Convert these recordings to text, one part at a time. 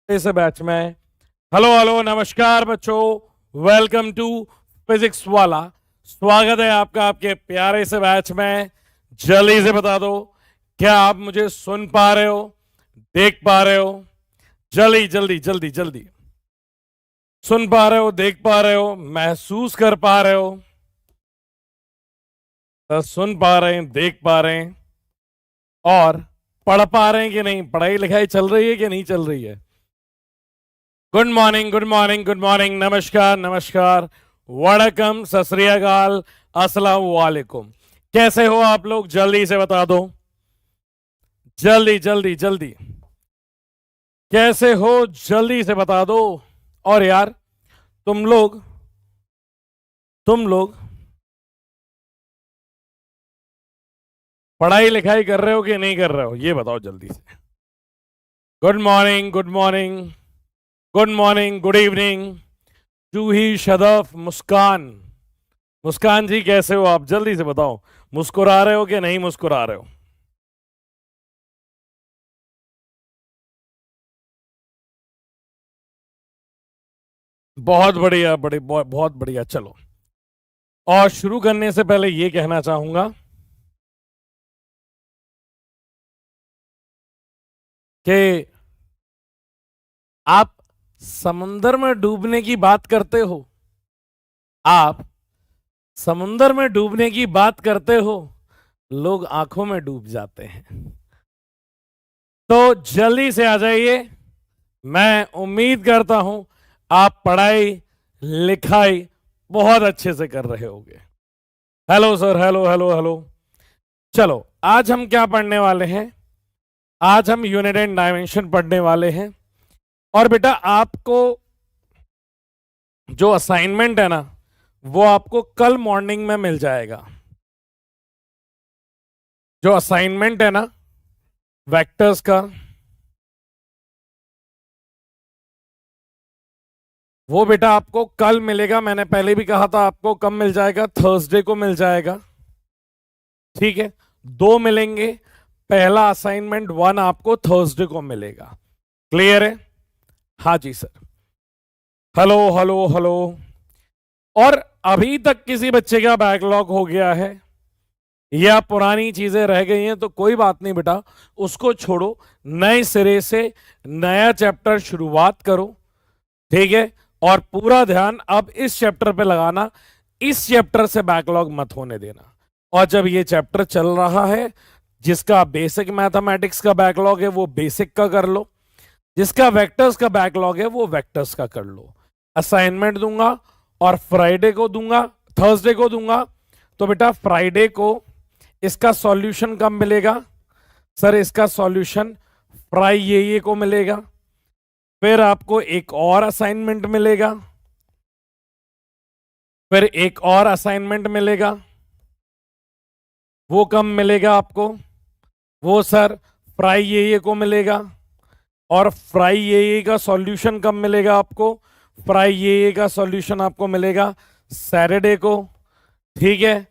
इस बैच में hello hello नमस्कार बच्चों, वेलकम टू फिजिक्स वाला। स्वागत है आपका आपके प्यारे से बैच में। जल्दी से बता दो, क्या आप मुझे सुन पा रहे हो, देख पा रहे हो? जल्दी जल्दी जल्दी जल्दी। सुन पा रहे हो, देख पा रहे हो, महसूस कर पा रहे हो? तो सुन पा रहे हैं, देख पा रहे हैं और पढ़ पा रहे हैं कि नहीं? पढ़ाई लिखाई चल रही है कि नहीं चल रही है? Good morning good morning good morning, नमस्कार नमस्कार, वड़कम, सत श्री अकाल, अस्सलाम वालेकुम। कैसे हो आप लोग? जल्दी से बता दो, जल्दी जल्दी जल्दी। कैसे हो जल्दी से बता दो। और यार तुम लोग पढ़ाई लिखाई कर रहे हो कि नहीं कर रहे हो? ये बताओ जल्दी से। Good morning good morning good morning, good evening. Juhi, Shadaf, Muskan. Muskan ji कैसे हो आप? जल्दी से बताओ, मुस्कुरा रहे हो कि नहीं मुस्कुरा रहे हो? बहुत बढ़िया, बहुत बढ़िया। चलो, और शुरू करने से पहले ये कहना चाहूंगा कि आप समुंदर में डूबने की बात करते हो, आप समुंदर में डूबने की बात करते हो, लोग आंखों में डूब जाते हैं। तो जल्दी से आ जाइए। मैं उम्मीद करता हूं आप पढ़ाई लिखाई बहुत अच्छे से कर रहे होगे। Hello sir, hello hello hello. चलो, आज हम क्या पढ़ने वाले हैं? आज हम यूनिट एंड डायमेंशन पढ़ने वाले हैं। और बेटा, आपको जो असाइनमेंट है ना, वो आपको कल मॉर्निंग में मिल जाएगा। जो असाइनमेंट है ना वेक्टर्स का, वो बेटा आपको कल मिलेगा। मैंने पहले भी कहा था आपको कब मिल जाएगा, थर्सडे को मिल जाएगा। ठीक है, दो मिलेंगे। पहला असाइनमेंट 1 आपको थर्सडे को मिलेगा। क्लियर है? हाँ जी सर। Hello hello hello. और अभी तक किसी बच्चे का बैकलॉग हो गया है या पुरानी चीजें रह गई हैं तो कोई बात नहीं बेटा, उसको छोड़ो। नए सिरे से नया चैप्टर शुरुआत करो। ठीक है, और पूरा ध्यान अब इस चैप्टर पे लगाना। इस चैप्टर से बैकलॉग मत होने देना। और जब ये चैप्टर चल रहा है, जिसका बेसिक मैथमेटिक्स का बैकलॉग है वो बेसिक का कर लो, जिसका वेक्टर्स का बैकलॉग है वो वेक्टर्स का कर लो। असाइनमेंट दूंगा और फ्राइडे को दूंगा, थर्सडे को दूंगा। तो बेटा फ्राइडे को इसका सॉल्यूशन कब मिलेगा? सर इसका सॉल्यूशन फ्राइडे को मिलेगा। फिर आपको एक और असाइनमेंट मिलेगा, फिर एक और असाइनमेंट मिलेगा। वो कब मिलेगा आपको? वो सर फ्राइडे को मिलेगा। और फ्राइडे का सॉल्यूशन कब मिलेगा आपको? फ्राइडे का सॉल्यूशन आपको मिलेगा सैटरडे को। ठीक है,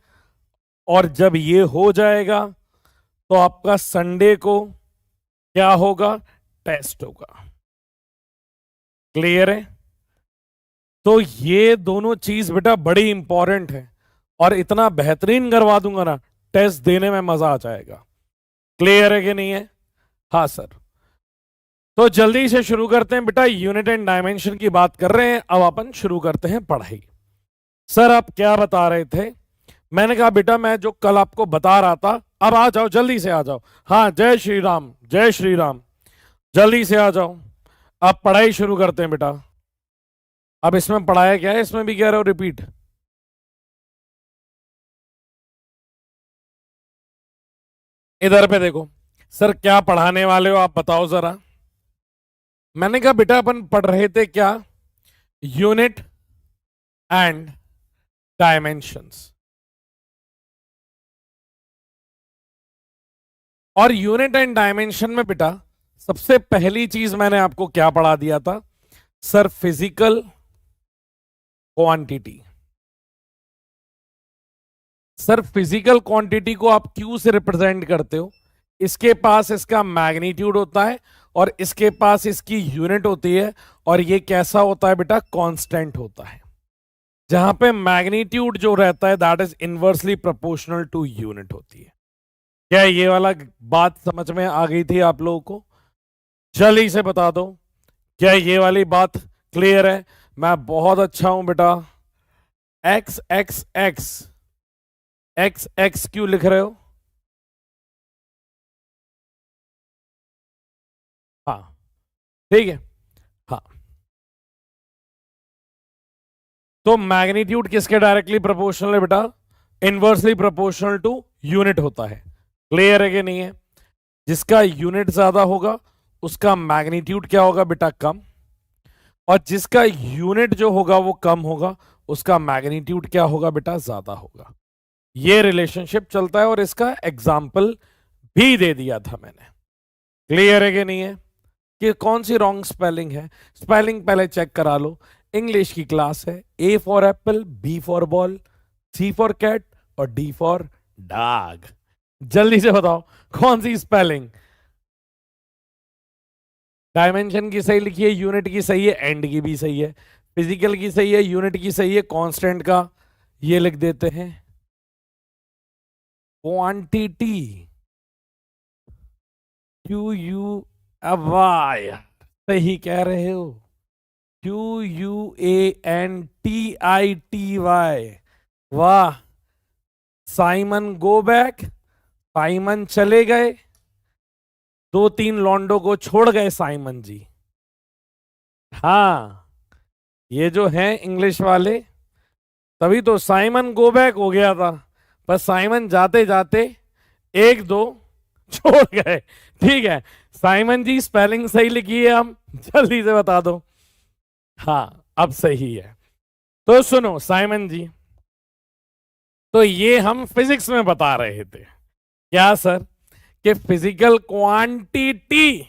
और जब ये हो जाएगा तो आपका संडे को क्या होगा? टेस्ट होगा। क्लियर है? तो ये दोनों चीज बेटा बड़ी इंपॉर्टेंट है और इतना बेहतरीन करवा दूंगा ना, टेस्ट देने में मजा आ जाएगा। क्लियर है कि नहीं है? हाँ सर। तो जल्दी से शुरू करते हैं बेटा, यूनिट एंड डायमेंशन की बात कर रहे हैं। अब अपन शुरू करते हैं पढ़ाई। सर आप क्या बता रहे थे? मैंने कहा बेटा मैं जो कल आपको बता रहा था, अब आ जाओ, जल्दी से आ जाओ। हाँ, जय श्री राम, जय श्री राम। जल्दी से आ जाओ, अब पढ़ाई शुरू करते हैं बेटा। अब इसमें पढ़ाया क्या है, इसमें भी कह रहे हो रिपीट? इधर पे देखो, सर क्या पढ़ाने वाले हो आप बताओ जरा। मैंने कहा बेटा अपन पढ़ रहे थे क्या? Unit and dimensions. और यूनिट एंड डायमेंशन में बेटा सबसे पहली चीज मैंने आपको क्या पढ़ा दिया था? Sir physical quantity. Sir physical quantity को आप क्यू से रिप्रेजेंट करते हो। इसके पास इसका मैग्नीट्यूड होता है और इसके पास इसकी यूनिट होती है, और ये कैसा होता है बेटा, कांस्टेंट होता है, जहां पे मैग्नीट्यूड जो रहता है that is inversely proportional to unit होती है। क्या ये वाला बात समझ में आ गई थी आप लोगों को? जल्दी से बता दो, क्या ये वाली बात क्लियर है? मैं बहुत अच्छा हूं बेटा। X x x x x क्यों लिख रहे हो? हाँ ठीक है। हाँ, तो मैग्नीट्यूड किसके डायरेक्टली प्रोपोर्शनल है बेटा? इनवर्सली प्रोपोर्शनल टू यूनिट होता है। क्लियर है कि नहीं है? जिसका यूनिट ज्यादा होगा उसका मैग्नीट्यूड क्या होगा बेटा? कम। और जिसका यूनिट जो होगा वो कम होगा, उसका मैग्नीट्यूड क्या होगा बेटा? ज्यादा होगा। ये रिलेशनशिप चलता है, और इसका एग्जाम्पल भी दे दिया था मैंने। क्लियर है कि नहीं है? कि कौन सी रॉन्ग स्पेलिंग है, स्पेलिंग पहले चेक करा लो। इंग्लिश की क्लास है। A for apple, B for ball, C for cat और डी फॉर डॉग। जल्दी से बताओ कौन सी स्पेलिंग? डायमेंशन की सही लिखी है, यूनिट की सही है, एंड की भी सही है, फिजिकल की सही है, यूनिट की सही है, कांस्टेंट का ये लिख देते हैं क्वांटिटी। क्यू यू वाई, सही कह रहे हो। QUANTITY। वाह, साइमन गो बैक। साइमन चले गए, दो तीन लॉन्डो को छोड़ गए साइमन जी। हाँ, ये जो हैं इंग्लिश वाले, तभी तो साइमन गो बैक हो गया था, पर साइमन जाते जाते एक दो छोड़ गए। ठीक है, साइमन जी स्पेलिंग सही लिखी है, हम जल्दी से बता दो। हाँ, अब सही है। तो सुनो साइमन जी, तो ये हम फिजिक्स में बता रहे थे क्या सर, कि physical quantity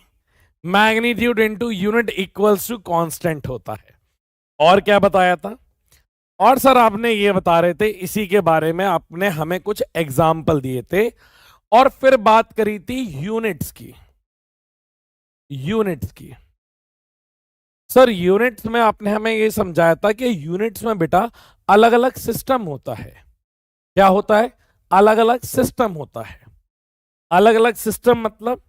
magnitude into unit equals to constant होता है। और क्या बताया था? और सर आपने ये बता रहे थे, इसी के बारे में आपने हमें कुछ एग्जाम्पल दिए थे, और फिर बात करी थी यूनिट्स की। यूनिट्स की सर, यूनिट्स में आपने हमें ये समझाया था कि यूनिट्स में बेटा अलग अलग सिस्टम होता है। क्या होता है? अलग अलग सिस्टम होता है। अलग अलग सिस्टम मतलब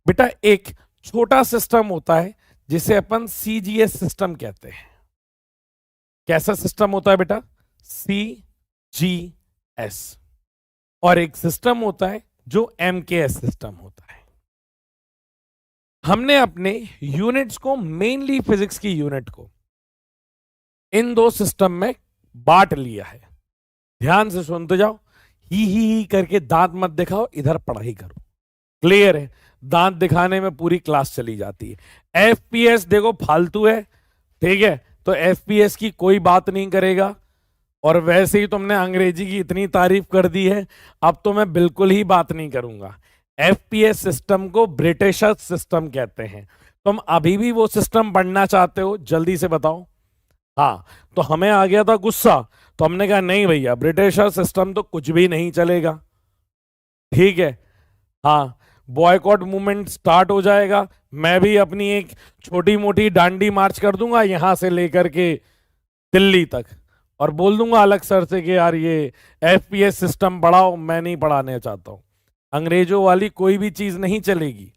बेटा एक छोटा सिस्टम होता है जिसे अपन सीजीएस सिस्टम कहते हैं। कैसा सिस्टम होता है बेटा? सीजीएस। और एक सिस्टम होता है जो एमकेएस सिस्टम होता है। हमने अपने यूनिट्स को, मेनली फिजिक्स की यूनिट को, इन दो सिस्टम में बांट लिया है। ध्यान से सुनते जाओ, ही करके दांत मत दिखाओ, इधर पढ़ाई करो। क्लियर है? दांत दिखाने में पूरी क्लास चली जाती है। एफपीएस देखो फालतू है, ठीक है, तो एफपीएस की कोई बात नहीं करेगा। और वैसे ही तुमने अंग्रेजी की इतनी तारीफ कर दी है, अब तो मैं बिल्कुल ही बात नहीं करूंगा। एफपीएस सिस्टम को ब्रिटिश सिस्टम कहते हैं। तुम अभी भी वो सिस्टम पढ़ना चाहते हो? जल्दी से बताओ। हाँ, तो हमें आ गया था गुस्सा, तो हमने कहा नहीं भैया, ब्रिटिश सिस्टम तो कुछ भी नहीं चलेगा। ठीक है, हाँ, बॉयकॉट मूवमेंट स्टार्ट हो जाएगा। मैं भी अपनी एक छोटी मोटी डांडी मार्च कर दूंगा यहां से लेकर के दिल्ली तक, और बोल दूंगा अलग सर से कि यार ये एफपीएस सिस्टम पढ़ाओ, मैं नहीं पढ़ाने चाहता हूं। अंग्रेजों वाली कोई भी चीज नहीं चलेगी।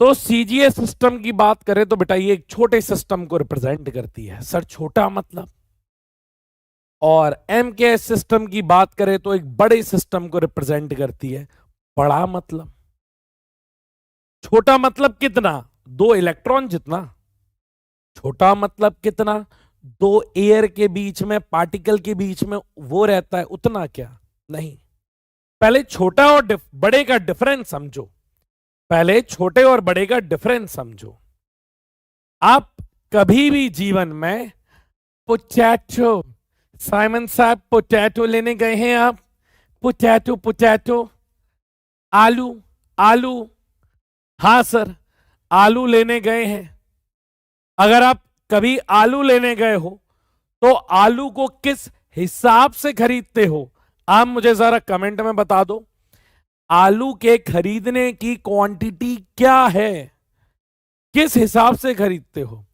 तो सीजीएस सिस्टम की बात करें तो बेटा ये एक छोटे सिस्टम को रिप्रेजेंट करती है। सर छोटा मतलब? और एमकेएस सिस्टम की बात करें तो एक बड़े सिस्टम को रिप्रेजेंट करती है। बड़ा मतलब? छोटा मतलब कितना? 2 इलेक्ट्रॉन जितना। छोटा मतलब कितना? 2 एयर के बीच में, पार्टिकल के बीच में वो रहता है उतना। क्या? नहीं, पहले छोटा और बड़े का डिफरेंस समझो। पहले छोटे और बड़े का डिफरेंस समझो। आप कभी भी जीवन में पोटैटो, साइमन साहब पोटैटो लेने गए हैं आप? पोटैटो पोटैटो, आलू आलू, हाँ सर, आलू लेने गए हैं। अगर आप कभी आलू लेने गए हो तो आलू को किस हिसाब से खरीदते हो? आप मुझे जरा कमेंट में बता दो। आलू के खरीदने की क्वांटिटी क्या है? किस हिसाब से खरीदते हो?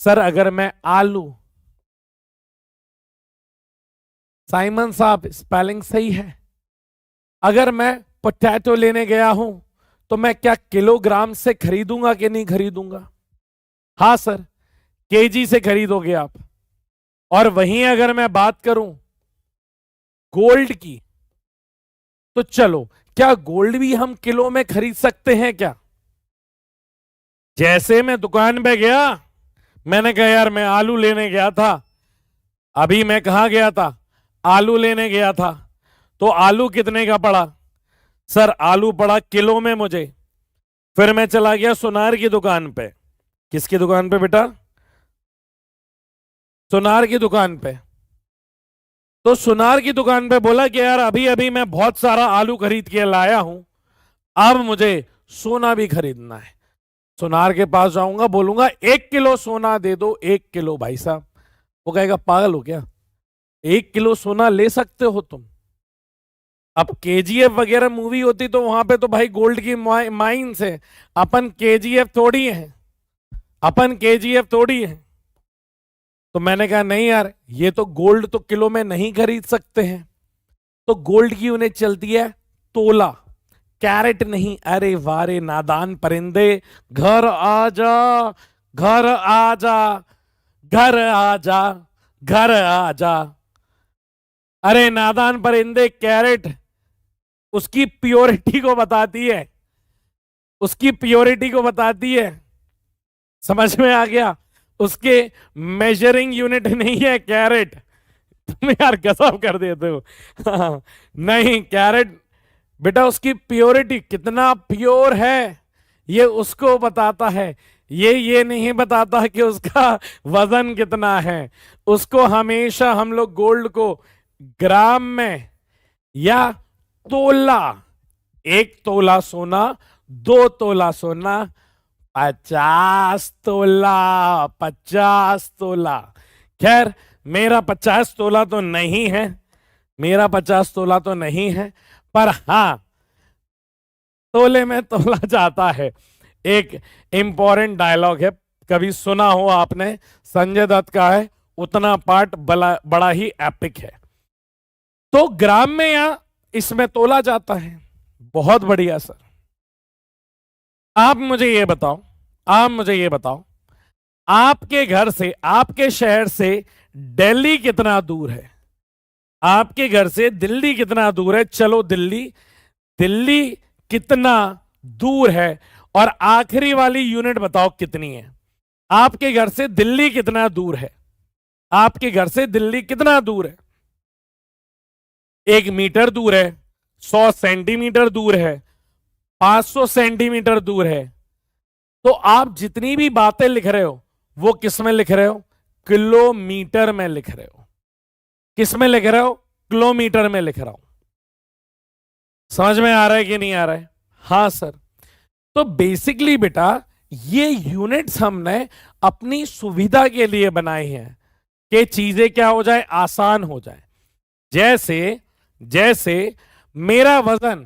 सर अगर मैं आलू, साइमन साहब स्पेलिंग सही है। अगर मैं पोटैटो लेने गया हूं तो मैं क्या किलोग्राम से खरीदूंगा कि नहीं खरीदूंगा? हाँ सर, केजी से खरीदोगे आप। और वहीं अगर मैं बात करूं गोल्ड की, तो चलो, क्या गोल्ड भी हम किलो में खरीद सकते हैं क्या? जैसे मैं दुकान पे गया, मैंने कहा यार मैं आलू लेने गया था। अभी मैं कहां गया था? आलू लेने गया था। तो आलू कितने का पड़ा? सर आलू पड़ा किलो में मुझे। फिर मैं चला गया सुनार की दुकान पे। किसकी दुकान पे बेटा? सुनार की दुकान पे। तो सुनार की दुकान पे बोला कि यार अभी अभी मैं बहुत सारा आलू खरीद के लाया हूं, अब मुझे सोना भी खरीदना है। सुनार के पास जाऊंगा, बोलूंगा 1 किलो सोना दे दो, 1 किलो। भाई साहब वो कहेगा पागल हो क्या, 1 किलो सोना ले सकते हो तुम? अब केजीएफ वगैरह मूवी होती तो वहां पे तो भाई गोल्ड की माइंस है। अपन केजीएफ थोड़ी है, अपन केजीएफ थोड़ी है। तो मैंने कहा नहीं यार, ये तो गोल्ड तो किलो में नहीं खरीद सकते हैं। तो गोल्ड की यूनिट चलती है तोला, कैरेट नहीं। अरे वारे नादान परिंदे, घर आजा, घर आजा, घर आजा, घर आजा। अरे नादान परिंदे, कैरेट उसकी प्योरिटी को बताती है, उसकी प्योरिटी को बताती है। समझ में आ गया? उसके मेजरिंग यूनिट नहीं है कैरेट। तुम यार गजब कर देते हो। नहीं, कैरेट बेटा उसकी प्योरिटी, कितना प्योर है ये उसको बताता है। ये नहीं बताता कि उसका वजन कितना है। उसको हमेशा हम लोग गोल्ड को ग्राम में या तोला, 1 तोला सोना, 2 तोला सोना, 50 तोला, 50 तोला। खैर मेरा 50 तोला तो नहीं है, मेरा 50 तोला तो नहीं है, पर हां तोले में तोला जाता है। एक इंपॉर्टेंट डायलॉग है, कभी सुना हो आपने, संजय दत्त का है, उतना पार्ट बड़ा ही एपिक है। तो ग्राम में या इसमें तोला जाता है। बहुत बढ़िया सर। आप मुझे ये बताओ, आप मुझे ये बताओ, आपके घर से, आपके शहर से दिल्ली कितना दूर है? आपके घर से दिल्ली कितना दूर है? चलो दिल्ली, दिल्ली कितना दूर है? और आखिरी वाली यूनिट बताओ कितनी है? आपके घर से दिल्ली कितना दूर है? आपके घर से दिल्ली कितना दूर है? 1 मीटर दूर है, 100 सेंटीमीटर दूर है, 500 सेंटीमीटर दूर है। तो आप जितनी भी बातें लिख रहे हो वो किस में लिख रहे हो? किलोमीटर में लिख रहे हो। किस में लिख रहे हो? किलोमीटर में लिख रहा हूं। समझ में आ रहा है कि नहीं आ रहा है? हाँ सर। तो बेसिकली बेटा ये यूनिट्स हमने अपनी सुविधा के लिए बनाई हैं कि चीजें क्या हो जाए, आसान हो जाए। जैसे जैसे मेरा वजन,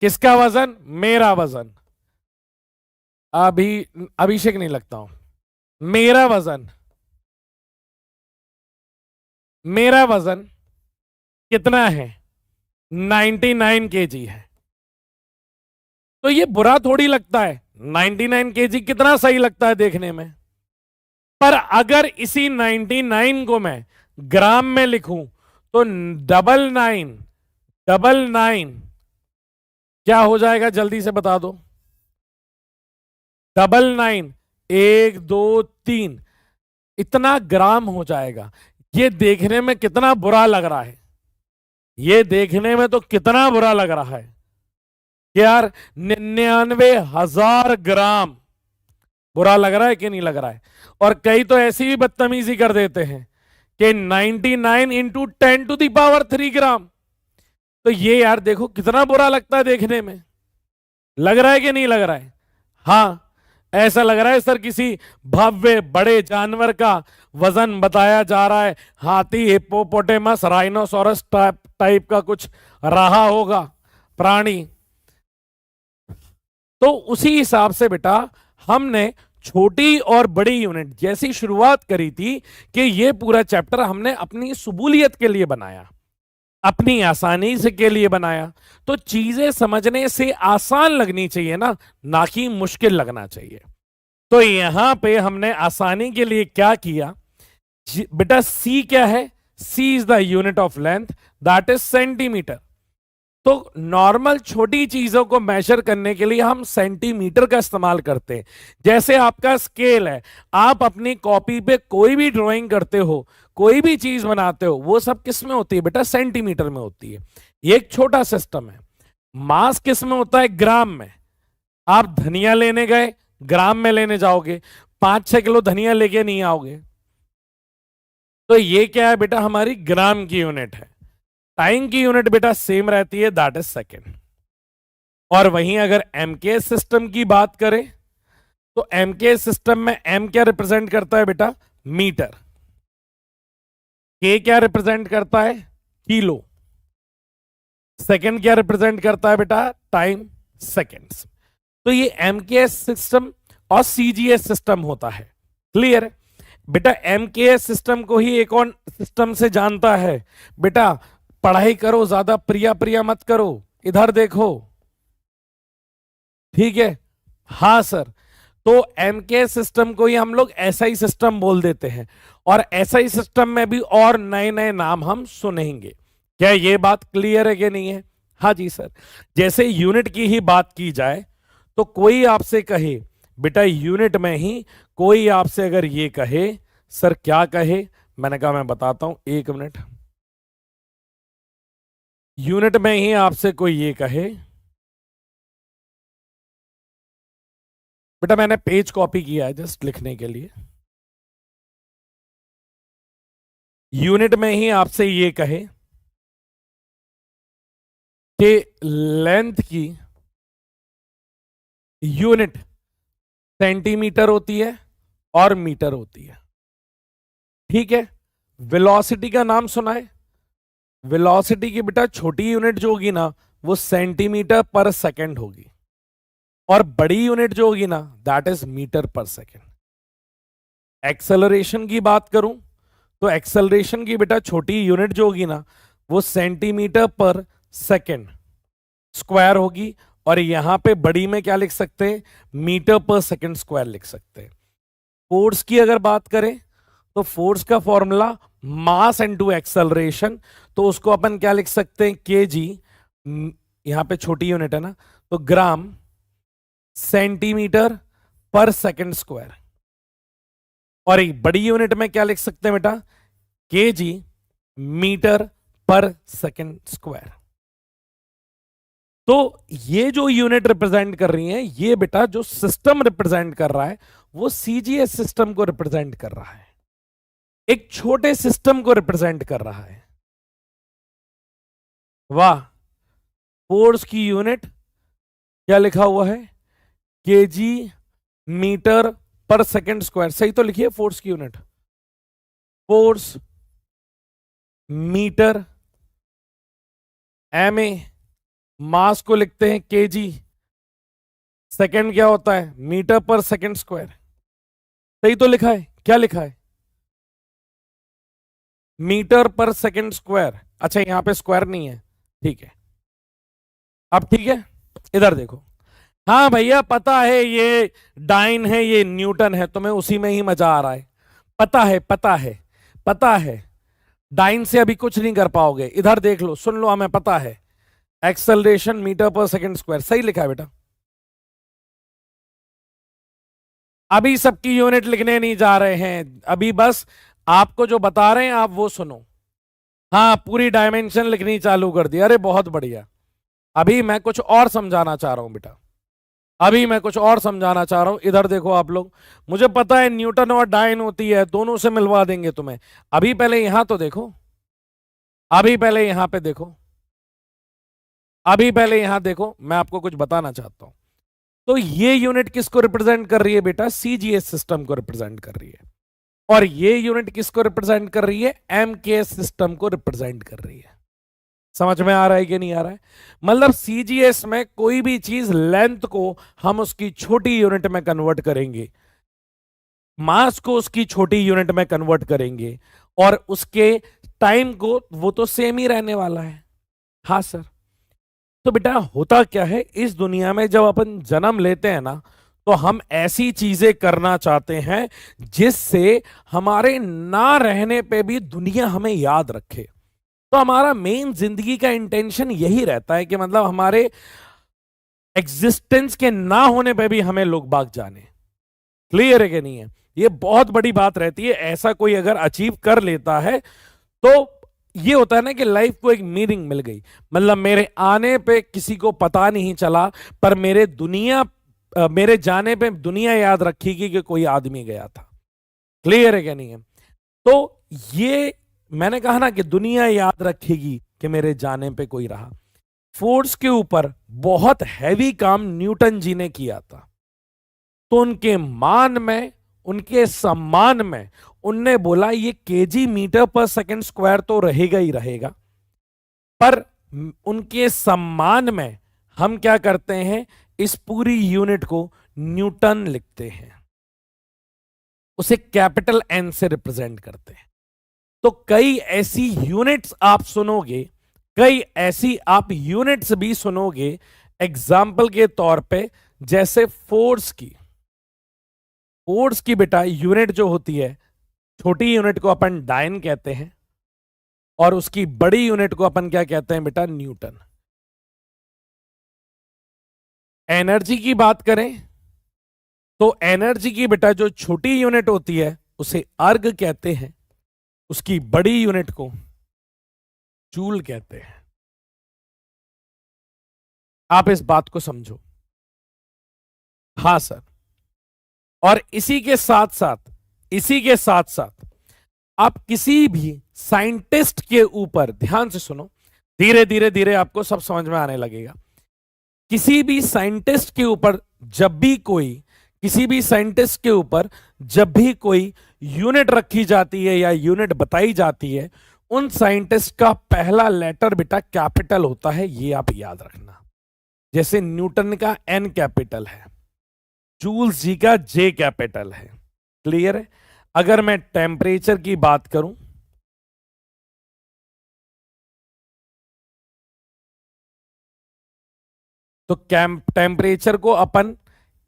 किसका वजन? मेरा वजन। अभी अभिषेक नहीं लगता हूं। मेरा वजन, मेरा वजन कितना है? 99 केजी है। तो ये बुरा थोड़ी लगता है, 99 केजी कितना सही लगता है देखने में। पर अगर इसी 99 को मैं ग्राम में लिखूं तो 99, 99 क्या हो जाएगा? जल्दी से बता दो। 99, 1 2 3, इतना ग्राम हो जाएगा। ये देखने में कितना बुरा लग रहा है, ये देखने में तो कितना बुरा लग रहा है कि यार 99,000 ग्राम। बुरा लग रहा है कि नहीं लग रहा है? और कई तो ऐसी भी बदतमीजी कर देते हैं कि 99 इंटू 10⁻³ ग्राम। तो ये यार देखो कितना बुरा लगता है देखने में। लग रहा है कि नहीं लग रहा है? हाँ, ऐसा लग रहा है सर किसी भव्य बड़े जानवर का वजन बताया जा रहा है। हाथी, हिप्पोपोटेमस, राइनोसोरस टाइप का कुछ रहा होगा प्राणी। तो उसी हिसाब से बेटा हमने छोटी और बड़ी यूनिट जैसी शुरुआत करी थी कि ये पूरा चैप्टर हमने अपनी सुबूलियत के लिए बनाया, अपनी आसानी से के लिए बनाया। तो चीजें समझने से आसान लगनी चाहिए ना कि मुश्किल लगना चाहिए। तो यहां पे हमने आसानी के लिए क्या किया बेटा, सी क्या है? C is the unit of length, that is centimetre. तो नॉर्मल छोटी चीजों को मेजर करने के लिए हम सेंटीमीटर का इस्तेमाल करते हैं। जैसे आपका स्केल है, आप अपनी कॉपी पे कोई भी ड्राइंग करते हो, कोई भी चीज बनाते हो, वो सब किस में होती है बेटा? सेंटीमीटर में होती है। ये एक छोटा सिस्टम है। मास किस में होता है? ग्राम में। आप धनिया लेने गए, ग्राम में लेने जाओगे, 5-6 किलो धनिया लेके नहीं आओगे। तो ये क्या है बेटा? हमारी ग्राम की यूनिट है। टाइम की यूनिट बेटा सेम रहती है, दैट इज सेकेंड। और वहीं अगर एमके सिस्टम की बात करें तो एमके सिस्टम में एम क्या रिप्रेजेंट करता है बेटा? मीटर। के क्या रिप्रेजेंट करता है? किलो। सेकंड क्या रिप्रेजेंट करता है बेटा? Time, seconds. तो ये एमकेएस सिस्टम और सीजीएस सिस्टम होता है। क्लियर है बेटा? एमकेएस सिस्टम को ही एक और सिस्टम से जानता है। बेटा पढ़ाई करो, ज्यादा प्रिया प्रिया मत करो, इधर देखो, ठीक है? हाँ सर। तो एमके सिस्टम को ही हम लोग एसआई सिस्टम बोल देते हैं, और एसआई सिस्टम में भी और नए नए नाम हम सुनेंगे। क्या ये बात क्लियर है कि नहीं है? हाँ जी सर। जैसे यूनिट की ही बात की जाए तो कोई आपसे कहे बेटा यूनिट में ही, कोई आपसे अगर ये कहे, सर क्या कहे? मैंने कहा मैं बताता हूं, 1 मिनट। यूनिट में ही आपसे कोई ये कहे, बेटा मैंने पेज कॉपी किया है जस्ट लिखने के लिए। यूनिट में ही आपसे ये कहे कि लेंथ की यूनिट सेंटीमीटर होती है और मीटर होती है, ठीक है? वेलोसिटी का नाम सुना है? वेलोसिटी की बेटा छोटी यूनिट जो होगी ना, वो सेंटीमीटर पर सेकंड होगी, और बड़ी यूनिट जो होगी ना, that is metre per second. Acceleration की बात करूं तो एक्सेलरेशन की बेटा छोटी यूनिट जो होगी ना, वो सेंटीमीटर पर सेकंड स्क्वायर होगी, और यहां पे बड़ी में क्या लिख सकते हैं? मीटर पर सेकंड स्क्वायर लिख सकते हैं। फोर्स की अगर बात करें तो फोर्स का फॉर्मूला मास इनटू एक्सेलरेशन, तो उसको अपन क्या लिख सकते हैं? केजी, यहां पे छोटी यूनिट है ना, तो ग्राम सेंटीमीटर पर सेकंड स्क्वायर। और एक बड़ी यूनिट में क्या लिख सकते हैं बेटा? KG metre per second square. तो ये जो यूनिट रिप्रेजेंट कर रही है, ये बेटा जो सिस्टम रिप्रेजेंट कर रहा है, वो सीजीएस सिस्टम को रिप्रेजेंट कर रहा है, एक छोटे सिस्टम को रिप्रेजेंट कर रहा है। वाह! फोर्स की यूनिट क्या लिखा हुआ है? KG metre per second square. सही तो लिखिए फोर्स की unit, force metre, M A, mass को लिखते हैं केजी, सेकंड क्या होता है? Metre per second square. सही तो लिखा है? क्या लिखा है? Metre per second square. अच्छा यहां पे स्क्वायर नहीं है, ठीक है। अब ठीक है, इधर देखो। हाँ भैया पता है ये डाइन है, ये न्यूटन है, तुम्हें उसी में ही मजा आ रहा है। पता है, पता है, पता है। डाइन से अभी कुछ नहीं कर पाओगे। इधर देख लो, सुन लो, हमें पता है। Acceleration metre per second square, सही लिखा है बेटा। अभी सबकी यूनिट लिखने नहीं जा रहे हैं, अभी बस आपको जो बता रहे हैं आप वो सुनो। हाँ पूरी डायमेंशन लिखनी चालू कर दी, अरे बहुत बढ़िया। अभी मैं कुछ और समझाना चाह रहा हूं बेटा, अभी मैं कुछ और समझाना चाह रहा हूं। इधर देखो आप लोग, मुझे पता है न्यूटन और डाइन होती है, दोनों से मिलवा देंगे तुम्हें। अभी पहले यहां तो देखो, अभी पहले यहां पे देखो, अभी पहले यहां देखो, मैं आपको कुछ बताना चाहता हूं। तो ये यूनिट किसको रिप्रेजेंट कर रही है बेटा? सीजीएस सिस्टम को रिप्रेजेंट कर रही है। और ये यूनिट किसको रिप्रेजेंट कर रही है? एमकेएस सिस्टम को रिप्रेजेंट कर रही है। समझ में आ रहा है कि नहीं आ रहा है? मतलब सीजीएस में कोई भी चीज लेंथ को हम उसकी छोटी यूनिट में कन्वर्ट करेंगे, मास को उसकी छोटी यूनिट में कन्वर्ट करेंगे, और उसके टाइम को वो तो सेम ही रहने वाला है। हाँ सर। तो बेटा होता क्या है, इस दुनिया में जब अपन जन्म लेते हैं ना, तो हम ऐसी चीजें करना चाहते हैं जिससे हमारे ना रहने पे भी दुनिया हमें याद रखे। तो हमारा मेन जिंदगी का इंटेंशन यही रहता है कि मतलब हमारे एग्जिस्टेंस के ना होने पे भी हमें लोग बाग जाने। क्लियर है कि नहीं है? ये बहुत बड़ी बात रहती है। ऐसा कोई अगर अचीव कर लेता है तो ये होता है ना कि लाइफ को एक मीनिंग मिल गई। मतलब मेरे आने पे किसी को पता नहीं चला, पर मेरे जाने पे दुनिया याद रखेगी कि कोई आदमी गया था। क्लियर है क्या नहीं है? तो ये मैंने कहा ना कि दुनिया याद रखेगी कि मेरे जाने पे कोई रहा। फोर्स के ऊपर बहुत हैवी काम न्यूटन जी ने किया था, तो उनके मान में, उनके सम्मान में उनने बोला ये KG metre per second square तो रहेगा ही रहेगा, पर उनके सम्मान में हम क्या करते हैं, इस पूरी यूनिट को न्यूटन लिखते हैं, उसे कैपिटल एन से रिप्रेजेंट करते हैं। तो कई ऐसी यूनिट्स आप सुनोगे, कई ऐसी आप यूनिट्स भी सुनोगे एग्जाम्पल के तौर पे, जैसे फोर्स की बेटा यूनिट जो होती है, छोटी यूनिट को अपन डायन कहते हैं, और उसकी बड़ी यूनिट को अपन क्या कहते हैं बेटा, न्यूटन। एनर्जी की बात करें तो एनर्जी की बेटा जो छोटी यूनिट होती है उसे अर्ग कहते हैं, उसकी बड़ी यूनिट को जूल कहते हैं। आप इस बात को समझो। हाँ सर। और इसी के साथ साथ आप किसी भी साइंटिस्ट के ऊपर ध्यान से सुनो, धीरे धीरे धीरे आपको सब समझ में आने लगेगा। किसी भी साइंटिस्ट के ऊपर जब भी कोई किसी भी साइंटिस्ट के ऊपर जब भी कोई यूनिट रखी जाती है या यूनिट बताई जाती है, उन साइंटिस्ट का पहला लेटर बेटा कैपिटल होता है, ये आप याद रखना। जैसे न्यूटन का एन कैपिटल है, जूल्स जी का जे कैपिटल है। क्लियर है? अगर मैं टेम्परेचर की बात करूं तो टेम्परेचर को अपन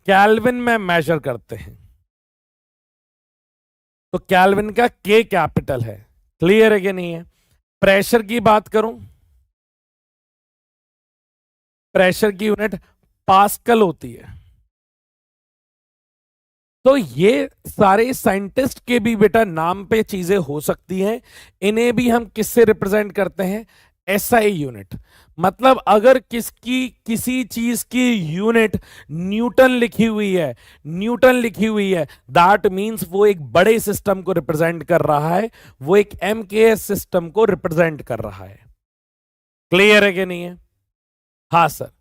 केल्विन में मेजर करते हैं, तो केल्विन का के कैपिटल है। क्लियर है कि नहीं है? प्रेशर की बात करूं, प्रेशर की यूनिट पास्कल होती है। तो ये सारे साइंटिस्ट के भी बेटा नाम पे चीजें हो सकती हैं, इन्हें भी हम किससे रिप्रेजेंट करते हैं, एसआई यूनिट। मतलब अगर किसी चीज की यूनिट न्यूटन लिखी हुई है, दैट मींस वो एक बड़े सिस्टम को रिप्रेजेंट कर रहा है, वो एक एमकेएस सिस्टम को रिप्रेजेंट कर रहा है। क्लियर है कि नहीं है? हाँ सर।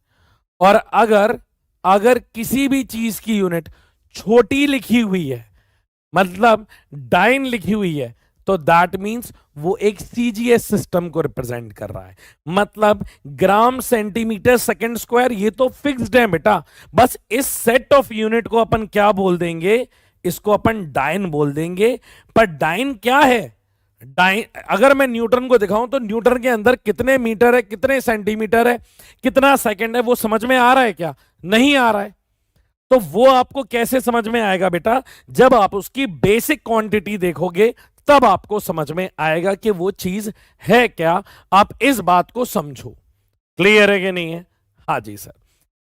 और अगर अगर किसी भी चीज की यूनिट छोटी लिखी हुई है, मतलब डाइन लिखी हुई है, तो दैट मींस वो एक सीजीएस सिस्टम को रिप्रेजेंट कर रहा है। मतलब ग्राम सेंटीमीटर सेकंड स्क्वायर ये तो फिक्स्ड है बेटा, बस इस सेट ऑफ यूनिट को अपन क्या बोल देंगे, इसको अपन डाइन बोल देंगे। पर डाइन क्या है? डाइन अगर मैं न्यूटन को दिखाऊं तो न्यूटन के अंदर कितने मीटर है, कितने सेंटीमीटर है, कितना सेकंड है, वो समझ में आ रहा है क्या? नहीं आ रहा है। तो वो आपको कैसे समझ में आएगा बेटा? जब आप उसकी बेसिक क्वांटिटी देखोगे तब आपको समझ में आएगा कि वो चीज है क्या। आप इस बात को समझो। क्लियर है कि नहीं है? हाँ जी सर।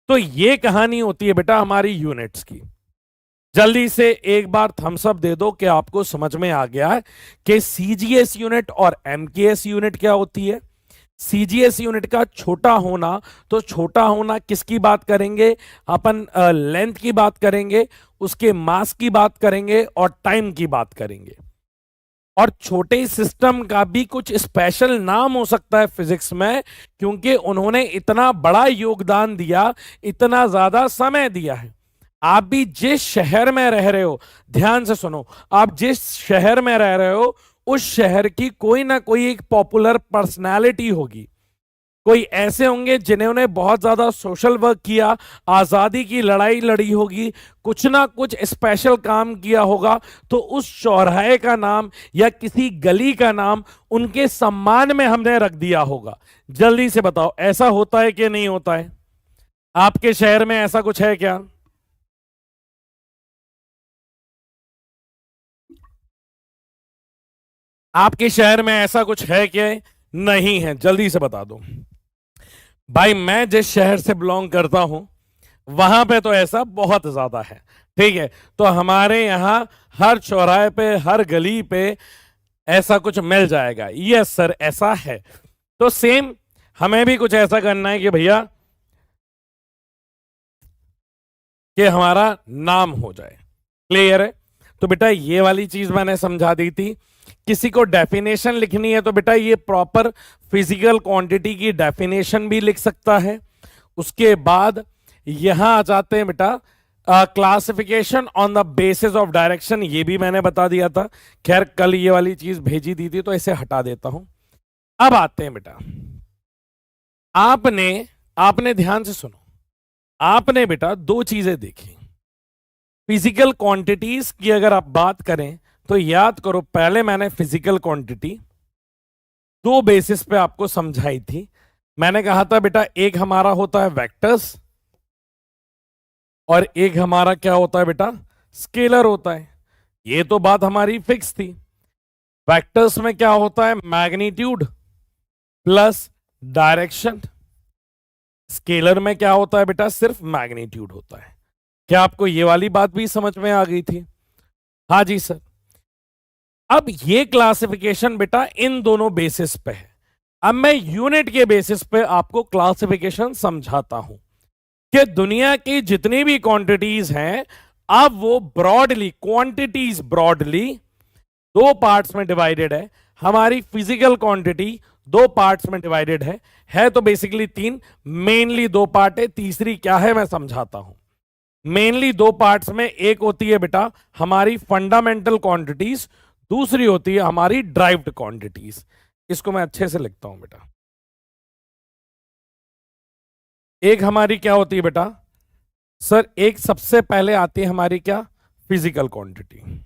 तो ये कहानी होती है बेटा हमारी यूनिट्स की। जल्दी से एक बार थम्स अप दे दो कि आपको समझ में आ गया है कि सीजीएस यूनिट और एमकेएस यूनिट क्या होती है। सीजीएस यूनिट का छोटा होना, तो छोटा होना किसकी बात करेंगे अपन? लेंथ की बात करेंगे, उसके मास की बात करेंगे और टाइम की बात करेंगे। और छोटे सिस्टम का भी कुछ स्पेशल नाम हो सकता है फिजिक्स में, क्योंकि उन्होंने इतना बड़ा योगदान दिया, इतना ज्यादा समय दिया है। आप भी जिस शहर में रह रहे हो, ध्यान से सुनो, आप जिस शहर में रह रहे हो उस शहर की कोई ना कोई एक पॉपुलर पर्सनालिटी होगी। कोई ऐसे होंगे जिन्होंने बहुत ज्यादा सोशल वर्क किया, आजादी की लड़ाई लड़ी होगी, कुछ ना कुछ स्पेशल काम किया होगा, तो उस चौराहे का नाम या किसी गली का नाम उनके सम्मान में हमने रख दिया होगा। जल्दी से बताओ, ऐसा होता है कि नहीं होता है? आपके शहर में ऐसा कुछ है क्या? आपके शहर में ऐसा कुछ है क्या? नहीं है? जल्दी से बता दो भाई। मैं जिस शहर से बिलोंग करता हूं, वहां पे तो ऐसा बहुत ज्यादा है। ठीक है, तो हमारे यहां हर चौराहे पे, हर गली पे ऐसा कुछ मिल जाएगा। यस सर, ऐसा है। तो सेम हमें भी कुछ ऐसा करना है कि भैया कि हमारा नाम हो जाए। क्लियर है? तो बेटा ये वाली चीज मैंने समझा दी थी। किसी को डेफिनेशन लिखनी है तो बेटा ये प्रॉपर फिजिकल क्वांटिटी की डेफिनेशन भी लिख सकता है। उसके बाद यहां आ जाते हैं बेटा classification on the basis of direction, ये भी मैंने बता दिया था। खैर कल ये वाली चीज भेजी दी थी तो इसे हटा देता हूं। अब आते हैं बेटा, आपने आपने ध्यान से सुनो। आपने बेटा दो चीजें देखी। फिजिकल क्वांटिटीज की अगर आप बात करें तो याद करो, पहले मैंने फिजिकल क्वांटिटी दो बेसिस पे आपको समझाई थी। मैंने कहा था बेटा एक हमारा होता है वेक्टर्स और एक हमारा क्या होता है बेटा, स्केलर होता है। ये तो बात हमारी फिक्स थी। वेक्टर्स में क्या होता है, मैग्नीट्यूड प्लस डायरेक्शन। स्केलर में क्या होता है बेटा, सिर्फ मैग्नीट्यूड होता है। क्या आपको ये वाली बात भी समझ में आ गई थी? हाँ जी सर। अब ये क्लासिफिकेशन बेटा इन दोनों बेसिस पे है। अब मैं यूनिट के बेसिस पे आपको क्लासिफिकेशन समझाता हूं कि दुनिया की जितनी भी क्वांटिटीज हैं, अब वो ब्रॉडली, क्वांटिटीज ब्रॉडली दो पार्ट्स में डिवाइडेड है। हमारी फिजिकल क्वांटिटी दो पार्ट्स में डिवाइडेड है तो बेसिकली तीन। मेनली दो पार्ट है, तीसरी क्या है मैं समझाता हूं। मेनली दो पार्ट्स में एक होती है बेटा हमारी फंडामेंटल क्वांटिटीज, दूसरी होती है हमारी ड्राइव्ड क्वांटिटीज। इसको मैं अच्छे से लिखता हूं बेटा। एक हमारी क्या होती है बेटा सर, एक सबसे पहले आती है हमारी क्या, फिजिकल क्वांटिटी।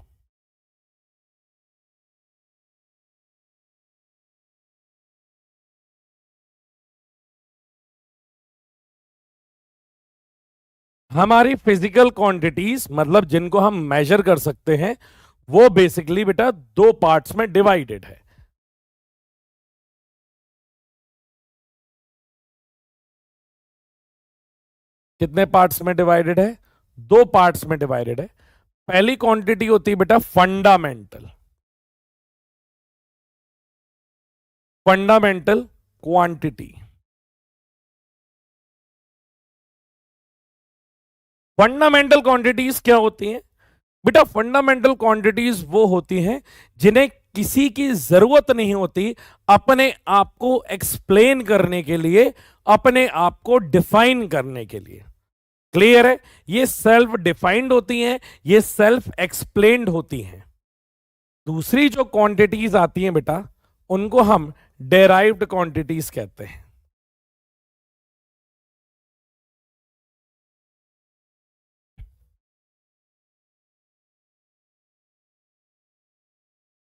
हमारी फिजिकल क्वांटिटीज मतलब जिनको हम मेजर कर सकते हैं, वो बेसिकली बेटा दो पार्ट्स में डिवाइडेड है। कितने पार्ट्स में डिवाइडेड है? दो पार्ट्स में डिवाइडेड है। पहली क्वांटिटी होती है बेटा fundamental, fundamental quantity. Fundamental quantities क्या होती हैं बेटा? फंडामेंटल क्वांटिटीज वो होती हैं जिन्हें किसी की जरूरत नहीं होती अपने आप को एक्सप्लेन करने के लिए, अपने आप को डिफाइन करने के लिए। क्लियर है? ये सेल्फ डिफाइंड होती हैं, ये सेल्फ एक्सप्लेन्ड होती हैं। दूसरी जो क्वांटिटीज आती हैं बेटा, उनको हम डेराइव्ड क्वांटिटीज कहते हैं।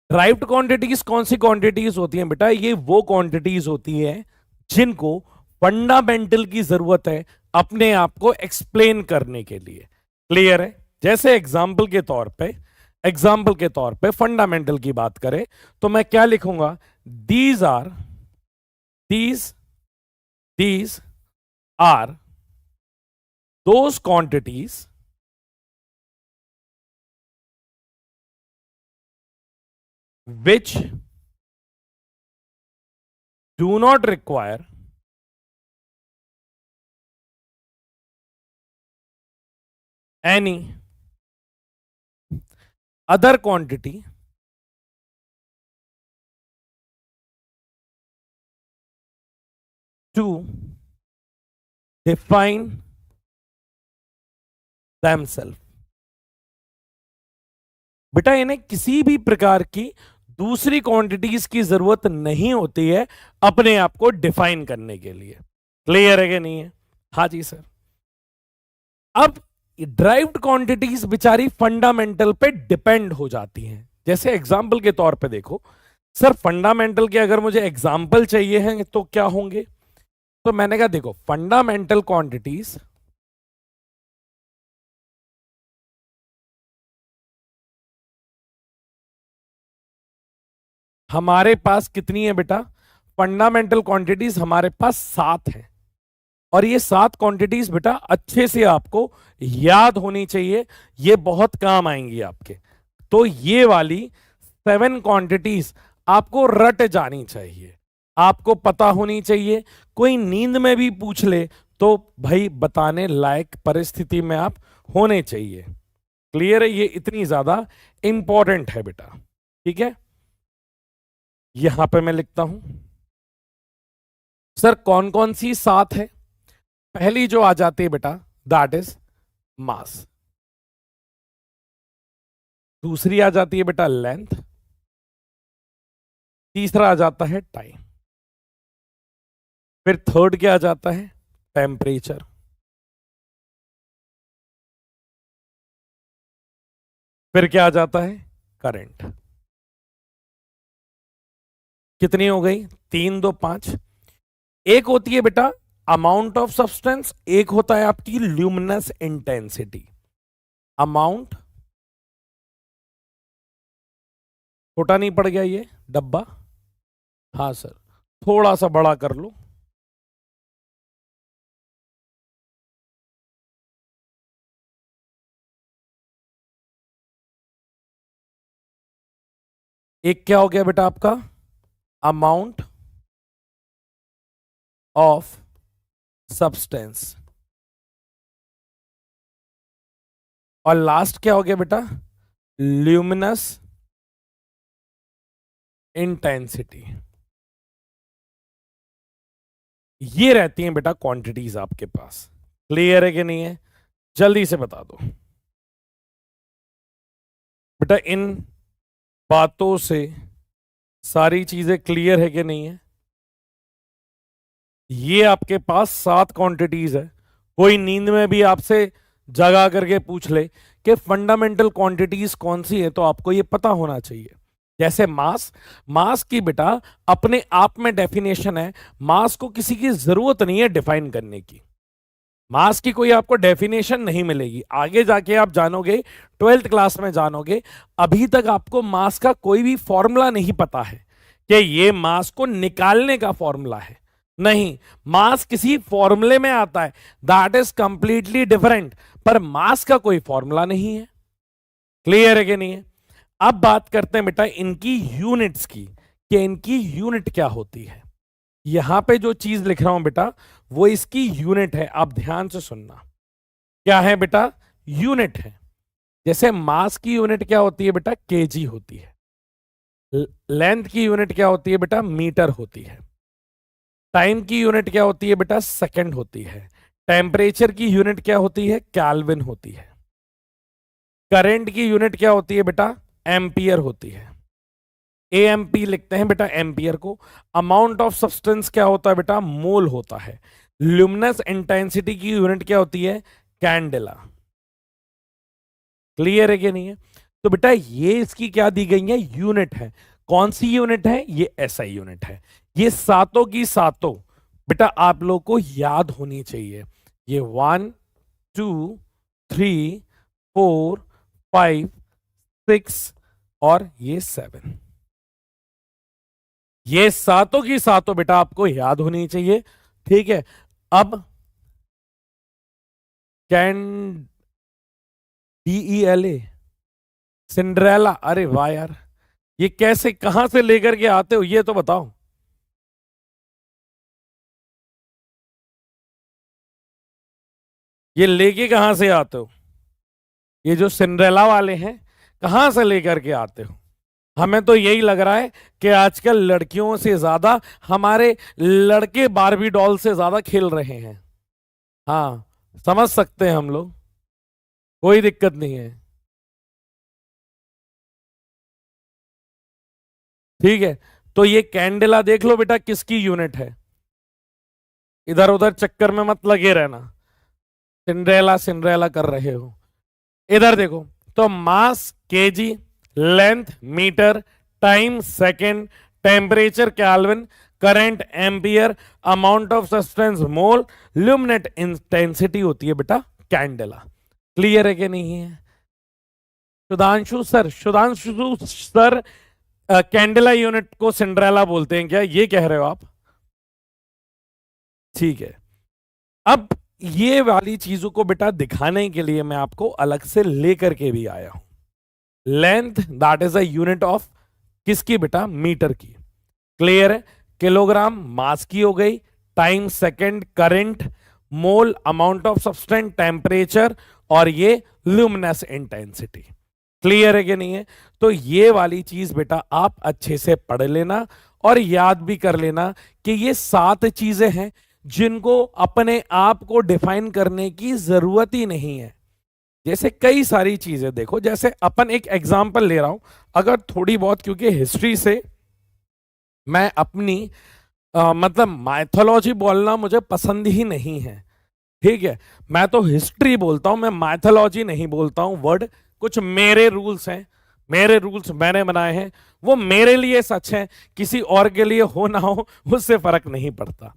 ड्राइव्ड क्वांटिटीज कौन सी क्वांटिटीज होती हैं बेटा? ये वो क्वांटिटीज होती हैं जिनको फंडामेंटल की जरूरत है अपने आप को एक्सप्लेन करने के लिए। क्लियर है? जैसे एग्जाम्पल के तौर पे फंडामेंटल की बात करें तो मैं क्या लिखूंगा, these are these these are those quantities which do not require any other quantity to define themselves। बेटा इन्हें किसी भी प्रकार की दूसरी क्वांटिटीज की जरूरत नहीं होती है अपने आप को डिफाइन करने के लिए। क्लियर है कि नहीं है? हाँ जी सर। अब ड्राइव्ड क्वांटिटीज बेचारी फंडामेंटल पे डिपेंड हो जाती हैं। जैसे एग्जाम्पल के तौर पे देखो सर, फंडामेंटल के अगर मुझे एग्जाम्पल चाहिए हैं तो क्या होंगे? तो मैंने कहा देखो, फंडामेंटल क्वांटिटीज हमारे पास कितनी है बेटा? फंडामेंटल क्वांटिटीज हमारे पास 7 है। और ये 7 क्वांटिटीज बेटा अच्छे से आपको याद होनी चाहिए, ये बहुत काम आएंगी आपके। तो ये वाली 7 क्वांटिटीज आपको रट जानी चाहिए, आपको पता होनी चाहिए। कोई नींद में भी पूछ ले तो भाई बताने लायक परिस्थिति में आप होने चाहिए। क्लियर है? ये इतनी ज्यादा इंपॉर्टेंट है बेटा। ठीक है, यहां पे मैं लिखता हूं सर कौन कौन सी 7 है। पहली जो आ जाती है बेटा दैट इज मास। दूसरी आ जाती है बेटा लेंथ। तीसरा आ जाता है टाइम। फिर थर्ड क्या आ जाता है? टेम्परेचर। फिर क्या आ जाता है? करंट। कितनी हो गई? 3 2 5। एक होती है बेटा अमाउंट ऑफ सब्सटेंस, एक होता है आपकी ल्यूमिनस इंटेंसिटी। अमाउंट, छोटा नहीं पड़ गया ये डब्बा? हाँ सर, थोड़ा सा बड़ा कर लो। एक क्या हो गया बेटा आपका? Amount of substance. और लास्ट क्या हो गया बेटा? Luminous intensity. ये रहती हैं बेटा क्वांटिटीज आपके पास। क्लियर है कि नहीं है? जल्दी से बता दो बेटा, इन बातों से सारी चीजें क्लियर है कि नहीं है? ये आपके पास 7 क्वांटिटीज है। कोई नींद में भी आपसे जगा करके पूछ ले कि फंडामेंटल क्वांटिटीज कौन सी है, तो आपको ये पता होना चाहिए। जैसे मास, मास की बेटा अपने आप में डेफिनेशन है, मास को किसी की जरूरत नहीं है डिफाइन करने की। मास की कोई आपको डेफिनेशन नहीं मिलेगी, आगे जाके आप जानोगे, 12th क्लास में जानोगे। अभी तक आपको मास का कोई भी फॉर्मूला नहीं पता है कि ये मास को निकालने का फॉर्मूला है। नहीं, मास किसी फॉर्मूले में आता है, दैट इज कंप्लीटली डिफरेंट। पर मास का कोई फॉर्मूला नहीं है। क्लियर है कि नहीं है? अब बात करते हैं बेटा इनकी यूनिट्स की, कि इनकी यूनिट क्या होती है। यहां पे जो चीज लिख रहा हूं बेटा वो इसकी यूनिट है, आप ध्यान से सुनना। क्या है बेटा? यूनिट है। जैसे मास की यूनिट क्या होती है बेटा? केजी होती है। लेंथ की यूनिट क्या होती है बेटा? मीटर होती है। टाइम की यूनिट क्या होती है बेटा? सेकंड होती है। टेम्परेचर की यूनिट क्या होती है? केल्विन होती है। करंट की यूनिट क्या होती है बेटा? एम्पियर होती है। एएमपी लिखते हैं बेटा एम्पियर को। अमाउंट ऑफ सब्सटेंस क्या होता है बेटा? मोल होता है। ल्यूमिनस इंटेंसिटी की यूनिट क्या होती है? कैंडेला। क्लियर है कि नहीं है? तो बेटा ये इसकी क्या दी गई है? यूनिट है। कौन सी यूनिट है? ये एसआई यूनिट है। ये सातों की सातों बेटा आप लोग को याद होनी चाहिए। ये 1 2 3 4 5 6 और ये 7, ये सातों की सातों बेटा आपको याद होनी चाहिए। ठीक है, अब कैन DELA, सिंड्रेला, अरे वाह यार, ये कैसे कहां से लेकर के आते हो ये तो बताओ। ये लेके कहां से आते हो? ये जो सिंड्रेला वाले हैं कहां से लेकर के आते हो? हमें तो यही लग रहा है कि आजकल लड़कियों से ज्यादा हमारे लड़के बारबी डॉल से ज्यादा खेल रहे हैं। हाँ, समझ सकते हैं हम लोग, कोई दिक्कत नहीं है। ठीक है, तो ये कैंडेला देख लो बेटा किसकी यूनिट है, इधर उधर चक्कर में मत लगे रहना, सिंड्रेला सिंड्रेला कर रहे हो। इधर देखो, तो mass KG, length metre, time second, temperature kelvin, current ampere, amount of substance mole, luminate intensity होती है बेटा कैंडेला। क्लियर है कि नहीं है? सुधांशु सर कैंडेला यूनिट को सिंड्रेला बोलते हैं क्या, ये कह रहे हो आप? ठीक है, अब ये वाली चीजों को बेटा दिखाने के लिए मैं आपको अलग से लेकर के भी आया हूं। Length that is a unit of किसकी बेटा, मीटर की। क्लियर है? किलोग्राम मास की हो गई, time second, current, mole amount of substance, temperature, और ये ल्यूमिनस इंटेंसिटी। क्लियर है कि नहीं है? तो ये वाली चीज बेटा आप अच्छे से पढ़ लेना और याद भी कर लेना कि ये 7 चीजें हैं जिनको अपने आप को डिफाइन करने की जरूरत ही नहीं है। जैसे कई सारी चीजें देखो, जैसे अपन एक एग्जांपल ले रहा हूं, अगर थोड़ी बहुत, क्योंकि हिस्ट्री से मैं अपनी मतलब माइथोलॉजी बोलना मुझे पसंद ही नहीं है। ठीक है, मैं तो हिस्ट्री बोलता हूं, मैं माइथोलॉजी नहीं बोलता हूं वर्ड। कुछ मेरे रूल्स हैं, मेरे रूल्स मैंने बनाए हैं, वो मेरे लिए सच है, किसी और के लिए हो ना हो उससे फर्क नहीं पड़ता।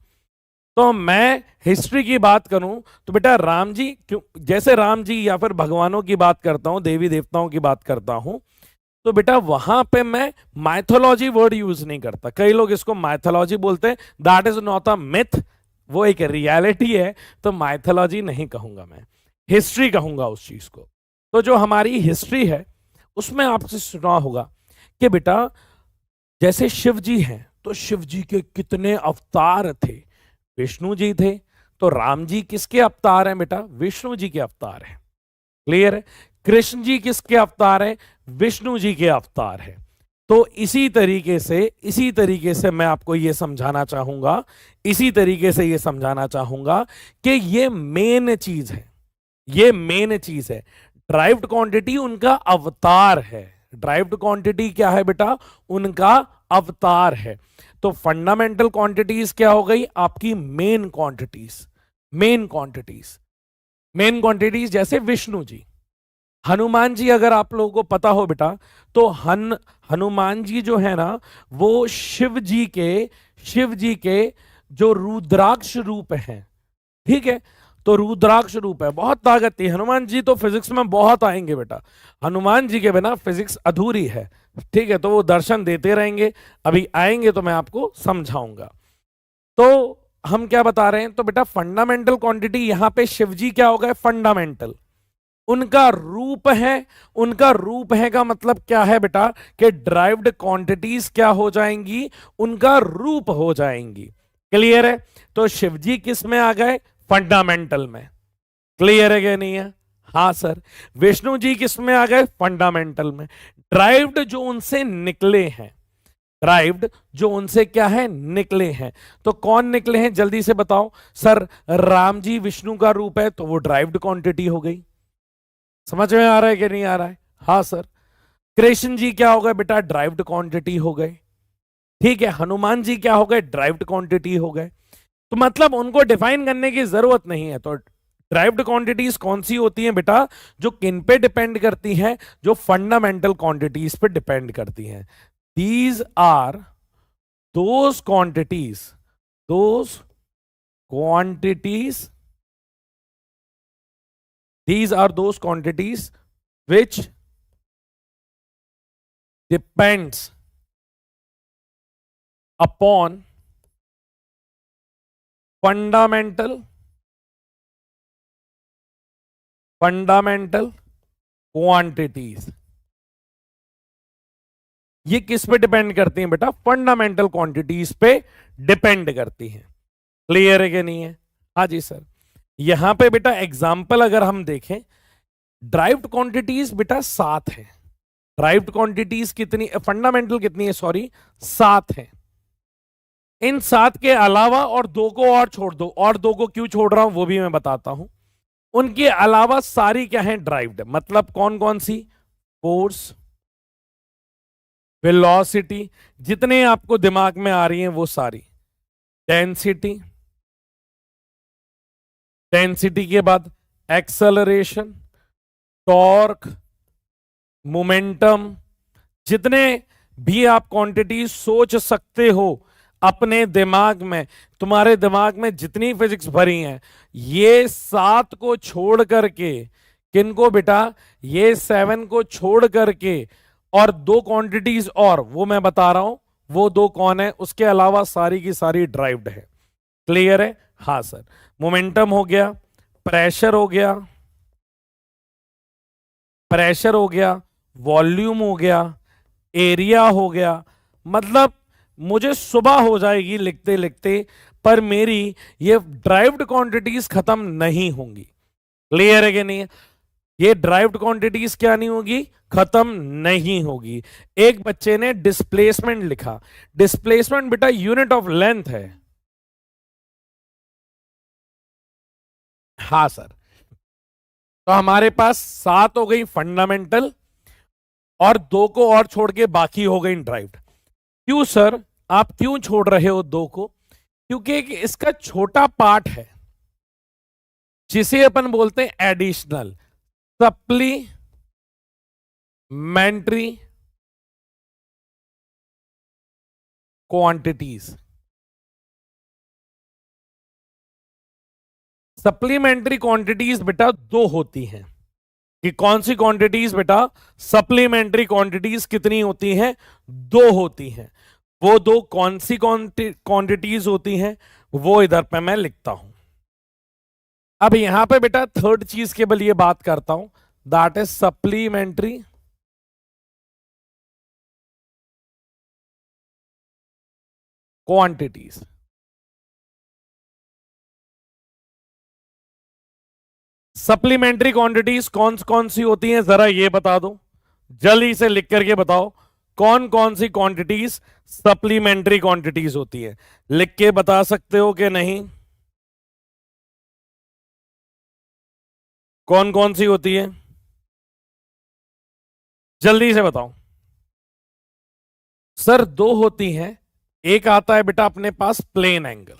तो मैं हिस्ट्री की बात करूं तो बेटा राम जी, क्यों जैसे राम जी या फिर भगवानों की बात करता हूं, देवी देवताओं की बात करता हूं, तो बेटा वहां पे मैं माइथोलॉजी वर्ड यूज नहीं करता। कई लोग इसको माइथोलॉजी बोलते हैं, that is not a myth, वो एक रियलिटी है। तो माइथोलॉजी नहीं कहूंगा मैं, हिस्ट्री कहूंगा उस चीज को। तो जो हमारी हिस्ट्री है उसमें आपसे सुना होगा कि बेटा जैसे शिव जी हैं, तो शिव जी के कितने अवतार थे, विष्णु जी थे, तो राम जी किसके अवतार हैं बेटा, विष्णु जी के अवतार हैं। क्लियर है? कृष्ण जी किसके अवतार हैं, विष्णु जी के अवतार हैं। तो इसी तरीके से मैं आपको यह समझाना चाहूंगा, इसी तरीके से यह समझाना चाहूंगा कि ये मेन चीज है, ये मेन चीज है। ड्राइव्ड क्वांटिटी उनका अवतार है। ड्राइव्ड क्वांटिटी क्या है बेटा, उनका अवतार है। तो फंडामेंटल क्वांटिटीज क्या हो गई आपकी, main quantities. Main quantities, main quantities जैसे विष्णु जी, हनुमान जी, अगर आप लोगों को पता हो बेटा, तो हनुमान जी जो है ना, वो शिव जी के जो रुद्राक्ष रूप हैं। ठीक है, तो रुद्राक्ष रूप है, बहुत ताकत थी हनुमान जी, तो फिजिक्स में बहुत आएंगे बेटा, हनुमान जी के बिना फिजिक्स अधूरी है। ठीक है, तो वो दर्शन देते रहेंगे, अभी आएंगे तो मैं आपको समझाऊंगा। तो हम क्या बता रहे हैं, तो बेटा फंडामेंटल क्वांटिटी यहां पे शिवजी क्या हो गए, फंडामेंटल, उनका रूप है। उनका रूप है का मतलब क्या है बेटा, कि ड्राइव्ड क्वांटिटीज क्या हो जाएंगी, उनका रूप हो जाएंगी। क्लियर है? तो शिवजी किस में आ गए, फंडामेंटल में। क्लियर है क्या नहीं है? हाँ सर। विष्णु जी किस में आ गए, फंडामेंटल में। ड्राइव्ड जो उनसे निकले हैं, ड्राइव्ड जो उनसे क्या है, निकले हैं। तो कौन निकले हैं जल्दी से बताओ सर, राम जी विष्णु का रूप है, तो वो ड्राइव्ड क्वांटिटी हो गई। समझ में आ रहा है कि नहीं आ रहा है? हाँ सर। कृष्ण जी क्या हो गए बेटा, ड्राइव्ड क्वांटिटी हो गए। ठीक है, हनुमान जी क्या हो गए, ड्राइव्ड क्वांटिटी हो गए। तो मतलब उनको डिफाइन करने की जरूरत नहीं है। तो ड्राइव्ड क्वांटिटीज कौन सी होती हैं बेटा, जो किन पे डिपेंड करती हैं, जो फंडामेंटल क्वांटिटीज पे डिपेंड करती हैं। These are those quantities, those quantities, these are those quantities which depends upon fundamental quantities। ये किस पे डिपेंड करती हैं बेटा, फंडामेंटल क्वांटिटीज पे डिपेंड करती हैं। क्लियर है कि नहीं है? हाँ जी सर। यहां पे बेटा एग्जाम्पल अगर हम देखें, ड्राइव्ड क्वांटिटीज बेटा 7 है। ड्राइव्ड क्वांटिटीज कितनी, फंडामेंटल कितनी है, सॉरी 7 है। इन 7 के अलावा और 2 को और छोड़ दो, और 2 को क्यों छोड़ रहा हूं वो भी मैं बताता हूं। उनके अलावा सारी क्या है, ड्राइव्ड। मतलब कौन कौन सी, फोर्स, वेलोसिटी, जितने आपको दिमाग में आ रही हैं वो सारी, डेंसिटी, डेंसिटी के बाद एक्सेलरेशन, टॉर्क, मोमेंटम, जितने भी आप क्वांटिटी सोच सकते हो अपने दिमाग में, तुम्हारे दिमाग में जितनी फिजिक्स भरी हैं, ये 7 को छोड़ करके, किनको बेटा, ये 7 को छोड़ करके, और 2 क्वांटिटीज और वो मैं बता रहा हूं, वो 2 कौन है, उसके अलावा सारी की सारी ड्राइव्ड है। क्लियर है? हाँ सर। मोमेंटम हो गया, प्रेशर हो गया, प्रेशर हो गया, वॉल्यूम हो गया, एरिया हो गया। मतलब मुझे सुबह हो जाएगी लिखते लिखते, पर मेरी ये ड्राइव्ड क्वांटिटीज खत्म नहीं होंगी। क्लियर है कि नहीं है? ये ड्राइव्ड क्वांटिटीज क्या नहीं होगी, खत्म नहीं होगी। एक बच्चे ने डिस्प्लेसमेंट लिखा, डिस्प्लेसमेंट बेटा यूनिट ऑफ लेंथ है। हाँ सर। तो हमारे पास 7 हो गई फंडामेंटल, और 2 को और छोड़ के बाकी हो गई ड्राइव्ड। क्यों सर, आप क्यों छोड़ रहे हो 2 को? क्योंकि इसका छोटा पार्ट है जिसे अपन बोलते हैं additional, supplementary quantities. Supplementary quantities बेटा 2 होती हैं। कि कौन सी क्वांटिटीज बेटा? सप्लीमेंट्री क्वांटिटीज कितनी होती हैं? 2 होती हैं। वो 2 कौन सी क्वांटिटीज होती हैं, वो इधर पे मैं लिखता हूं। अब यहां पे बेटा थर्ड चीज के लिए बात करता हूं, that is supplementary quantities. Supplementary quantities कौन कौन सी होती हैं, जरा ये बता दो, जल्दी से लिख करके बताओ, कौन कौन सी क्वांटिटीज सप्लीमेंट्री क्वांटिटीज होती है? लिख के बता सकते हो कि नहीं? कौन कौन सी होती है, जल्दी से बताओ। सर 2 होती हैं। एक आता है बेटा अपने पास प्लेन एंगल,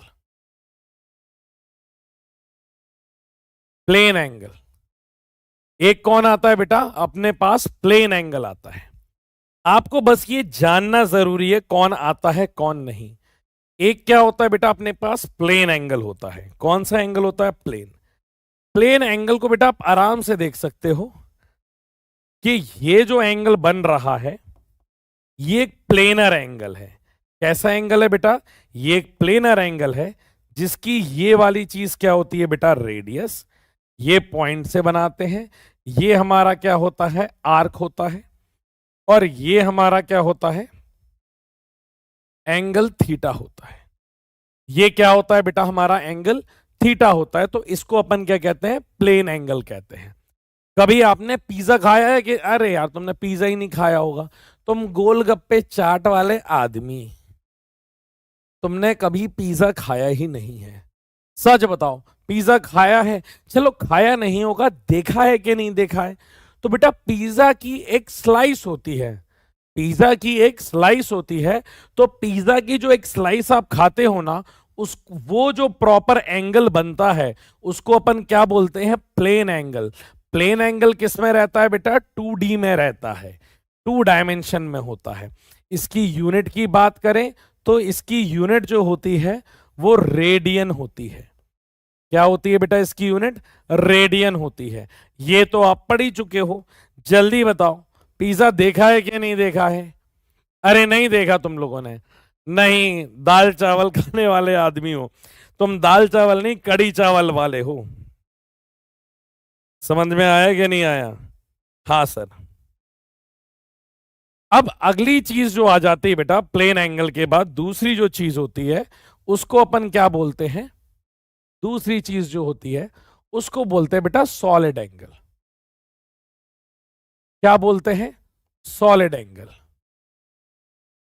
प्लेन एंगल। एक कौन आता है बेटा अपने पास? प्लेन एंगल आता है। आपको बस ये जानना जरूरी है कौन आता है कौन नहीं। एक क्या होता है बेटा अपने पास? प्लेन एंगल होता है। कौन सा एंगल होता है? प्लेन। प्लेन एंगल को बेटा आप आराम से देख सकते हो कि ये जो एंगल बन रहा है ये एक प्लेनर एंगल है। कैसा एंगल है बेटा? ये एक प्लेनर एंगल है जिसकी ये वाली चीज क्या होती है बेटा? रेडियस। ये पॉइंट से बनाते हैं। ये हमारा क्या होता है? आर्क होता है। और ये हमारा क्या होता है? एंगल थीटा होता है। ये क्या होता है बेटा? हमारा एंगल थीटा होता है। तो इसको अपन क्या कहते हैं? प्लेन एंगल कहते हैं। कभी आपने पिज्जा खाया है कि? अरे यार तुमने पिज्जा ही नहीं खाया होगा, तुम गोलगप्पे चाट वाले आदमी, तुमने कभी पिज्जा खाया ही नहीं है। सच बताओ, पिज्जा खाया है? चलो खाया नहीं होगा, देखा है कि नहीं देखा है? तो बेटा पिज्जा की एक स्लाइस होती है, पिज्जा की एक स्लाइस होती है। तो पिज्जा की जो एक स्लाइस आप खाते हो ना, उस वो जो प्रॉपर एंगल बनता है उसको अपन क्या बोलते हैं? Plane angle. प्लेन एंगल किस में रहता है बेटा? 2D में रहता है, 2 डायमेंशन में होता है। इसकी यूनिट की बात करें तो इसकी यूनिट जो होती है वो रेडियन होती है। क्या होती है बेटा इसकी यूनिट? रेडियन होती है। ये तो आप पढ़ ही चुके हो। जल्दी बताओ, पिज्जा देखा है कि नहीं देखा है? अरे नहीं देखा तुम लोगों ने, नहीं, दाल चावल खाने वाले आदमी हो तुम, दाल चावल नहीं कड़ी चावल वाले हो। समझ में आया कि नहीं आया? हाँ सर। अब अगली चीज जो आ जाती है बेटा प्लेन एंगल के बाद, दूसरी जो चीज होती है उसको अपन क्या बोलते हैं? दूसरी चीज जो होती है उसको बोलते हैं बेटा सॉलिड एंगल। क्या बोलते हैं? Solid angle.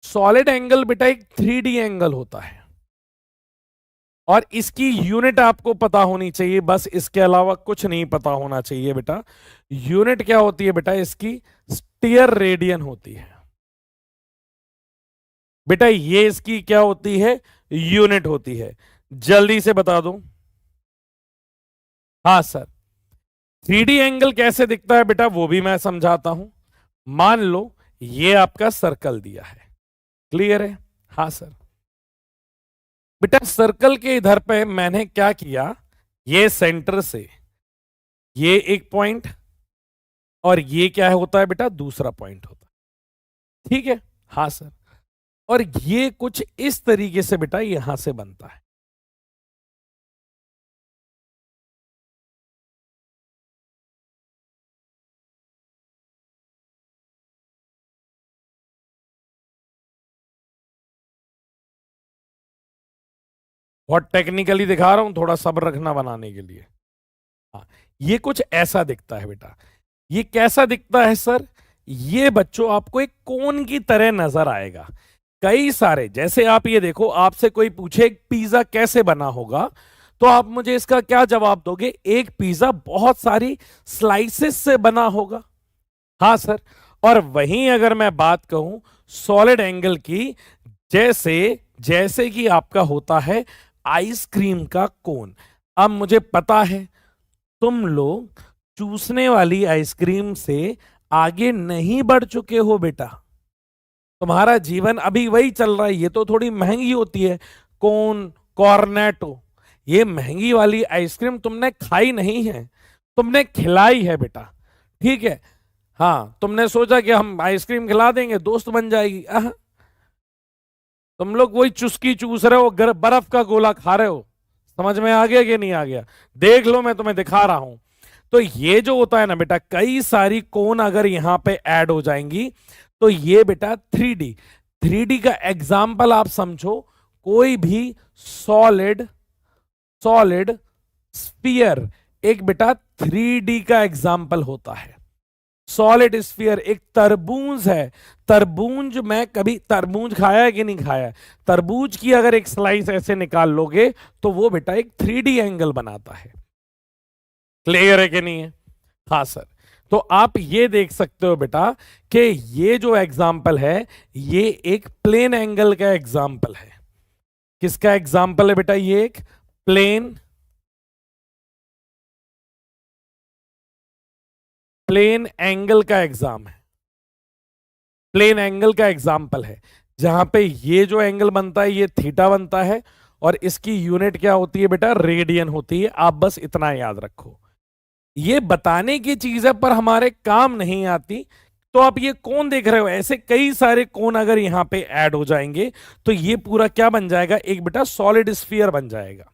सॉलिड एंगल बेटा एक 3D एंगल होता है और इसकी यूनिट आपको पता होनी चाहिए, बस इसके अलावा कुछ नहीं पता होना चाहिए बेटा। यूनिट क्या होती है बेटा इसकी? स्टीयर रेडियन होती है। बेटा ये इसकी क्या होती है, यूनिट होती है। जल्दी से बता दूं। हाँ सर, 3D एंगल कैसे दिखता है बेटा वो भी मैं समझाता हूं। मान लो ये आपका सर्कल दिया है, क्लियर है? हाँ सर। बेटा सर्कल के इधर पे मैंने क्या किया, ये सेंटर से ये एक पॉइंट, और ये क्या होता है बेटा, दूसरा पॉइंट होता है, ठीक है? हाँ सर। और ये कुछ इस तरीके से बेटा यहां से बनता है। बहुत टेक्निकली दिखा रहा हूं, थोड़ा सब्र रखना बनाने के लिए। हाँ, ये कुछ ऐसा दिखता है बेटा। ये कैसा दिखता है सर? ये बच्चों आपको एक कोन की तरह नजर आएगा। कई सारे, जैसे आप ये देखो, आपसे कोई पूछे पिज्जा कैसे बना होगा, तो आप मुझे इसका क्या जवाब दोगे? एक पिज्जा बहुत सारी स्लाइसेस से बना होगा। हाँ सर। और वहीं अगर मैं बात कहूं सॉलिड एंगल की, जैसे जैसे कि आपका होता है आइसक्रीम का कोन। अब मुझे पता है तुम लोग चूसने वाली आइसक्रीम से आगे नहीं बढ़ चुके हो बेटा। तुम्हारा जीवन अभी वही चल रहा है। ये तो थोड़ी महंगी होती है, कोन, कॉर्नेटो। ये महंगी वाली आइसक्रीम तुमने खाई नहीं है, तुमने खिलाई है बेटा, ठीक है? हाँ, तुमने सोचा कि हम आइसक्रीम खिला देंगे, दोस्त बन जाएगी। तुम लोग वही चुस्की चूस रहे हो, बर्फ का गोला खा रहे हो। समझ में आ गया कि नहीं आ गया? देख लो, मैं तुम्हें दिखा रहा हूं। तो ये जो होता है ना बेटा, कई सारी कोन अगर यहां पे ऐड हो जाएंगी तो ये बेटा 3D। 3D का एग्जाम्पल आप समझो, कोई भी सॉलिड सॉलिड स्फीयर एक बेटा 3D का एग्जाम्पल होता है। सॉलिड स्फीयर एक तरबूज है। तरबूज में कभी तरबूज खाया है कि नहीं खाया है? तरबूज की अगर एक स्लाइस ऐसे निकाल लोगे तो वो बेटा एक 3D एंगल बनाता है। क्लियर है कि नहीं है? हाँ सर। तो आप ये देख सकते हो बेटा कि ये जो एग्जाम्पल है ये एक प्लेन एंगल का एग्जाम्पल है। किसका एग्जाम्पल है बेटा? ये एक प्लेन एंगल का एग्जाम है, प्लेन एंगल का एग्जाम्पल है, जहां पे ये जो एंगल बनता है ये थीटा बनता है, और इसकी यूनिट क्या होती है बेटा? रेडियन होती है। आप बस इतना याद रखो। ये बताने की चीज है पर हमारे काम नहीं आती। तो आप ये कोण देख रहे हो, ऐसे कई सारे कोण अगर यहां पे ऐड हो जाएंगे तो ये पूरा क्या बन जाएगा? एक बेटा सॉलिड स्फीयर बन जाएगा।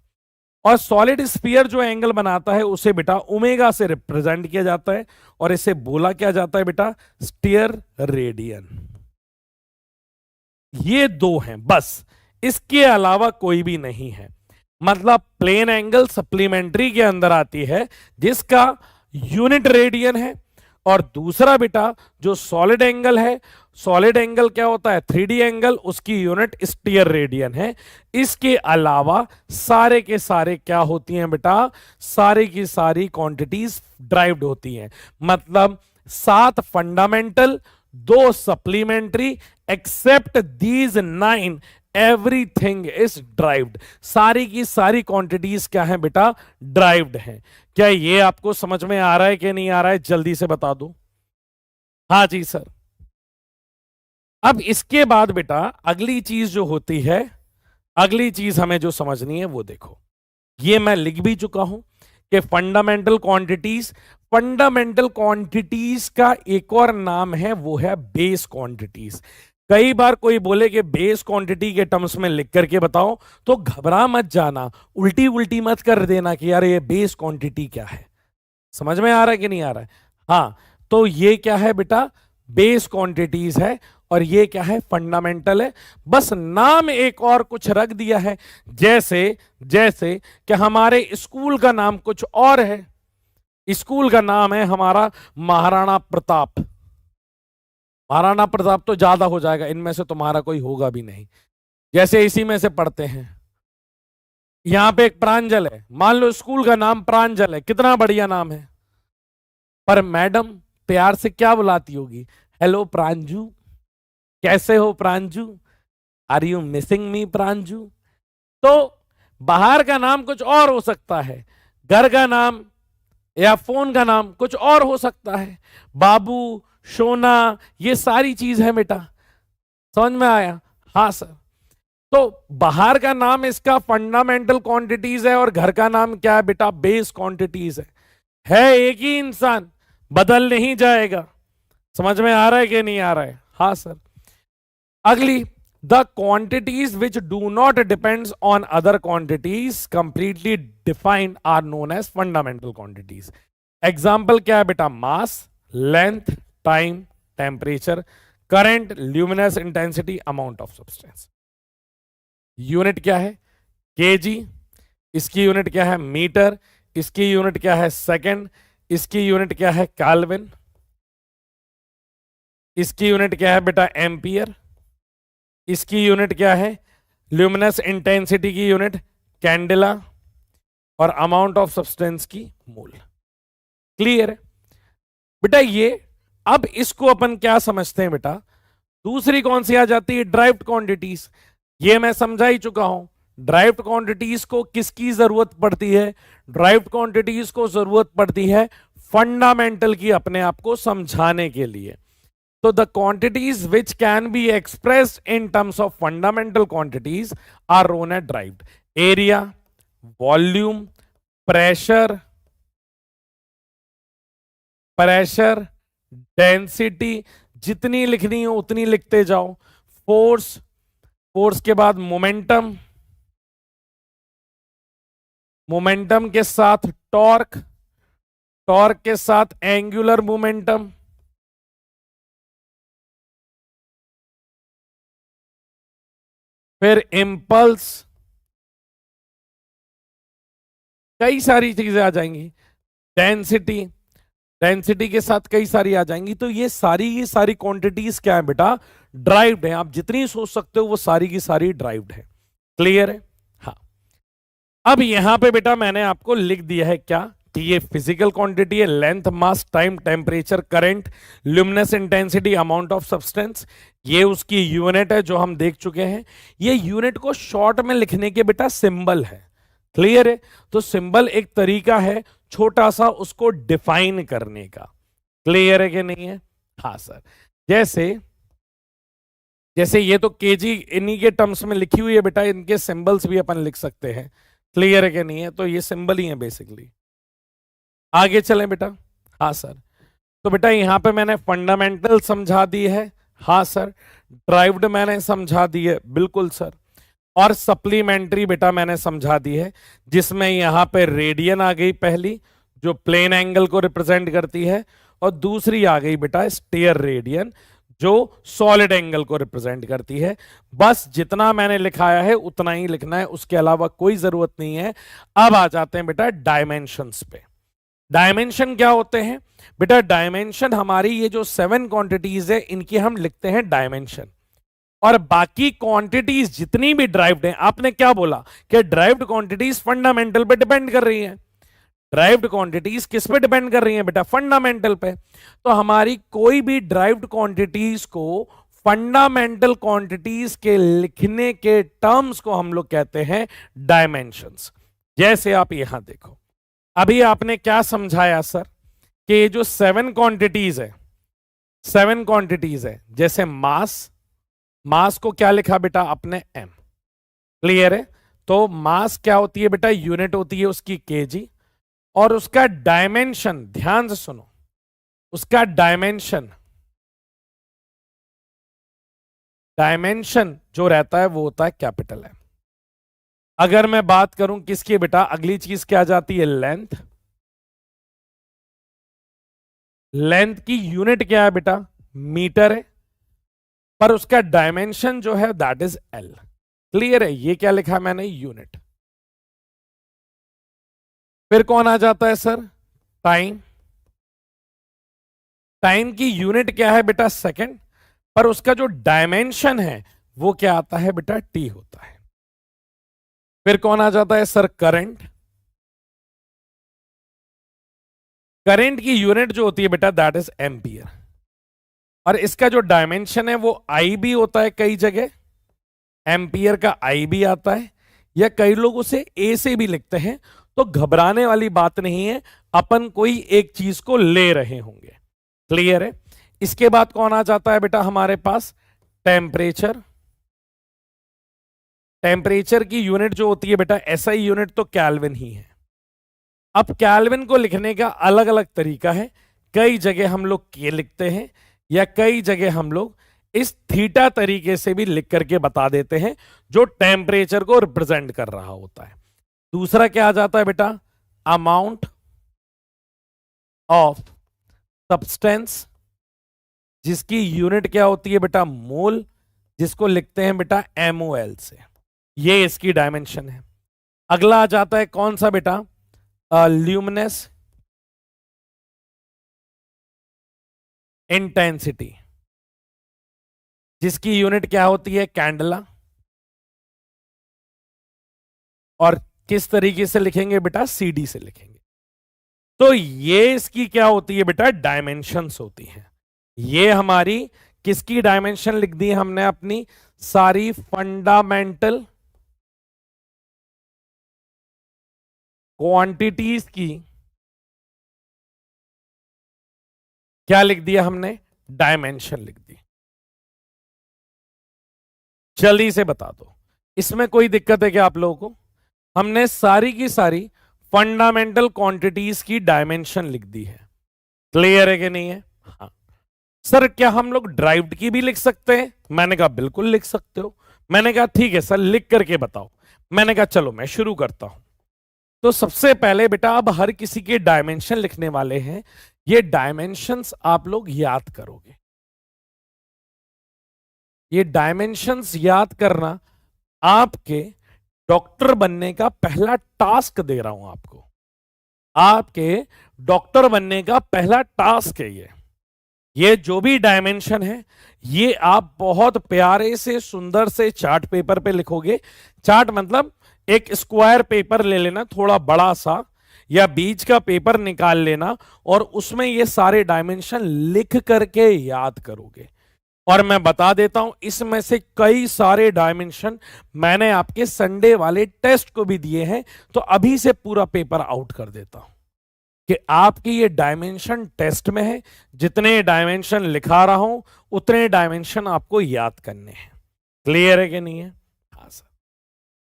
और सॉलिड स्फीयर जो एंगल बनाता है उसे बेटा ओमेगा से रिप्रेजेंट किया जाता है, और इसे बोला क्या जाता है बेटा? Steradian. ये दो हैं बस, इसके अलावा कोई भी नहीं है। मतलब प्लेन एंगल सप्लीमेंट्री के अंदर आती है जिसका यूनिट रेडियन है, और दूसरा बेटा जो सॉलिड एंगल है, सॉलिड एंगल क्या होता है? 3D एंगल, उसकी यूनिट स्टीयर रेडियन है। इसके अलावा सारे के सारे क्या होती हैं बेटा? सारे की सारी क्वांटिटीज ड्राइव्ड होती हैं। मतलब 7 fundamental, 2 supplementary, except these 9 everything is derived. सारी की सारी क्वांटिटीज क्या है बेटा? ड्राइव्ड हैं। क्या ये आपको समझ में आ रहा है कि नहीं आ रहा है? जल्दी से बता दो। हाँ जी सर। अब इसके बाद बेटा अगली चीज जो होती है, अगली चीज हमें जो समझनी है वो देखो, ये मैं लिख भी चुका हूं कि फंडामेंटल क्वांटिटीज। फंडामेंटल क्वांटिटीज का एक और नाम है, वो है बेस क्वांटिटीज। कई बार कोई बोले कि बेस क्वांटिटी के टर्म्स में लिख करके बताओ, तो घबरा मत जाना, उल्टी उल्टी मत कर देना कि यार ये बेस क्वांटिटी क्या है। समझ में आ रहा है कि नहीं आ रहा है? हाँ, तो ये क्या है बेटा? बेस क्वांटिटीज है, और ये क्या है? फंडामेंटल है। बस नाम एक और कुछ रख दिया है, जैसे जैसे कि हमारे स्कूल का नाम कुछ और है। स्कूल का नाम है हमारा महाराणा प्रताप। महाराणा प्रताप तो ज्यादा हो जाएगा, इनमें से तुम्हारा कोई होगा भी नहीं। जैसे इसी में से पढ़ते हैं, यहां पे एक प्रांजल है, मान लो स्कूल का नाम प्रांजल है, कितना बढ़िया नाम है। पर मैडम प्यार से क्या बुलाती होगी? हेलो प्रांजू, कैसे हो Pranju? Are you missing me Pranju? तो बाहर का नाम कुछ और हो सकता है, घर का नाम या फोन का नाम कुछ और हो सकता है। बाबू, सोना, ये सारी चीज है बेटा, समझ में आया? हाँ सर। तो बाहर का नाम इसका फंडामेंटल क्वांटिटीज है और घर का नाम क्या है बेटा? बेस क्वांटिटीज है एक ही इंसान, बदल नहीं जाएगा। समझ में आ रहा है कि नहीं आ रहा है? हाँ सर। अगली, the quantities which do not depends on other quantities completely defined are known as fundamental quantities. Example क्या है बेटा? Mass, length, time, temperature, current, luminous intensity, amount of substance. Unit क्या है? केजी। इसकी यूनिट क्या है? Metre. इसकी unit क्या है? सेकंड। इसकी यूनिट क्या है? केल्विन। इसकी यूनिट क्या है बेटा? एम्पियर। इसकी यूनिट क्या है? ल्यूमिनस इंटेंसिटी की यूनिट कैंडेला, और अमाउंट ऑफ सब्सटेंस की मोल। क्लियर है बेटा? ये अब इसको अपन क्या समझते हैं बेटा? दूसरी कौन सी आ जाती है? Derived quantities. ये मैं समझा ही चुका हूं। ड्राइव्ड क्वांटिटीज को किसकी जरूरत पड़ती है? ड्राइव्ड क्वांटिटीज को जरूरत पड़ती है फंडामेंटल की, अपने आप को समझाने के लिए। तो the quantities which can be expressed in terms of fundamental quantities are known as derived. Area, volume, pressure, density, जितनी लिखनी हो उतनी लिखते जाओ। फोर्स, फोर्स के बाद मोमेंटम, मोमेंटम के साथ टॉर्क, टॉर्क के साथ एंगुलर मोमेंटम, फिर इंपल्स, कई सारी चीजें आ जाएंगी। डेंसिटी, डेंसिटी के साथ कई सारी आ जाएंगी। तो ये सारी क्वांटिटीज क्या है बेटा? ड्राइव्ड है। आप जितनी सोच सकते हो वो सारी की सारी ड्राइव्ड है। क्लियर है? हाँ। अब यहां पे बेटा मैंने आपको लिख दिया है क्या कि ये फिजिकल क्वांटिटी है, length, mass, time, temperature, current, luminous intensity, amount of substance. ये उसकी यूनिट है जो हम देख चुके हैं। ये यूनिट को शॉर्ट में लिखने के बेटा सिंबल है। क्लियर है? तो सिंबल एक तरीका है छोटा सा उसको डिफाइन करने का। क्लियर है कि नहीं है? हाँ सर। जैसे जैसे ये तो केजी इन्हीं के टर्म्स में लिखी हुई है बेटा, इनके सिंबल्स भी अपन लिख सकते हैं। क्लियर है कि नहीं है? तो ये सिंबल ही है बेसिकली। आगे चलें बेटा। हाँ सर। तो बेटा यहां पे मैंने फंडामेंटल समझा दी है। हाँ सर। ड्राइव्ड मैंने समझा दी है, बिल्कुल सर। और सप्लीमेंट्री बेटा मैंने समझा दी है, जिसमें यहां पे रेडियन आ गई पहली, जो प्लेन एंगल को रिप्रेजेंट करती है, और दूसरी आ गई बेटा स्टेयर रेडियन, जो सॉलिड एंगल को रिप्रेजेंट करती है। बस जितना मैंने लिखाया है उतना ही लिखना है, उसके अलावा कोई जरूरत नहीं है। अब आ जाते हैं बेटा डायमेंशंस पे। डायमेंशन क्या होते हैं बेटा? डायमेंशन हमारी ये जो 7 क्वांटिटीज है इनकी हम लिखते हैं डायमेंशन। और बाकी क्वांटिटीज जितनी भी ड्राइव्ड हैं, आपने क्या बोला कि ड्राइव्ड क्वांटिटीज फंडामेंटल पे डिपेंड कर रही हैं। ड्राइव्ड क्वांटिटीज किस पे डिपेंड कर रही हैं बेटा? फंडामेंटल पे। तो हमारी कोई भी ड्राइव्ड क्वांटिटीज को फंडामेंटल क्वांटिटीज के लिखने के टर्म्स को हम लोग कहते हैं डायमेंशंस। जैसे आप यहां देखो, अभी आपने क्या समझाया सर कि ये जो 7 क्वांटिटीज है, 7 क्वांटिटीज है, जैसे मास, मास को क्या लिखा बेटा अपने? m। क्लियर है? तो मास क्या होती है बेटा? यूनिट होती है उसकी केजी। और उसका डायमेंशन, ध्यान से सुनो, उसका डायमेंशन, डायमेंशन जो रहता है वो होता है कैपिटल M। अगर मैं बात करूं किसकी बेटा, अगली चीज क्या जाती है? लेंथ। लेंथ की यूनिट क्या है बेटा? मीटर है, पर उसका डायमेंशन जो है दैट इज L। क्लियर है? ये क्या लिखा मैंने? यूनिट। फिर कौन आ जाता है सर? टाइम। टाइम की यूनिट क्या है बेटा? सेकंड, पर उसका जो डायमेंशन है वो क्या आता है बेटा? T होता है। फिर कौन आ जाता है सर? करंट। करंट की यूनिट जो होती है बेटा दैट इज एम्पियर। और इसका जो डायमेंशन है वो I भी होता है कई जगह, एम्पियर का आई भी आता है, या कई लोग उसे ए से भी लिखते हैं। तो घबराने वाली बात नहीं है, अपन कोई एक चीज को ले रहे होंगे। क्लियर है? इसके बाद कौन आ जाता है बेटा हमारे पास? टेम्परेचर। टेम्परेचर की यूनिट जो होती है बेटा, एसआई यूनिट तो केल्विन ही है। अब केल्विन को लिखने का अलग अलग तरीका है। कई जगह हम लोग के लिखते हैं, या कई जगह हम लोग इस थीटा तरीके से भी लिख करके बता देते हैं, जो टेम्परेचर को रिप्रेजेंट कर रहा होता है। दूसरा क्या आ जाता है बेटा? अमाउंट ऑफ सब्सटेंस, जिसकी यूनिट क्या होती है बेटा? मोल, जिसको लिखते हैं बेटा MOL से। ये इसकी डायमेंशन है। अगला आ जाता है कौन सा बेटा? ल्यूमिनेस इंटेंसिटी, जिसकी यूनिट क्या होती है? कैंडला। और किस तरीके से लिखेंगे बेटा? CD से लिखेंगे। तो ये इसकी क्या होती है बेटा? डायमेंशंस होती हैं। ये हमारी किसकी डायमेंशन लिख दी हमने? अपनी सारी फंडामेंटल क्वांटिटीज की क्या लिख दिया हमने? डायमेंशन लिख दी। जल्दी से बता दो, इसमें कोई दिक्कत है क्या आप लोगों को? हमने सारी की सारी फंडामेंटल क्वांटिटीज की डायमेंशन लिख दी है। क्लियर है कि नहीं है? हाँ सर, क्या हम लोग ड्राइव्ड की भी लिख सकते हैं? मैंने कहा बिल्कुल लिख सकते हो। मैंने कहा ठीक है सर, लिख करके बताओ। मैंने कहा चलो मैं शुरू करता हूं। तो सबसे पहले बेटा, अब हर किसी के डायमेंशन लिखने वाले हैं। ये डायमेंशंस आप लोग याद करोगे। ये डायमेंशंस याद करना आपके डॉक्टर बनने का पहला टास्क दे रहा हूं आपको। आपके डॉक्टर बनने का पहला टास्क है ये जो भी डायमेंशन है, ये आप बहुत प्यारे से सुंदर से चार्ट पेपर पे लिखोगे। चार्ट मतलब एक स्क्वायर पेपर ले लेना थोड़ा बड़ा सा, या बीच का पेपर निकाल लेना, और उसमें ये सारे डायमेंशन लिख करके याद करोगे। और मैं बता देता हूं, इसमें से कई सारे डायमेंशन मैंने आपके संडे वाले टेस्ट को भी दिए हैं। तो अभी से पूरा पेपर आउट कर देता हूं कि आपकी ये डायमेंशन टेस्ट में है। जितने डायमेंशन लिखा रहा हूं, उतने डायमेंशन आपको याद करने हैं। क्लियर है कि नहीं है? हाँ सर।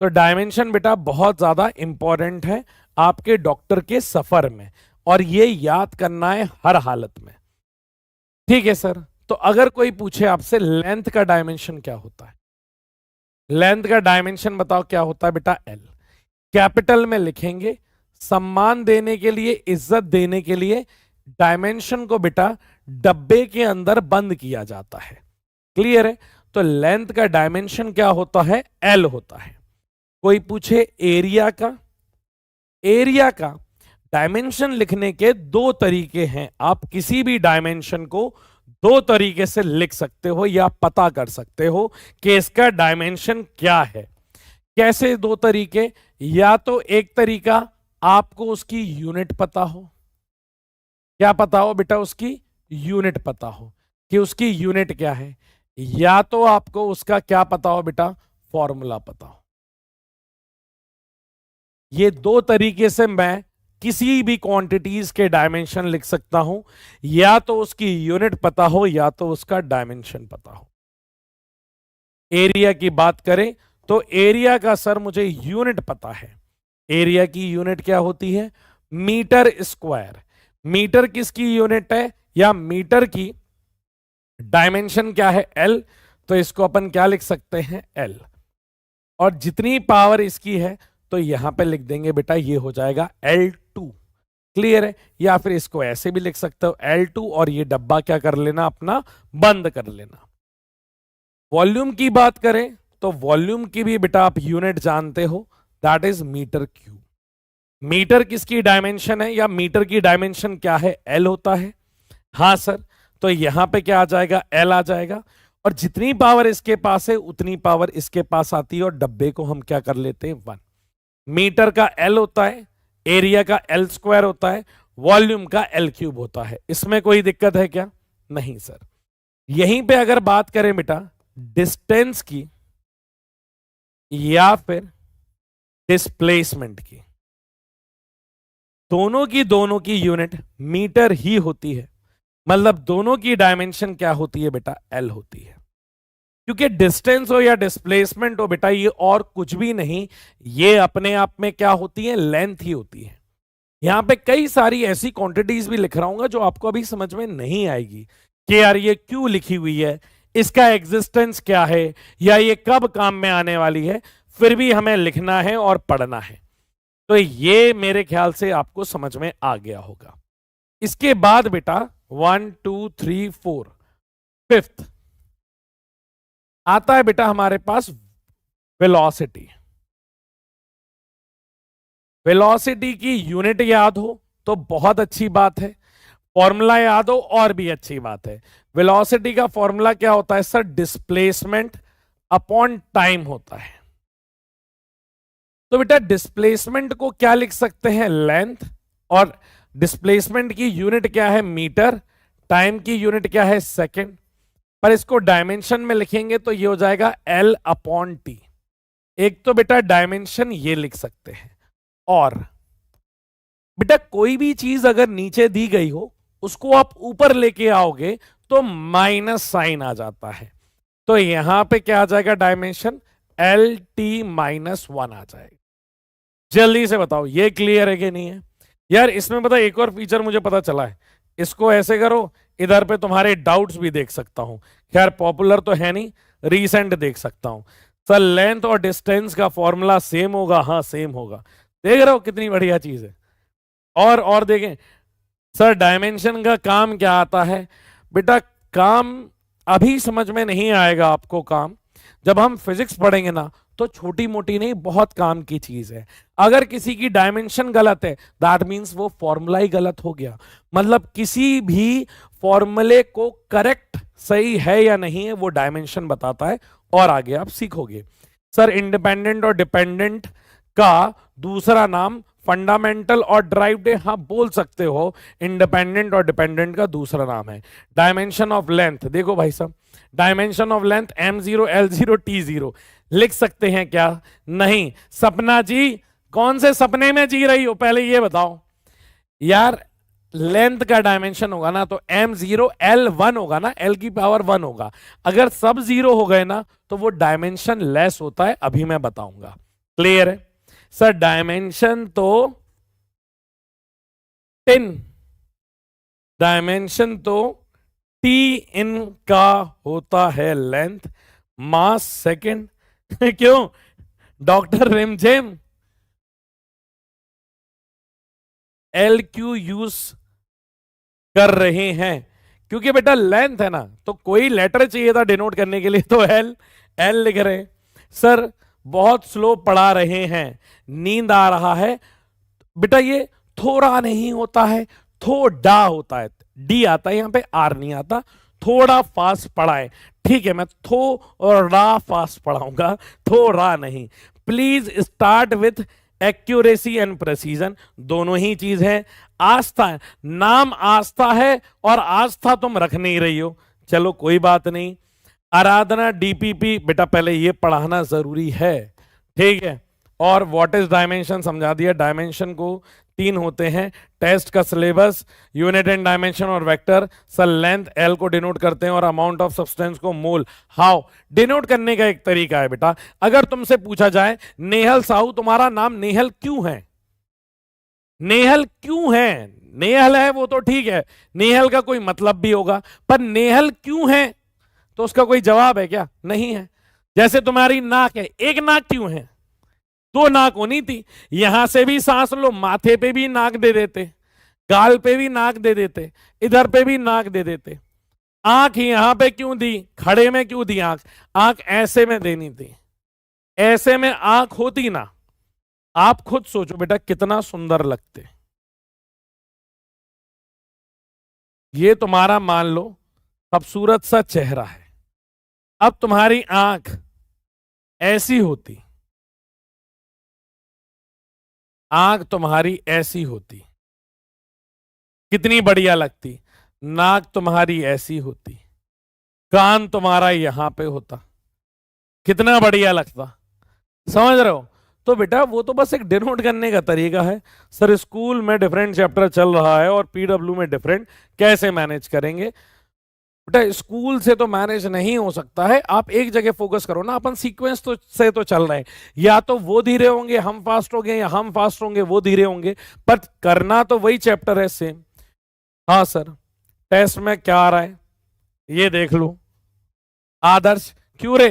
तो डायमेंशन बेटा बहुत ज्यादा इंपॉर्टेंट है आपके डॉक्टर के सफर में, और ये याद करना है हर हालत में। ठीक है सर। तो अगर कोई पूछे आपसे लेंथ का डायमेंशन क्या होता है? लेंथ का डायमेंशन बताओ क्या होता है बेटा? L। कैपिटल में लिखेंगे। सम्मान देने के लिए, इज्जत देने के लिए डायमेंशन को बेटा डब्बे के अंदर बंद किया जाता है। क्लियर है? तो लेंथ का डायमेंशन क्या होता है? L होता है। कोई पूछे एरिया का? एरिया का डायमेंशन लिखने के दो तरीके हैं। आप किसी भी डायमेंशन को दो तरीके से लिख सकते हो, या पता कर सकते हो कि इसका डायमेंशन क्या है। कैसे दो तरीके? या तो एक तरीका, आपको उसकी यूनिट पता हो। क्या पता हो बेटा? उसकी यूनिट पता हो कि उसकी यूनिट क्या है। या तो आपको उसका क्या पता हो बेटा? फॉर्मूला पता हो। ये दो तरीके से मैं किसी भी क्वांटिटीज के डायमेंशन लिख सकता हूं। या तो उसकी यूनिट पता हो, या तो उसका डायमेंशन पता हो। एरिया की बात करें तो एरिया का सर मुझे यूनिट पता है। एरिया की यूनिट क्या होती है? Metre square. मीटर किसकी यूनिट है? या मीटर की डायमेंशन क्या है? L। तो इसको अपन क्या लिख सकते हैं? L। और जितनी पावर इसकी है तो यहां पे लिख देंगे बेटा, ये हो जाएगा L2। क्लियर है? या फिर इसको ऐसे भी लिख सकते हो L2, और ये डब्बा क्या कर लेना अपना? बंद कर लेना। वॉल्यूम की बात करें तो वॉल्यूम की भी बेटा आप यूनिट जानते हो, that is metre cube. Metre किसकी डायमेंशन है, या मीटर की डायमेंशन क्या है? L होता है। हाँ सर। तो यहां पे क्या आ जाएगा? L आ जाएगा। और जितनी पावर इसके पास है उतनी पावर इसके पास आती है, और डब्बे को हम क्या कर लेते हैं? 1। मीटर का L होता है, एरिया का L² होता है, वॉल्यूम का L³ होता है। इसमें कोई दिक्कत है क्या? नहीं सर। यहीं पे अगर बात करें बेटा डिस्टेंस की, या फिर डिस्प्लेसमेंट की। दोनों की यूनिट मीटर ही होती है, मतलब दोनों की डायमेंशन क्या होती है बेटा, एल होती है। क्योंकि डिस्टेंस हो या डिस्प्लेसमेंट हो बेटा, ये और कुछ भी नहीं, ये अपने आप में क्या होती है, लेंथ ही होती है। यहां पे कई सारी ऐसी क्वांटिटीज भी लिख रहा हूं जो आपको अभी समझ में नहीं आएगी कि यार ये क्यों लिखी हुई है, इसका एग्जिस्टेंस क्या है, या ये कब काम में आने वाली है, फिर भी हमें लिखना है और पढ़ना है। तो ये मेरे ख्याल से आपको समझ में आ गया होगा। इसके बाद बेटा 1 2 3 4 5th आता है बेटा हमारे पास वेलोसिटी। वेलोसिटी की यूनिट याद हो तो बहुत अच्छी बात है, फॉर्मूला याद हो और भी अच्छी बात है। वेलोसिटी का फॉर्मूला क्या होता है सर, डिस्प्लेसमेंट अपॉन टाइम होता है। तो बेटा डिस्प्लेसमेंट को क्या लिख सकते हैं, लेंथ, और डिस्प्लेसमेंट की यूनिट क्या है, मीटर, टाइम की यूनिट क्या है, सेकंड। पर इसको डायमेंशन में लिखेंगे तो ये हो जाएगा L अपॉन टी। एक तो बेटा डायमेंशन ये लिख सकते हैं, और बेटा कोई भी चीज अगर नीचे दी गई हो उसको आप ऊपर लेके आओगे तो माइनस साइन आ जाता है। तो यहां पे क्या आ जाएगा, डायमेंशन एल टी माइनस 1 आ जाएगा। जल्दी से बताओ ये क्लियर है कि नहीं है यार। इसमें पता एक और फीचर मुझे पता चला है, इसको ऐसे करो, इधर पे तुम्हारे डाउट्स भी देख सकता हूं। खैर पॉपुलर तो है नहीं, रीसेंट देख सकता हूं। सर लेंथ और डिस्टेंस का फॉर्मूला सेम होगा, हाँ सेम होगा। देख रहे हो कितनी बढ़िया चीज है। और देखें सर डायमेंशन का काम क्या आता है बेटा, काम अभी समझ में नहीं आएगा आपको काम, जब हम फिजिक्स पढ़ेंगे ना तो छोटी मोटी नहीं बहुत काम की चीज है। अगर किसी की डायमेंशन गलत है दैट मींस वो फॉर्मूला ही गलत हो गया। मतलब किसी भी फॉर्मूले को करेक्ट सही है या नहीं है वो डायमेंशन बताता है, और आगे आप सीखोगे। सर इंडिपेंडेंट और डिपेंडेंट का दूसरा नाम फंडामेंटल और ड्राइव्ड है, हाँ बोल सकते हो। इंडिपेंडेंट और डिपेंडेंट का दूसरा नाम है डायमेंशन ऑफ लेंथ। देखो भाई साहब, dimension of length m0 l0 t0 लिख सकते हैं क्या, नहीं। सपना जी कौन से सपने में जी रही हो, पहले ये बताओ यार। लेंथ का डायमेंशन होगा ना तो m0 l1 होगा ना, l की पावर 1 होगा। अगर सब जीरो हो गए ना तो वो डायमेंशन लेस होता है, अभी मैं बताऊंगा। क्लियर है सर। डायमेंशन तो 10, डायमेंशन तो टी इन का होता है लेंथ, मास सेकंड क्यों डॉक्टर रिमझिम एल क्यू यूज कर रहे हैं, क्योंकि बेटा लेंथ है ना तो कोई लेटर चाहिए था डिनोट करने के लिए, तो एल एल लिख रहे हैं। सर बहुत स्लो पढ़ा रहे हैं, नींद आ रहा है बेटा, ये थोड़ा नहीं होता है, थोड़ा होता है, डी आता है यहां पे, आर नहीं आता। थोड़ा फास्ट पढ़ाए, ठीक है मैं थोड़ा फास्ट पढ़ाऊंगा, थोड़ा नहीं। Please start with accuracy and precision, दोनों ही चीज है। आस्था है, नाम आस्था है और आस्था तुम रख नहीं रही हो, चलो कोई बात नहीं। आराधना डीपीपी बेटा पहले ये पढ़ाना जरूरी है, ठीक है। और व्हाट इज डायमेंशन समझा दिया। डायमेंशन को 3 होते हैं, टेस्ट का सिलेबस, यूनिट एंड डायमेंशन और वेक्टर। सर लेंथ एल को डिनोट करते हैं और अमाउंट ऑफ सब्सटेंस को मोल। हाउ डिनोट करने का एक तरीका है बेटा, अगर तुमसे पूछा जाए नेहल साहू तुम्हारा नाम नेहल क्यों है, नेहल क्यों है, नेहल है वो तो ठीक है, नेहल का कोई मतलब भी होगा, पर नेहल क्यों है तो उसका कोई जवाब है क्या, नहीं है। जैसे तुम्हारी नाक है, एक नाक क्यों है, 2 नाक होनी थी। यहां से भी सांस लो, माथे पे भी नाक दे देते, गाल पे भी नाक दे देते, इधर पे भी नाक दे देते। आंख यहां पे क्यों दी, खड़े में क्यों दी आंख, आंख ऐसे में देनी थी, ऐसे में आंख होती ना। आप खुद सोचो बेटा कितना सुंदर लगते। ये तुम्हारा मान लो खूबसूरत सा चेहरा है, अब तुम्हारी आंख ऐसी होती, आंख तुम्हारी ऐसी होती, कितनी बढ़िया लगती। नाक तुम्हारी ऐसी होती, कान तुम्हारा यहां पे होता, कितना बढ़िया लगता। समझ रहे हो? तो बेटा वो तो बस एक डिनोट करने का तरीका है। सर स्कूल में डिफरेंट चैप्टर चल रहा है और पीडब्ल्यू में डिफरेंट, कैसे मैनेज करेंगे? बेटा स्कूल से तो मैनेज नहीं हो सकता है, आप एक जगह फोकस करो ना। अपन सीक्वेंस तो से तो चल रहे हैं, या तो वो धीरे होंगे हम फास्ट होंगे, या हम फास्ट होंगे वो धीरे होंगे, पर करना तो वही चैप्टर है सेम। हाँ सर, टेस्ट में क्या आ रहा है ये देख लो। आदर्श, क्यों रे,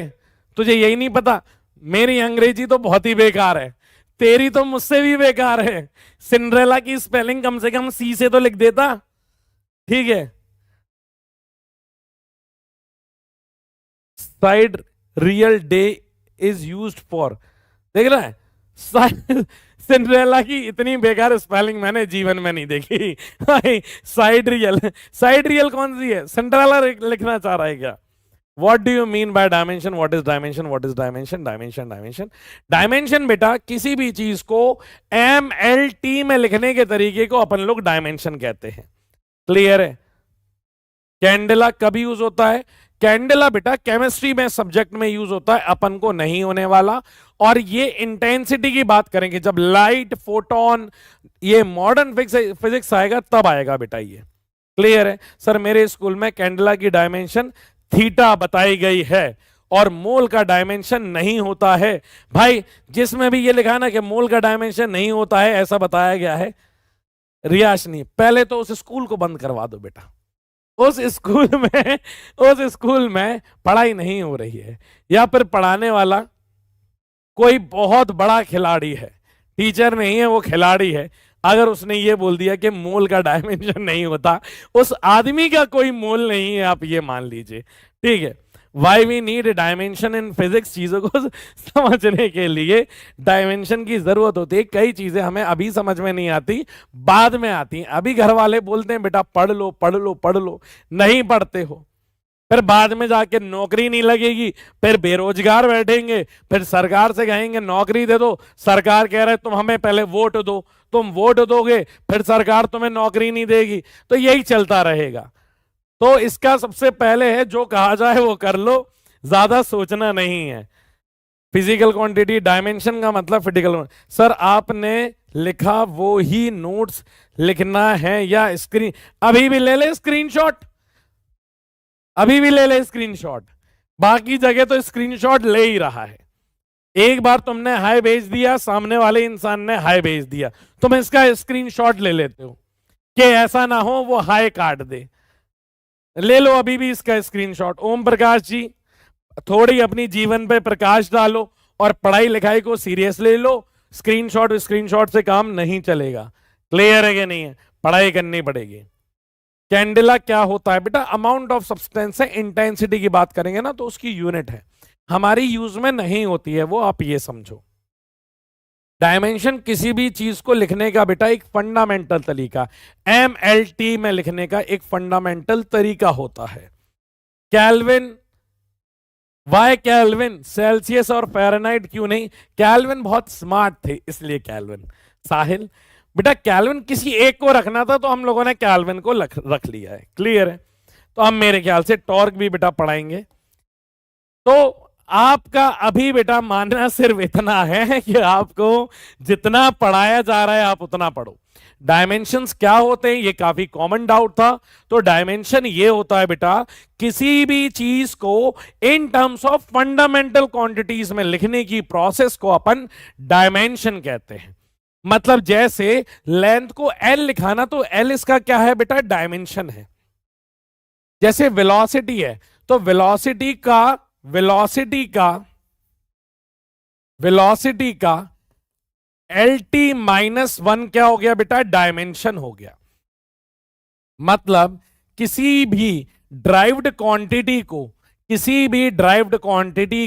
तुझे यही नहीं पता? मेरी अंग्रेजी तो बहुत ही बेकार है, तेरी तो मुझसे भी बेकार है। सिंड्रेला की स्पेलिंग कम से कम सी से तो लिख देता। ठीक है, side real day is used for, देख रहा है? सिंड्रेला की इतनी बेकार स्पेलिंग मैंने जीवन में नहीं देखी। साइड रियल, साइड रियल कौन सी है? सिंड्रेला लिखना चाह रहा है क्या? What do you mean by dimension? What is dimension? What is dimension? Dimension, dimension. Dimension बेटा किसी भी चीज को MLT में लिखने के तरीके को अपन लोग डायमेंशन कहते हैं। क्लियर है? कैंडेला कब यूज होता है? कैंडेला बेटा केमिस्ट्री में सब्जेक्ट में यूज होता है, अपन को नहीं होने वाला। और ये इंटेंसिटी की बात करेंगे जब लाइट, फोटोन, ये मॉडर्न फिजिक्स आएगा तब आएगा बेटा ये। क्लियर है? सर मेरे स्कूल में कैंडेला की डायमेंशन थीटा बताई गई है और मोल का डायमेंशन नहीं होता है। भाई जिसमें भी ये लिखा है ना कि मोल का डायमेंशन नहीं होता है ऐसा बताया गया है, रियाशनी पहले तो उस स्कूल को बंद करवा दो बेटा। उस स्कूल में पढ़ाई नहीं हो रही है, या फिर पढ़ाने वाला कोई बहुत बड़ा खिलाड़ी है, टीचर नहीं है वो खिलाड़ी है। अगर उसने ये बोल दिया कि मोल का डायमेंशन नहीं होता, उस आदमी का कोई मोल नहीं है, आप ये मान लीजिए। ठीक है, why we need dimension in physics, चीजों को समझने के लिए डायमेंशन की जरूरत होती है। कई चीजें हमें अभी समझ में नहीं आती, बाद में आती हैं। अभी घर वाले बोलते हैं बेटा पढ़ लो पढ़ लो पढ़ लो, नहीं पढ़ते हो, फिर बाद में जाके नौकरी नहीं लगेगी, फिर बेरोजगार बैठेंगे, फिर सरकार से कहेंगे नौकरी दे दो, सरकार कह रहे तुम हमें पहले वोट दो, तुम वोट दोगे फिर सरकार तुम्हें नौकरी नहीं देगी, तो यही चलता रहेगा। तो इसका सबसे पहले है जो कहा जाए वो कर लो, ज्यादा सोचना नहीं है। फिजिकल क्वांटिटी, डायमेंशन का मतलब फिजिकल। सर आपने लिखा वो ही नोट्स लिखना है या स्क्रीन, अभी भी ले ले स्क्रीनशॉट, अभी भी ले ले स्क्रीनशॉट, बाकी जगह तो स्क्रीनशॉट ले ही रहा है। एक बार तुमने हाई भेज दिया, सामने वाले इंसान ने हाई भेज दिया, तुम इसका स्क्रीनशॉट ले लेते हो कि ऐसा ना हो वो हाई काट दे। ले लो अभी भी इसका स्क्रीनशॉट। ओम प्रकाश जी, थोड़ी अपनी जीवन पे प्रकाश डालो और पढ़ाई लिखाई को सीरियस ले लो। स्क्रीनशॉट से काम नहीं चलेगा। क्लियर है कि नहीं है? पढ़ाई करनी पड़ेगी। कैंडेला क्या होता है बेटा? अमाउंट ऑफ सब्सटेंस है। इंटेंसिटी की बात करेंगे ना तो उसकी यूनिट है, हमारी यूज में नहीं होती है वो, आप ये समझो। डायमेंशन किसी भी चीज को लिखने का बेटा एक फंडामेंटल तरीका, MLT में लिखने का एक फंडामेंटल तरीका होता है। Kelvin, why Kelvin? सेल्सियस और फ़ारेनहाइट क्यों नहीं? कैल्विन बहुत स्मार्ट थे इसलिए कैल्विन। साहिल बेटा कैल्विन किसी एक को रखना था तो हम लोगों ने कैल्विन को रख लिया है। क्लियर है? तो हम मेरे ख्याल से टॉर्क भी बेटा पढ़ाएंगे। तो आपका अभी बेटा मानना सिर्फ इतना है कि आपको जितना पढ़ाया जा रहा है आप उतना पढ़ो। डायमेंशंस क्या होते हैं ये काफी कॉमन डाउट था। तो डायमेंशन ये होता है बेटा किसी भी चीज को इन टर्म्स ऑफ फंडामेंटल क्वांटिटीज में लिखने की प्रोसेस को अपन डायमेंशन कहते हैं। मतलब जैसे लेंथ को L लिखाना तो L इसका क्या है बेटा? डायमेंशन है। जैसे वेलोसिटी है तो वेलोसिटी का LT -1 क्या हो गया बेटा? डायमेंशन हो गया। मतलब किसी भी ड्राइव्ड क्वांटिटी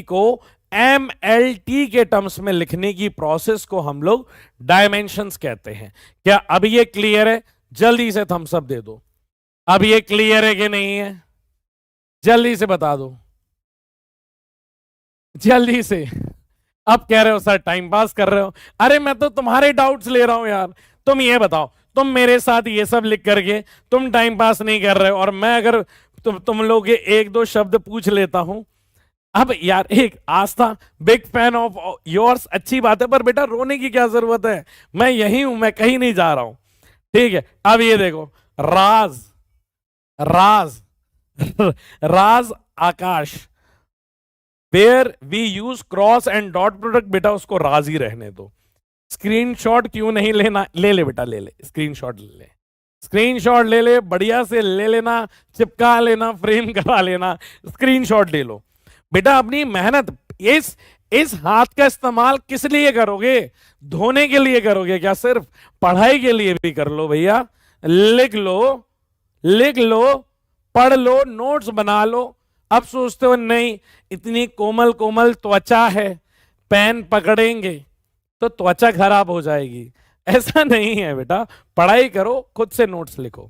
को MLT के टर्म्स में लिखने की प्रोसेस को हम लोग डायमेंशंस कहते हैं। क्या अब ये क्लियर है? जल्दी से थम्स अप दे दो। अब ये क्लियर है कि नहीं है? जल्दी से बता दो, जल्दी से। अब कह रहे हो सर टाइम पास कर रहे हो। अरे मैं तो तुम्हारे डाउट्स ले रहा हूं यार। तुम ये बताओ, तुम मेरे साथ ये सब लिख करके तुम टाइम पास नहीं कर रहे हो, और मैं अगर तुम लोग के एक दो शब्द पूछ लेता हूं अब यार एक आस्था, बिग फैन ऑफ योर्स, अच्छी बात है, पर बेटा रोने की क्या जरूरत है, मैं यही हूं, मैं कहीं नहीं जा रहा हूं। ठीक है, अब ये देखो, Raj, Raj, Raj Akash, where we use cross and dot product, बेटा उसको राज ही रहने दो। स्क्रीनशॉट क्यों नहीं लेना, ले ले बेटा, ले ले स्क्रीनशॉट, ले ले स्क्रीनशॉट, ले ले बढ़िया से ले लेना, चिपका लेना, फ्रेम करा लेना, स्क्रीनशॉट ले लो बेटा। अपनी मेहनत, इस हाथ का इस्तेमाल किस लिए करोगे, धोने के लिए करोगे क्या, सिर्फ पढ़ाई के लिए भी कर लो भैया। लिख लो, लिख लो, पढ़ लो, नोट्स बना लो। अब सोचते हो नहीं, इतनी कोमल कोमल त्वचा है, पेन पकड़ेंगे तो त्वचा खराब हो जाएगी, ऐसा नहीं है बेटा। पढ़ाई करो, खुद से नोट्स लिखो।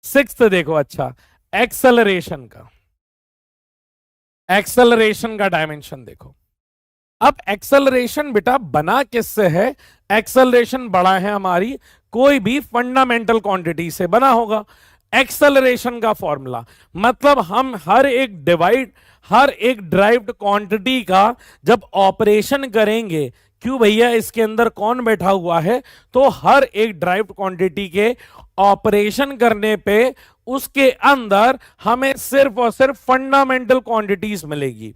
सिक्स्थ देखो, अच्छा एक्सेलरेशन का, एक्सेलरेशन का डायमेंशन देखो। अब एक्सेलरेशन बेटा बना किससे है, एक्सेलरेशन बड़ा है हमारी कोई भी फंडामेंटल क्वांटिटी से बना होगा। एक्सेलरेशन का फॉर्मूला मतलब हम हर एक ड्राइव्ड क्वांटिटी का जब ऑपरेशन करेंगे, क्यों भैया इसके अंदर कौन बैठा हुआ है, तो हर एक ड्राइव्ड क्वांटिटी के ऑपरेशन करने पे उसके अंदर हमें सिर्फ और सिर्फ फंडामेंटल क्वांटिटीज मिलेगी।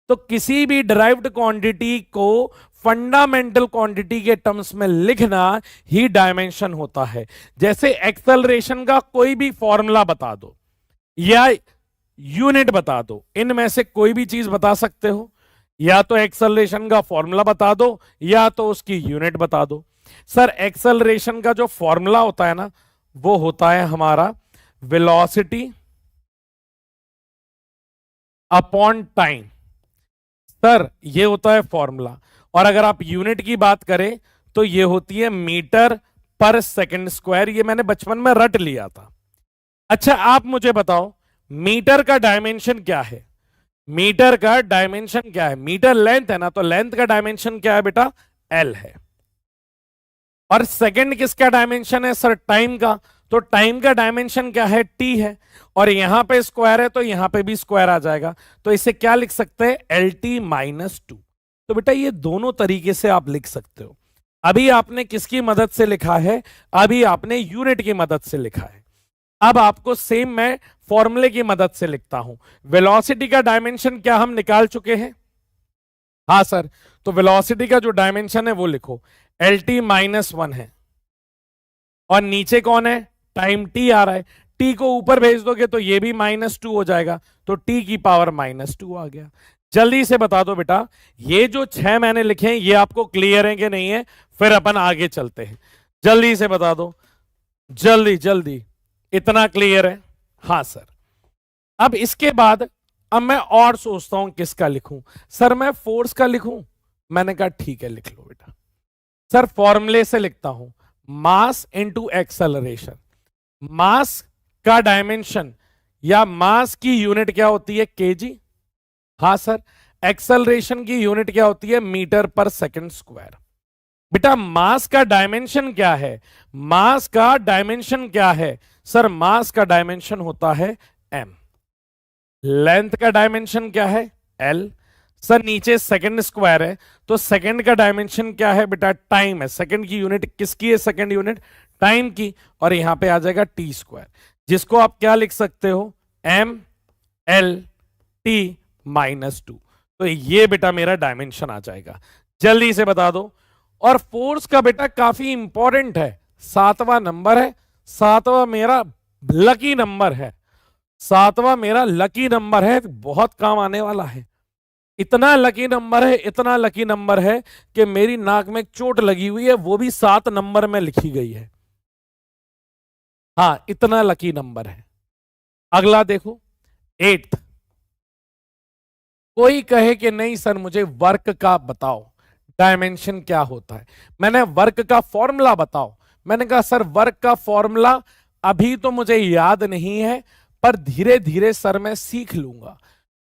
तो किसी भी ड्राइव्ड क्वांटिटी को फंडामेंटल क्वांटिटी के टर्म्स में लिखना ही डायमेंशन होता है। जैसे एक्सेलरेशन का कोई भी फॉर्मूला बता दो या यूनिट बता दो, इनमें से कोई भी चीज बता सकते हो, या तो एक्सेलरेशन का फॉर्मूला बता दो या तो उसकी यूनिट बता दो। सर एक्सेलरेशन का जो फॉर्मूला होता है ना, वो होता है हमारा वेलोसिटी अपॉन टाइम। सर ये होता है फॉर्मूला, और अगर आप यूनिट की बात करें तो ये होती है मीटर पर सेकंड स्क्वायर। ये मैंने बचपन में रट लिया था। अच्छा आप मुझे बताओ, मीटर का डायमेंशन क्या है, मीटर का डायमेंशन क्या है, मीटर लेंथ है ना, तो लेंथ का डायमेंशन क्या है बेटा, एल है। और सेकंड किसका डायमेंशन है सर, टाइम का, तो टाइम का डायमेंशन क्या है, टी है। और यहां पे स्क्वायर है तो यहां पे भी स्क्वायर आ जाएगा, तो इसे क्या लिख सकते हैं, एल टी माइनस टू। तो बेटा ये दोनों तरीके से आप लिख सकते हो। अभी आपने किसकी मदद से लिखा है, अभी आपने यूनिट की मदद से लिखा है। अब आपको सेम मैं फॉर्मूले की मदद से लिखता हूं। वेलोसिटी का डायमेंशन क्या हम निकाल चुके हैं, हाँ सर, तो वेलोसिटी का जो डायमेंशन है वो लिखो, एल टी माइनस वन है, और नीचे कौन है, टाइम टी आ रहा है, टी को ऊपर भेज दोगे तो ये भी माइनस टू हो जाएगा, तो टी की पावर माइनस टू आ गया। जल्दी से बता दो बेटा, ये जो 6 मैंने लिखे हैं ये आपको क्लियर है कि नहीं है, फिर अपन आगे चलते हैं। जल्दी से बता दो, जल्दी जल्दी, इतना क्लियर है, हाँ सर। अब इसके बाद अब मैं और सोचता हूं किसका लिखूं, सर मैं फोर्स का लिखूं, मैंने कहा ठीक है लिख लो बेटा। सर फॉर्मूले से लिखता हूं, मास इंटू एक्सेलरेशन। मास का डायमेंशन या मास की यूनिट क्या होती है, केजी, हाँ सर। एक्सेलरेशन की यूनिट क्या होती है, मीटर पर सेकंड स्क्वायर। बेटा मास का डायमेंशन क्या है, मास का डायमेंशन क्या है, सर मास का डायमेंशन होता है m। लेंथ का डायमेंशन क्या है, l। सर नीचे सेकंड स्क्वायर है, तो सेकंड का डायमेंशन क्या है बेटा, टाइम है। सेकंड की यूनिट किसकी है, सेकंड यूनिट टाइम की, और यहां पे आ जाएगा टी स्क्वायर, जिसको आप क्या लिख सकते हो, m l t minus two. तो ये बेटा मेरा डायमेंशन आ जाएगा। जल्दी से बता दो। और फोर्स का बेटा काफी इंपॉर्टेंट है, 7वां नंबर है, 7वां मेरा लकी नंबर है, 7वां मेरा लकी नंबर है, बहुत काम आने वाला है। इतना लकी नंबर है, इतना लकी नंबर है कि मेरी नाक में चोट लगी हुई है, वो भी 7 नंबर में लिखी गई है। हाँ इतना लकी नंबर है। अगला देखो 8th। कोई कहे कि नहीं सर मुझे वर्क का बताओ, डायमेंशन क्या होता है, मैंने वर्क का फॉर्मूला बताओ, मैंने कहा सर वर्क का फॉर्मूला अभी तो मुझे याद नहीं है, पर धीरे धीरे सर मैं सीख लूंगा।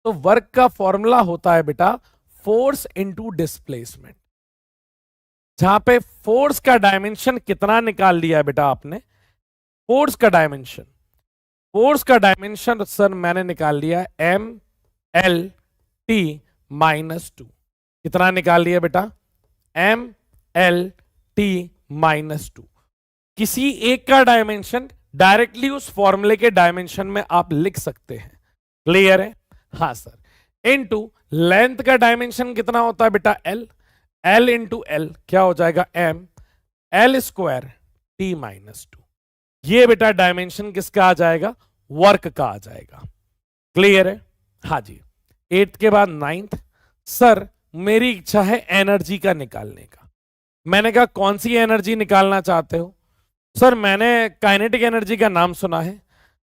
तो वर्क का फॉर्मूला होता है बेटा फोर्स इनटू डिस्प्लेसमेंट, जहां पे फोर्स का डायमेंशन कितना निकाल लिया है बेटा आपने, फोर्स का डायमेंशन, फोर्स का डायमेंशन सर मैंने निकाल लिया एम एल टी -2। कितना निकाल लिया बेटा? MLT -2। किसी एक का डायमेंशन डायरेक्टली उस फॉर्मूले के डायमेंशन में आप लिख सकते हैं। क्लियर है? हाँ सर। इनटू लेंथ का डायमेंशन कितना होता है बेटा? L। L इंटू L क्या हो जाएगा? M L square T -2। ये बेटा डायमेंशन किसका आ जाएगा? वर्क का आ जाएगा। क्लियर है? हाँ जी। 8th के बाद 9th। सर मेरी इच्छा है एनर्जी का निकालने का। मैंने कहा कौन सी एनर्जी निकालना चाहते हो? सर मैंने काइनेटिक एनर्जी का नाम सुना है,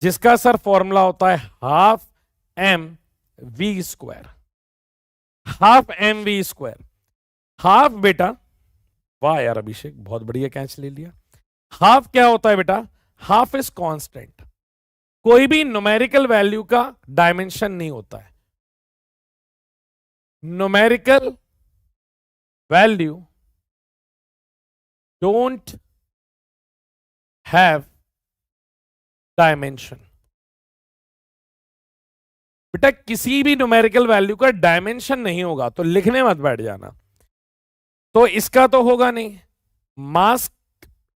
जिसका सर फॉर्मूला होता है half mv²। Half mv²। Half बेटा, वाह यार अभिषेक बहुत बढ़िया कैच ले लिया। हाफ क्या होता है बेटा? Half is constant. कोई भी न्यूमेरिकल वैल्यू का डायमेंशन नहीं होता है। Numerical value don't have dimension. बेटा किसी भी न्यूमेरिकल वैल्यू का डायमेंशन नहीं होगा तो लिखने मत बैठ जाना। तो इसका तो होगा नहीं। मास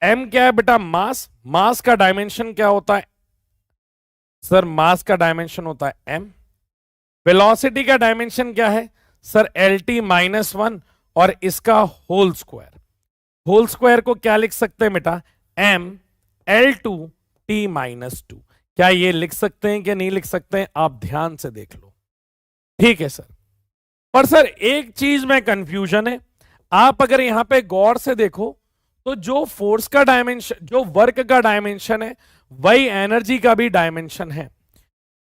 m क्या है बेटा? मास। मास का डायमेंशन क्या होता है? सर मास का डायमेंशन होता है m। वेलोसिटी का डायमेंशन क्या है? सर LT -1 और इसका होल स्क्वायर। होल स्क्वायर को क्या लिख सकते हैं बेटा? m L2T -2। क्या ये लिख सकते हैं कि नहीं लिख सकते हैं? आप ध्यान से देख लो। ठीक है सर। पर सर एक चीज में कंफ्यूजन है। आप अगर यहां पे गौर से देखो तो जो फोर्स का डायमेंशन, जो वर्क का डायमेंशन है, वही एनर्जी का भी डायमेंशन है।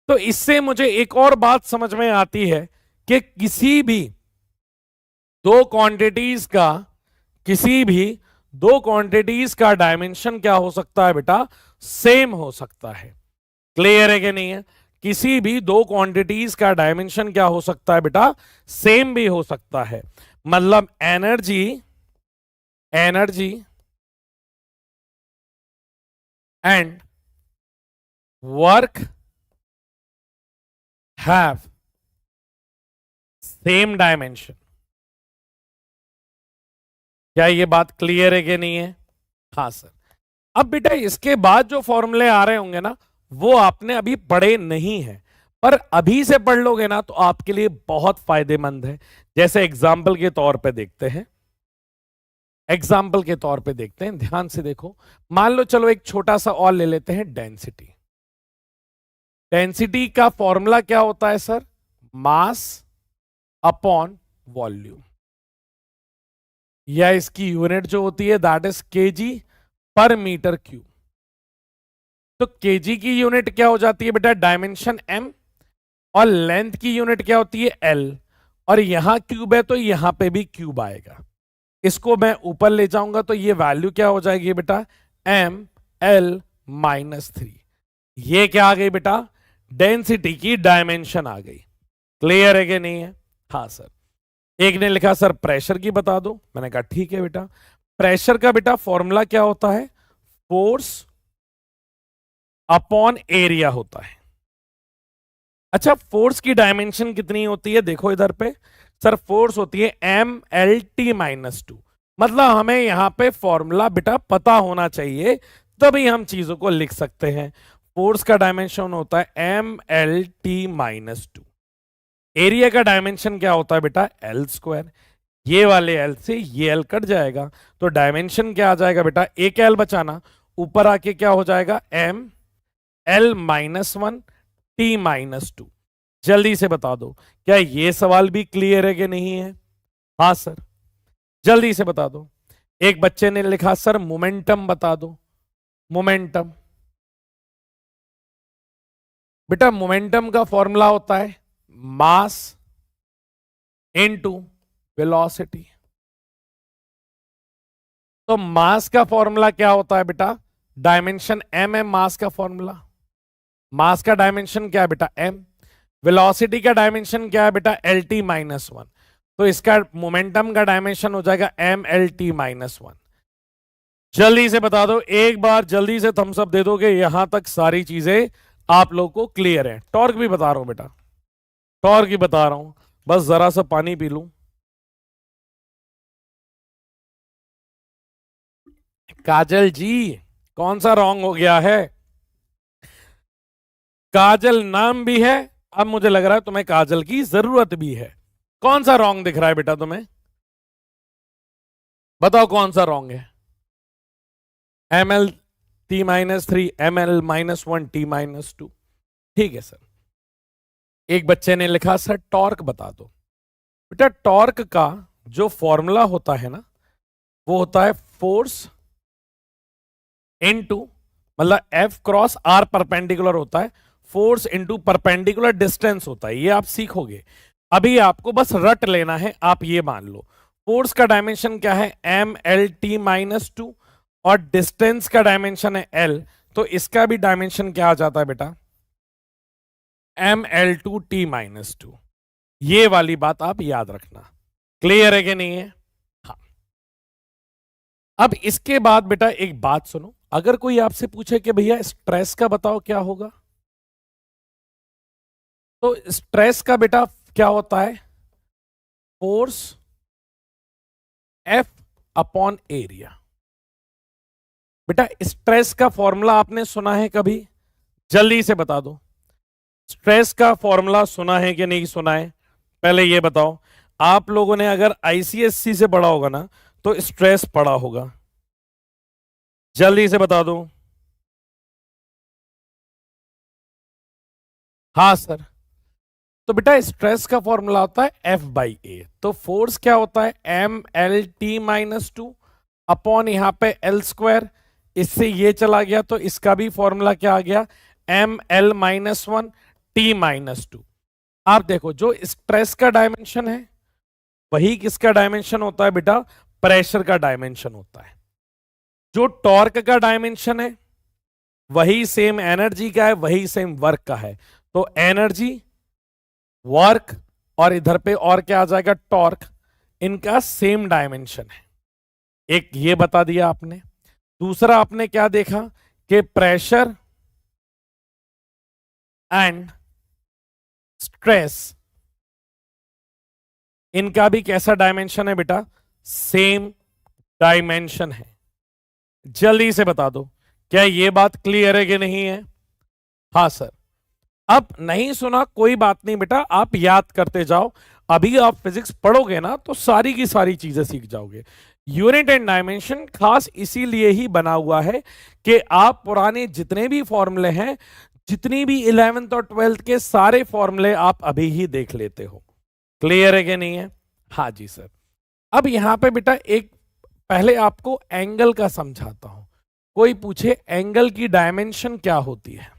तो इससे मुझे एक और बात समझ में आती है कि किसी भी दो क्वांटिटीज का डायमेंशन क्या हो सकता है बेटा? सेम हो सकता है। क्लियर है कि नहीं है? किसी भी दो क्वांटिटीज का डायमेंशन क्या हो सकता है बेटा? सेम भी हो सकता है। मतलब energy and work have same dimension. क्या ये बात क्लियर है कि नहीं है? हाँ सर। अब बेटा इसके बाद जो फॉर्मूले आ रहे होंगे ना, वो आपने अभी पढ़े नहीं है, पर अभी से पढ़ लोगे ना तो आपके लिए बहुत फायदेमंद है। जैसे एग्जाम्पल के तौर पे देखते हैं। ध्यान से देखो। मान लो चलो एक छोटा सा और ले लेते हैं, डेंसिटी। डेंसिटी का फॉर्मूला क्या होता है सर? मास अपॉन वॉल्यूम, या इसकी यूनिट जो होती है दैट इज केजी पर मीटर क्यूब। तो केजी की यूनिट क्या हो जाती है बेटा? डायमेंशन m, और लेंथ की यूनिट क्या होती है? l, और यहां क्यूब है तो यहां पे भी क्यूब आएगा। इसको मैं ऊपर ले जाऊंगा तो ये वैल्यू क्या हो जाएगी बेटा? ML-3। ये क्या आ गई बेटा? डेंसिटी की डायमेंशन आ गई। क्लियर है कि नहीं है? हाँ सर। एक ने लिखा सर प्रेशर की बता दो। मैंने कहा ठीक है बेटा। प्रेशर का बेटा फॉर्मूला क्या होता है? फोर्स अपॉन एरिया होता है। अच्छा, फोर्स की डायमेंशन कितनी होती है? देखो इधर पे सर, फोर्स होती है MLT -2। मतलब हमें यहां पे फॉर्मूला बेटा पता होना चाहिए, तभी हम चीजों को लिख सकते हैं। फोर्स का डायमेंशन होता है MLT -2। एरिया का डायमेंशन क्या होता है बेटा? L²। ये वाले L से ये L कट जाएगा तो डायमेंशन क्या आ जाएगा बेटा? एक L बचाना, ऊपर आके क्या हो जाएगा? ML-1 T -2। जल्दी से बता दो, क्या ये सवाल भी क्लियर है कि नहीं है? हाँ सर, जल्दी से बता दो। एक बच्चे ने लिखा सर मोमेंटम बता दो। मोमेंटम बेटा, मोमेंटम का फॉर्मूला होता है मास इनटू वेलोसिटी। तो मास का फॉर्मूला क्या होता है बेटा? डायमेंशन m है मास का फॉर्मूला। मास का डायमेंशन क्या है बेटा? m। वेलोसिटी का डायमेंशन क्या है बेटा? LT -1। तो इसका मोमेंटम का डायमेंशन हो जाएगा MLT -1। जल्दी से बता दो, एक बार जल्दी से थम्स अप दे दोगे। यहां तक सारी चीजें आप लोगों को क्लियर है। टॉर्क भी बता रहा हूं बेटा, टॉर्क ही बता रहा हूं। बस जरा सा पानी पी लूं। काजल जी, कौन सा रॉन्ग हो गया है? काजल नाम भी है, अब मुझे लग रहा है तुम्हें काजल की जरूरत भी है। कौन सा रॉन्ग दिख रहा है बेटा तुम्हें? बताओ कौन सा रॉन्ग है? ml t-3 ml-1 t-2। ठीक है सर। एक बच्चे ने लिखा सर टॉर्क बता दो। बेटा टॉर्क का जो फॉर्मूला होता है ना, वो होता है फोर्स इनटू, मतलब एफ क्रॉस आर परपेंडिकुलर होता है, फोर्स इनटू परपेंडिकुलर डिस्टेंस होता है। ये आप सीखोगे, अभी आपको बस रट लेना है। आप ये मान लो फोर्स का डायमेंशन क्या है, ml-t-2, और डिस्टेंस का डायमेंशन है l, तो इसका भी डायमेंशन क्या आ जाता है बेटा, ml-t-2। ये वाली बात आप याद रखना। क्लियर है कि नहीं है? हाँ। अब इसके बाद बेटा एक बात सुनो, अगर कोई आपसे पूछे कि भैया स्ट्रेस का बताओ क्या होगा, तो स्ट्रेस का बेटा क्या होता है, फोर्स एफ अपॉन एरिया। बेटा स्ट्रेस का फॉर्मूला आपने सुना है कभी? जल्दी से बता दो, स्ट्रेस का फॉर्मूला सुना है कि नहीं सुना है? पहले ये बताओ, आप लोगों ने अगर आईसीएससी से पढ़ा होगा ना, तो स्ट्रेस पढ़ा होगा। जल्दी से बता दो। हाँ सर। तो बेटा स्ट्रेस का फॉर्मूला होता है F/A। तो फोर्स क्या होता है, ml-t-2 अपॉन यहां पे L²। इससे ये चला गया तो इसका भी फॉर्मूला क्या आ गया, ml-1 t-2। आप देखो जो स्ट्रेस का डायमेंशन है वही किसका डायमेंशन होता है बेटा, प्रेशर का डायमेंशन होता है। जो टॉर्क का डायमेंशन है वही सेम एनर्जी का है, वही सेम वर्क का है। तो एनर्जी, वर्क, और इधर पे और क्या आ जाएगा, टॉर्क, इनका सेम डायमेंशन है। एक ये बता दिया आपने। दूसरा आपने क्या देखा कि प्रेशर एंड स्ट्रेस, इनका भी कैसा डायमेंशन है बेटा, सेम डायमेंशन है। जल्दी से बता दो, क्या ये बात क्लियर है कि नहीं है? हाँ सर। अब नहीं सुना कोई बात नहीं बेटा, आप याद करते जाओ। अभी आप फिजिक्स पढ़ोगे ना तो सारी की सारी चीजें सीख जाओगे। यूनिट एंड डायमेंशन खास इसीलिए ही बना हुआ है कि आप पुराने जितने भी फॉर्मूले हैं, जितनी भी 11th और 12th के सारे फॉर्मूले आप अभी ही देख लेते हो। क्लियर है कि नहीं है? हाँ जी सर। अब यहां पे बेटा एक पहले आपको एंगल का समझाता हूं। कोई पूछे एंगल की डायमेंशन क्या होती है,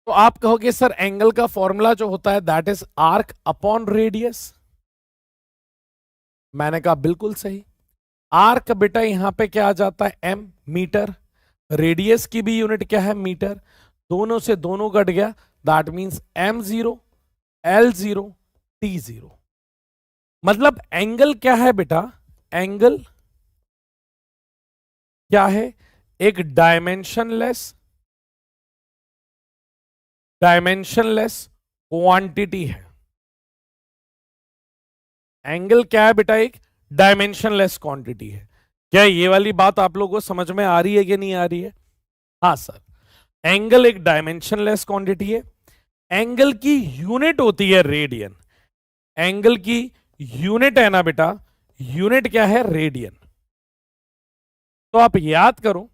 तो आप कहोगे सर एंगल का फॉर्मूला जो होता है that is arc upon radius. मैंने कहा बिल्कुल सही। आर्क बेटा यहां पे क्या आ जाता है, एम, मीटर। रेडियस की भी यूनिट क्या है, मीटर। दोनों से दोनों कट गया, that means m0, l0, t0। मतलब एंगल क्या है बेटा, एंगल क्या है, एक डायमेंशनलेस क्वांटिटी है। एंगल क्या है बेटा, एक डायमेंशनलेस क्वांटिटी है। क्या ये वाली बात आप लोगों को समझ में आ रही है कि नहीं आ रही है? हाँ सर। एंगल एक डायमेंशनलेस क्वांटिटी है। एंगल की यूनिट होती है रेडियन। एंगल की यूनिट है ना बेटा, यूनिट क्या है, रेडियन। तो आप याद करो,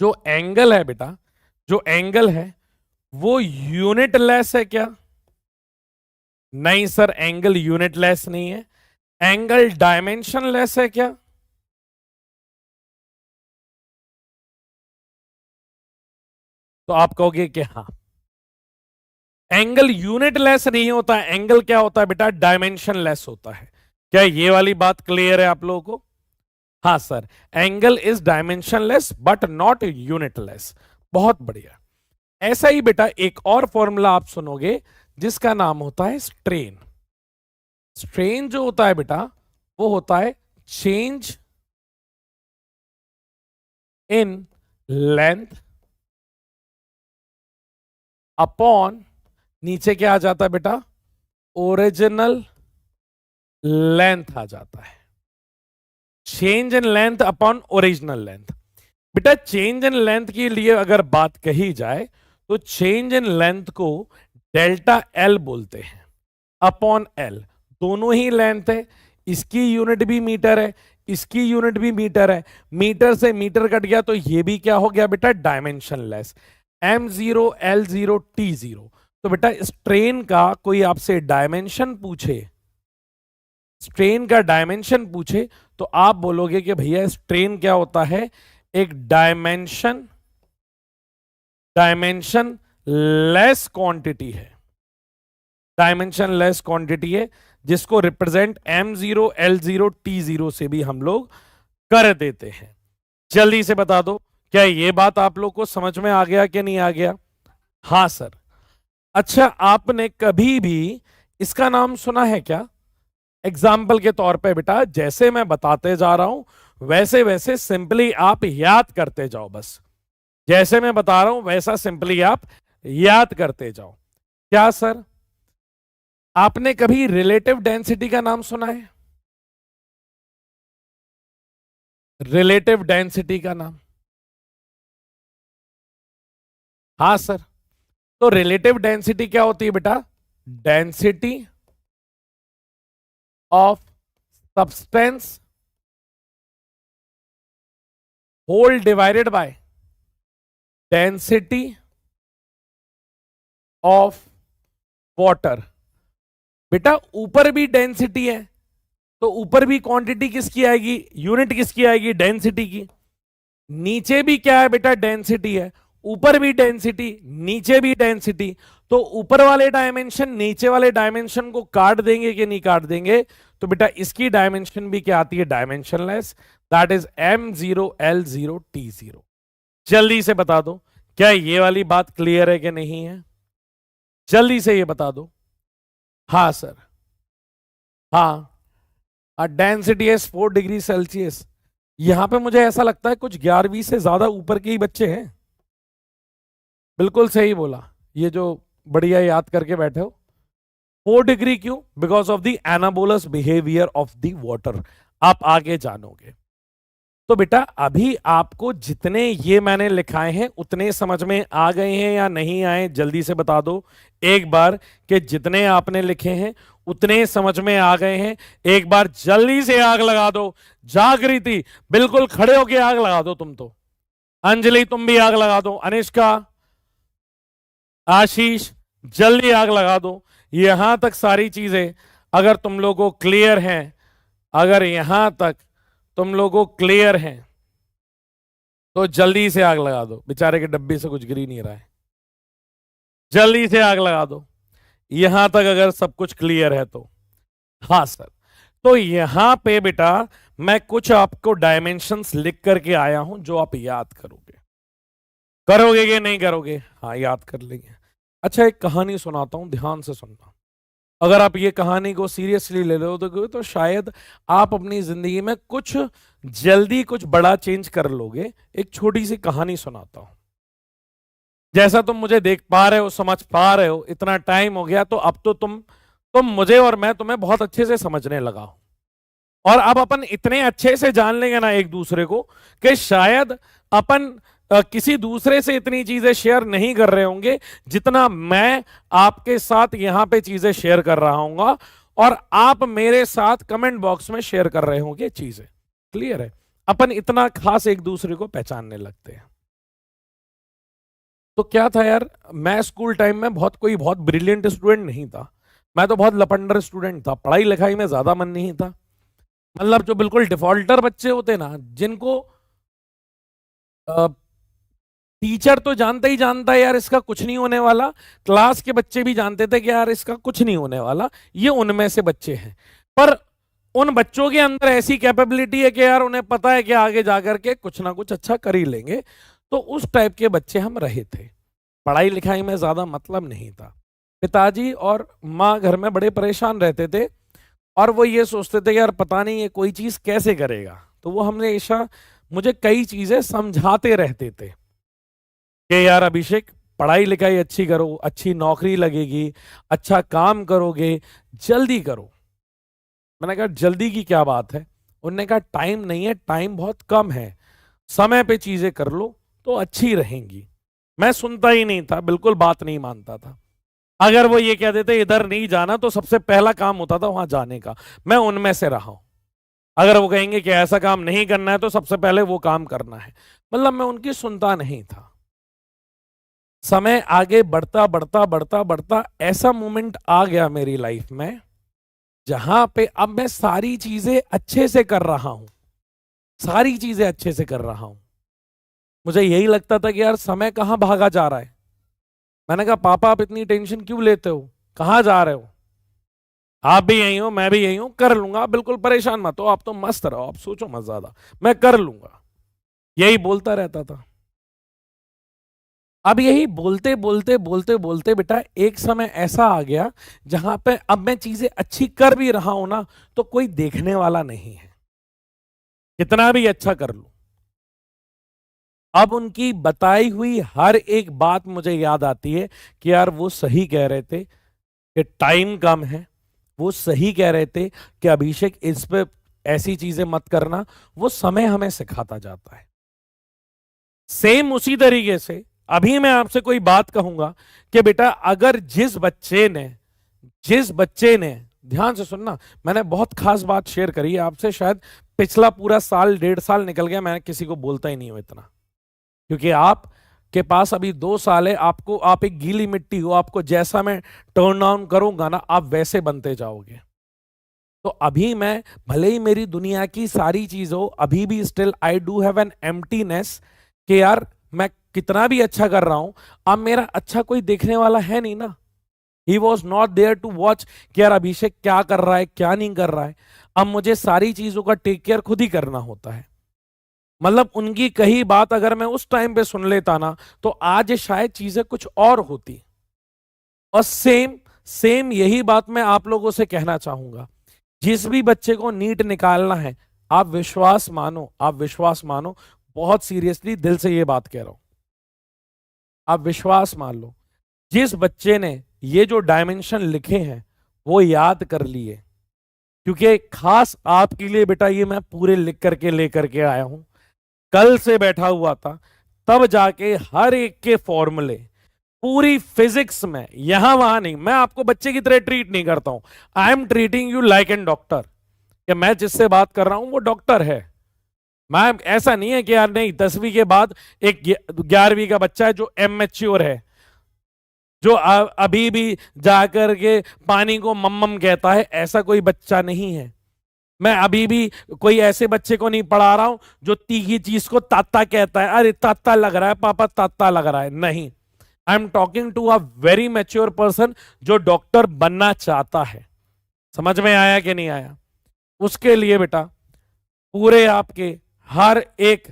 जो एंगल है बेटा, जो एंगल है वो यूनिट लेस है क्या? नहीं सर, एंगल यूनिट लेस नहीं है। एंगल डायमेंशन लेस है क्या? तो आप कहोगे कि हाँ। एंगल यूनिट लेस नहीं होता है, एंगल क्या होता है बेटा, डायमेंशन लेस होता है। क्या ये वाली बात क्लियर है आप लोगों को? हाँ sir, angle is dimension less but not unit less. बहुत बढ़िया। ऐसा ही बेटा एक और फॉर्मूला आप सुनोगे जिसका नाम होता है स्ट्रेन। स्ट्रेन जो होता है बेटा वो होता है चेंज इन लेंथ अपॉन नीचे क्या आ जाता है बेटा, ओरिजिनल लेंथ आ जाता है। Change in length upon original length. बेटा चेंज इन लेंथ के लिए अगर बात कही जाए तो चेंज इन लेंथ को डेल्टा एल बोलते हैं अपॉन एल। दोनों ही लेंथ है, इसकी यूनिट भी मीटर है, इसकी यूनिट भी मीटर है, मीटर से मीटर कट गया तो ये भी क्या हो गया बेटा, dimension less. m0 l0 t0। तो बेटा स्ट्रेन का कोई आपसे डायमेंशन पूछे, स्ट्रेन का डायमेंशन पूछे तो आप बोलोगे कि भैया स्ट्रेन क्या होता है, एक डायमेंशन लेस क्वांटिटी है, डायमेंशन लेस क्वांटिटी है जिसको रिप्रेजेंट m0 l0 t0 से भी हम लोग कर देते हैं। जल्दी से बता दो, क्या ये बात आप लोग को समझ में आ गया कि नहीं आ गया? हाँ सर। अच्छा, आपने कभी भी इसका नाम सुना है क्या? एग्जाम्पल के तौर पे बेटा जैसे मैं बताते जा रहा हूं वैसे वैसे सिंपली आप याद करते जाओ, बस जैसे मैं बता रहा हूं वैसा सिंपली आप याद करते जाओ। क्या सर, आपने कभी रिलेटिव डेंसिटी का नाम सुना है? रिलेटिव डेंसिटी का नाम? हाँ सर। तो रिलेटिव डेंसिटी क्या होती है बेटा? Density of substance whole divided by density of water. बेटा ऊपर भी डेंसिटी है तो ऊपर भी क्वांटिटी किसकी आएगी, यूनिट किसकी आएगी, डेंसिटी की। नीचे भी क्या है बेटा, डेंसिटी है, ऊपर भी डेंसिटी नीचे भी डेंसिटी। तो ऊपर वाले डायमेंशन नीचे वाले डायमेंशन को काट देंगे कि नहीं काट देंगे? तो बेटा इसकी डायमेंशन भी क्या आती है, dimensionless, that is m0 l0 t0। जल्दी से बता दो, क्या ये वाली बात क्लियर है कि नहीं है? जल्दी से ये बता दो। हाँ सर। हाँ, डेंसिटी है 4 डिग्री सेल्सियस। यहां पे मुझे ऐसा लगता है कुछ 11वीं से ज्यादा ऊपर के ही बच्चे हैं। बिल्कुल सही बोला, ये जो बढ़िया याद करके बैठे हो। 4 डिग्री क्यों? Because of the anomalous behaviour of the water. आप आगे जानोगे। तो बेटा अभी आपको जितने ये मैंने लिखाए हैं उतने समझ में आ गए हैं या नहीं आए? जल्दी से बता दो एक बार कि जितने आपने लिखे हैं उतने समझ में आ गए हैं। एक बार जल्दी से आग लगा दो। जागृति बिल्कुल खड़े होके आग लगा दो तुम तो। अंजलि तुम भी आग लगा दो। अनिष्का, आशीष जल्दी आग लगा दो। यहां तक सारी चीजें अगर तुम लोगों को क्लियर हैं, अगर यहां तक तुम लोगों को क्लियर हैं तो जल्दी से आग लगा दो। बेचारे के डब्बे से कुछ गिर ही नहीं रहा है, जल्दी से आग लगा दो। यहां तक अगर सब कुछ क्लियर है तो हाँ सर। तो यहां पे बेटा मैं कुछ आपको डायमेंशंस लिख करके आया हूं जो आप याद करोगे। करोगे कि नहीं करोगे? हाँ याद कर लेंगे। अच्छा एक कहानी सुनाता हूं, ध्यान से सुनना। अगर आप ये कहानी को सीरियसली ले लोगे तो शायद आप अपनी जिंदगी में कुछ जल्दी कुछ बड़ा चेंज कर लोगे। एक छोटी सी कहानी सुनाता हूं। जैसा तुम मुझे देख पा रहे हो, समझ पा रहे हो, इतना टाइम हो गया तो अब तो तुम मुझे और मैं तुम्हें बहुत अच्छे से समझने लगा हूं। और अब अपन इतने अच्छे से जान लेंगे ना एक दूसरे को कि शायद अपन किसी दूसरे से इतनी चीजें शेयर नहीं कर रहे होंगे जितना मैं आपके साथ यहां पे चीजें शेयर कर रहा हूंगा और आप मेरे साथ कमेंट बॉक्स में शेयर कर रहे होंगे चीजें। क्लियर है? अपन इतना खास एक दूसरे को पहचानने लगते हैं। तो क्या था यार, मैं स्कूल टाइम में कोई बहुत ब्रिलियंट स्टूडेंट नहीं था। मैं तो बहुत लपंडर स्टूडेंट था, पढ़ाई लिखाई में ज्यादा मन नहीं था। मतलब जो बिल्कुल डिफॉल्टर बच्चे होते ना, जिनको टीचर तो जानता ही जानता है यार इसका कुछ नहीं होने वाला, क्लास के बच्चे भी जानते थे कि यार इसका कुछ नहीं होने वाला, ये उनमें से बच्चे हैं। पर उन बच्चों के अंदर ऐसी कैपेबिलिटी है कि यार उन्हें पता है कि आगे जाकर के कुछ ना कुछ अच्छा कर ही लेंगे। तो उस टाइप के बच्चे हम रहे थे, पढ़ाई लिखाई में ज्यादा मतलब नहीं था। पिताजी और माँ घर में बड़े परेशान रहते थे और वो ये सोचते थे यार पता नहीं ये कोई चीज कैसे करेगा। तो वो हमेशा मुझे कई चीजें समझाते रहते थे कि यार अभिषेक पढ़ाई लिखाई अच्छी करो, अच्छी नौकरी लगेगी, अच्छा काम करोगे, जल्दी करो। मैंने कहा जल्दी की क्या बात है? उन्होंने कहा टाइम नहीं है, टाइम बहुत कम है, समय पे चीजें कर लो तो अच्छी रहेंगी। मैं सुनता ही नहीं था, बिल्कुल बात नहीं मानता था। अगर वो ये कह देते इधर नहीं जाना तो सबसे पहला काम होता था वहां जाने का। मैं उनमें से रहा हूं। अगर वो कहेंगे कि ऐसा काम नहीं करना है तो सबसे पहले वो काम करना है। मतलब मैं उनकी सुनता नहीं था। समय आगे बढ़ता बढ़ता बढ़ता बढ़ता ऐसा मोमेंट आ गया मेरी लाइफ में जहां पे अब मैं सारी चीजें अच्छे से कर रहा हूं, सारी चीजें अच्छे से कर रहा हूं। मुझे यही लगता था कि यार समय कहां भागा जा रहा है। मैंने कहा पापा आप इतनी टेंशन क्यों लेते हो, कहां जा रहे हो? आप भी यही हो, मैं भी यही हूं, कर लूंगा, आप बिल्कुल परेशान मत हो, आप तो मस्त रहो, आप सोचो मत ज्यादा, मैं कर लूंगा। यही बोलता रहता था। अब यही बोलते बोलते बोलते बोलते बेटा एक समय ऐसा आ गया जहां पे अब मैं चीजें अच्छी कर भी रहा हूं ना तो कोई देखने वाला नहीं है, कितना भी अच्छा कर लूं। अब उनकी बताई हुई हर एक बात मुझे याद आती है कि यार वो सही कह रहे थे कि टाइम कम है, वो सही कह रहे थे कि अभिषेक इस पे ऐसी चीजें मत करना। वो समय हमें सिखाता जाता है। सेम उसी तरीके से अभी मैं आपसे कोई बात कहूंगा कि बेटा अगर जिस बच्चे ने ध्यान से सुनना, मैंने बहुत खास बात शेयर करी है आपसे, शायद पिछला पूरा साल 1.5 साल निकल गया, मैं किसी को बोलता ही नहीं हूं इतना, क्योंकि आप के पास अभी 2 साल है। आपको, आप एक गीली मिट्टी हो, आपको जैसा मैं टर्न ऑन करूंगा ना आप वैसे बनते जाओगे। तो अभी मैं, भले ही मेरी दुनिया की सारी चीज हो, अभी भी still I do have an emptiness कि यार मैं कितना भी अच्छा कर रहा हूं, अब मेरा अच्छा कोई देखने वाला है नहीं ना। He was not there to watch कि यार अभिषेक क्या कर रहा है क्या नहीं कर रहा है। अब मुझे सारी चीजों का टेक केयर खुद ही करना होता है। मतलब उनकी कही बात अगर मैं उस टाइम पे सुन लेता ना तो आज शायद चीजें कुछ और होती। और सेम सेम यही बात मैं आप लोगों से कहना चाहूंगा। जिस भी बच्चे को नीट निकालना है, आप विश्वास मानो, आप विश्वास मानो, बहुत सीरियसली दिल से ये बात कह रहा हूं, आप विश्वास मान लो, जिस बच्चे ने ये जो डायमेंशन लिखे हैं वो याद कर लिए, क्योंकि खास आपके लिए बेटा ये मैं पूरे लिख करके लेकर के आया हूं। कल से बैठा हुआ था, तब जाके हर एक के फॉर्मूले पूरी फिजिक्स में, यहां वहां नहीं, मैं आपको बच्चे की तरह ट्रीट नहीं करता हूं। I am treating you like an doctor, कि मैं जिससे बात कर रहा हूं वो डॉक्टर है। मैं, ऐसा नहीं है कि यार नहीं 10वीं के बाद एक 11वीं का बच्चा है जो एमेच्योर है, जो अभी भी जाकर के पानी को मम्मम कहता है, ऐसा कोई बच्चा नहीं है। मैं अभी भी कोई ऐसे बच्चे को नहीं पढ़ा रहा हूं जो तीखी चीज को ताता कहता है, अरे ताता लग रहा है पापा, ताता लग रहा है, नहीं। I am talking to a very mature person जो डॉक्टर बनना चाहता है। समझ में आया कि नहीं आया? उसके लिए बेटा पूरे आपके हर एक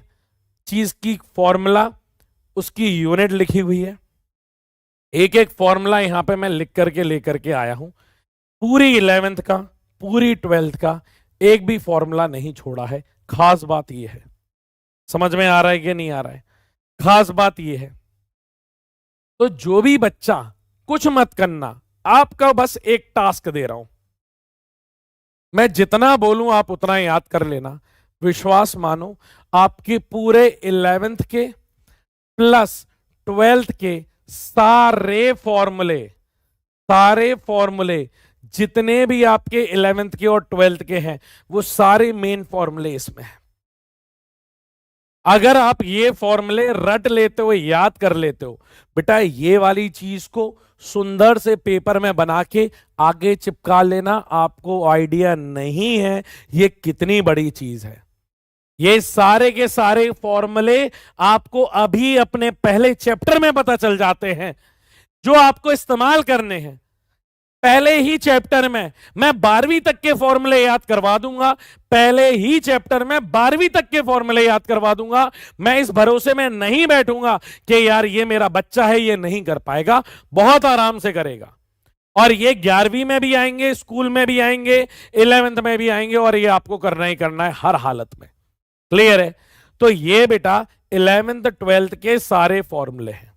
चीज की फॉर्मूला, उसकी यूनिट लिखी हुई है। एक एक फॉर्मूला यहां पे मैं लिख करके लेकर के आया हूं। पूरी 11th का, पूरी 12th का एक भी फॉर्मूला नहीं छोड़ा है। खास बात यह है, समझ में आ रहा है कि नहीं आ रहा है? खास बात यह है, तो जो भी बच्चा, कुछ मत करना, आपका बस एक टास्क दे रहा हूं, मैं जितना बोलूं आप उतना याद कर लेना। विश्वास मानो, आपके पूरे 11th के प्लस 12th के सारे फॉर्मूले जितने भी आपके 11th के और 12th के हैं वो सारे मेन फॉर्मूले इसमें हैं। अगर आप ये फॉर्मूले रट लेते हो, याद कर लेते हो, बेटा ये वाली चीज को सुंदर से पेपर में बना के आगे चिपका लेना। आपको आइडिया नहीं है ये कितनी बड़ी चीज है। ये सारे के सारे फॉर्मूले आपको अभी अपने पहले चैप्टर में पता चल जाते हैं, जो आपको इस्तेमाल करने हैं। पहले ही चैप्टर में मैं 12वीं तक के फॉर्मूले याद करवा दूंगा, पहले ही चैप्टर में 12वीं तक के फॉर्मूले याद करवा दूंगा। मैं इस भरोसे में नहीं बैठूंगा कि यार ये मेरा बच्चा है ये नहीं कर पाएगा, बहुत आराम से करेगा। और ये 11वीं में भी आएंगे, स्कूल में भी आएंगे, 11th में भी आएंगे, और ये आपको करना ही करना है हर हालत में। क्लियर है? तो ये बेटा 11th 12th के सारे फॉर्मूले हैं।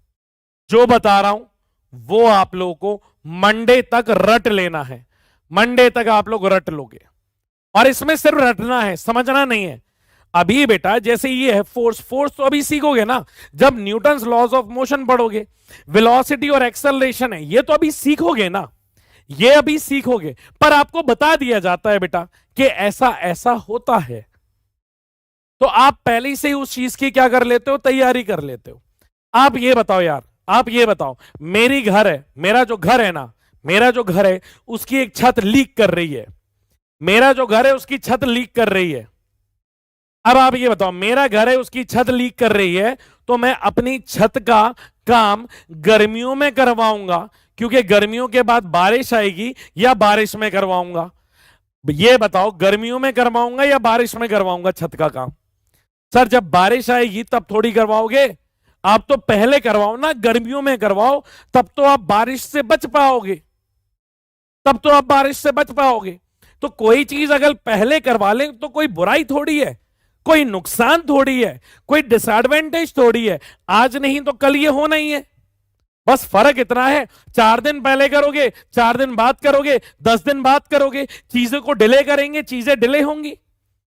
जो बता रहा हूं वो आप लोगों को मंडे तक रट लेना है। मंडे तक आप लोग रट लोगे, और इसमें सिर्फ रटना है, समझना नहीं है। अभी बेटा जैसे ये है फोर्स, फोर्स तो अभी सीखोगे ना, जब न्यूटन्स लॉज ऑफ मोशन पढ़ोगे। वेलोसिटी और एक्सेलरेशन है, ये तो अभी सीखोगे ना, ये अभी सीखोगे। पर आपको बता दिया जाता है बेटा कि ऐसा ऐसा होता है, तो आप पहले से ही उस चीज की क्या कर लेते हो, तैयारी कर लेते हो। आप ये बताओ यार, आप ये बताओ, मेरी घर है, मेरा जो घर है ना, मेरा जो घर है उसकी एक छत लीक कर रही है, मेरा जो घर है उसकी छत लीक कर रही है। अब आप ये बताओ, मेरा घर है उसकी छत लीक कर रही है, तो मैं अपनी छत का काम गर्मियों में करवाऊंगा क्योंकि गर्मियों के बाद बारिश आएगी, या बारिश में करवाऊंगा? ये बताओ, गर्मियों में करवाऊंगा या बारिश में करवाऊंगा छत का काम? सर जब बारिश आएगी तब थोड़ी करवाओगे, आप तो पहले करवाओ ना, गर्मियों में करवाओ, तब तो आप बारिश से बच पाओगे, तब तो आप बारिश से बच पाओगे। तो कोई चीज अगर पहले करवा लें तो कोई बुराई थोड़ी है, कोई नुकसान थोड़ी है, कोई डिसएडवांटेज थोड़ी है। आज नहीं तो कल ये होना ही है, बस फर्क इतना है, 4 दिन पहले करोगे, 4 दिन बाद करोगे, 10 दिन बाद करोगे, चीजों को डिले करेंगे, चीजें डिले होंगी।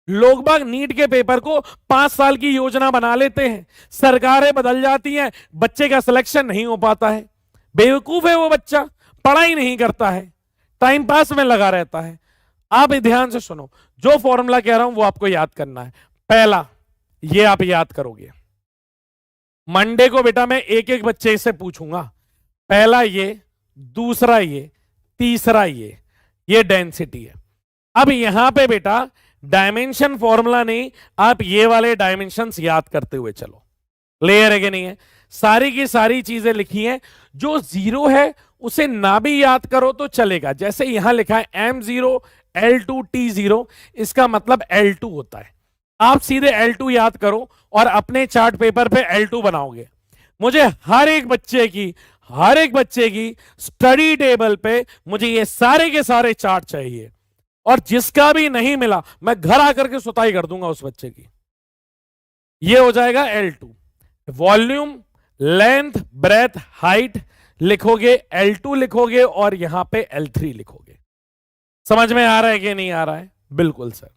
लोग बाग नीट के पेपर को 5 साल की योजना बना लेते हैं, सरकारें बदल जाती हैं, बच्चे का सिलेक्शन नहीं हो पाता है। बेवकूफ है वो बच्चा, पढ़ाई नहीं करता है, टाइम पास में लगा रहता है। आप ध्यान से सुनो, जो फॉर्मूला कह रहा हूं वो आपको याद करना है। पहला ये आप याद करोगे, मंडे को बेटा मैं एक एक बच्चे से पूछूंगा, पहला ये, दूसरा ये, तीसरा ये डेंसिटी है। अब यहां पे बेटा डायमेंशन फॉर्मूला नहीं, आप ये वाले डायमेंशंस याद करते हुए चलो। क्लियर है कि नहीं है? सारी की सारी चीजें लिखी हैं, जो जीरो है उसे ना भी याद करो तो चलेगा। जैसे यहां लिखा है m0 L2 T0, इसका मतलब L2 होता है। आप सीधे L2 याद करो और अपने चार्ट पेपर पे L2 बनाओगे। मुझे हर एक बच्चे की स्टडी टेबल पे मुझे ये सारे के सारे चार्ट चाहिए, और जिसका भी नहीं मिला मैं घर आकर के सुताई कर दूंगा उस बच्चे की। ये हो जाएगा L2। Volume, length, breath, height लिखोगे, L2 लिखोगे और यहां पे L3 लिखोगे। समझ में आ रहा है कि नहीं आ रहा है? बिल्कुल सर।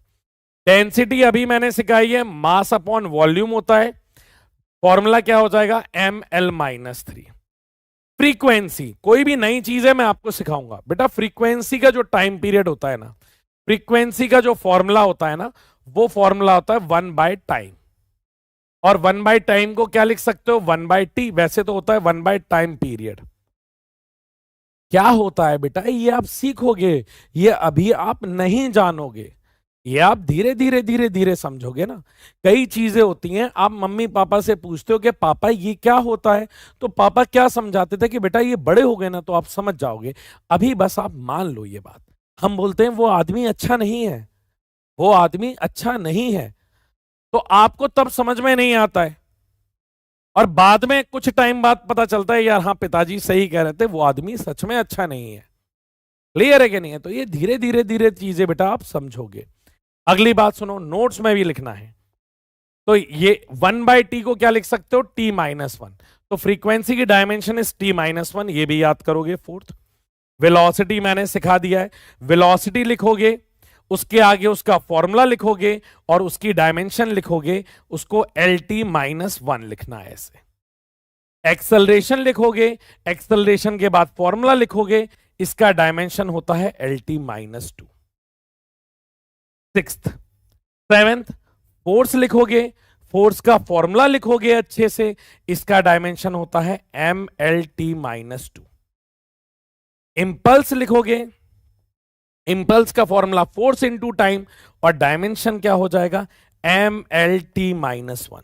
डेंसिटी अभी मैंने सिखाई है, मास अपॉन वॉल्यूम होता है। फॉर्मूला क्या हो जाएगा, ml-3। फ्रीक्वेंसी, कोई भी नई चीज है मैं आपको सिखाऊंगा बेटा। फ्रीक्वेंसी का जो टाइम पीरियड होता है ना, फ्रीक्वेंसी का जो फॉर्मूला होता है ना, वो फॉर्मूला होता है 1/टाइम। और 1/टाइम को क्या लिख सकते हो, 1/t। वैसे तो होता है 1/टाइम पीरियड। क्या होता है बेटा, ये आप सीखोगे, ये अभी आप नहीं जानोगे, ये आप धीरे धीरे धीरे धीरे समझोगे ना। कई चीजें होती हैं, आप मम्मी पापा से पूछते हो कि पापा ये क्या होता है, तो पापा क्या समझाते थे कि बेटा ये बड़े हो गए ना तो आप समझ जाओगे। अभी बस आप मान लो ये बात। हम बोलते हैं वो आदमी अच्छा नहीं है, वो आदमी अच्छा नहीं है, तो आपको तब समझ में नहीं आता है, और बाद में कुछ टाइम बाद पता चलता है यार हाँ पिताजी सही कह रहे थे, वो आदमी सच में अच्छा नहीं है। क्लियर है कि नहीं है? तो ये धीरे धीरे धीरे चीजें बेटा आप समझोगे। अगली बात सुनो, नोट्स में भी लिखना है। तो ये 1/t को क्या लिख सकते हो, t-1। तो फ्रीक्वेंसी की डायमेंशन इज t-1, ये भी याद करोगे। फोर्थ, वेलोसिटी मैंने सिखा दिया है, वेलोसिटी लिखोगे, उसके आगे उसका फॉर्मूला लिखोगे और उसकी डायमेंशन लिखोगे, उसको LT-1 लिखना है ऐसे। एक्सेलरेशन लिखोगे, एक्सेलरेशन के बाद फॉर्मूला लिखोगे, इसका डायमेंशन होता है LT-2। सिक्स्थ, सेवेंथ, फोर्स लिखोगे, फोर्स का फॉर्मूला लिखोगे अच्छे से, इसका डायमेंशन होता है MLT-2। इंपल्स लिखोगे, इंपल्स का फॉर्मूला फोर्स इंटू टाइम, और डायमेंशन क्या हो जाएगा, MLT-1।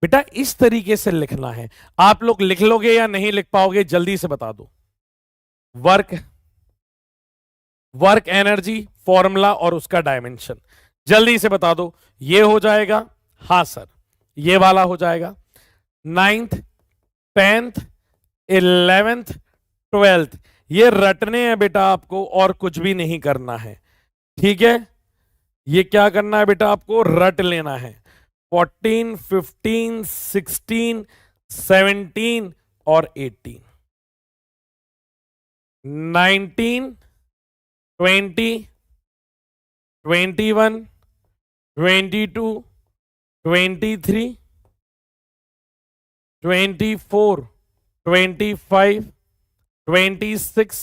बेटा इस तरीके से लिखना है। आप लोग लिख लोगे या नहीं लिख पाओगे, जल्दी से बता दो। वर्क एनर्जी, फॉर्मूला और उसका डायमेंशन, जल्दी से बता दो। ये हो जाएगा, हाँ सर, ये वाला हो जाएगा। 9th, 10th, 11th, 12th, ये रटने हैं बेटा आपको, और कुछ भी नहीं करना है, ठीक है? ये क्या करना है बेटा, आपको रट लेना है। 14, 15, 16, 17, और 18, 19, 20, 21, 22, 23, 24, 25, 26,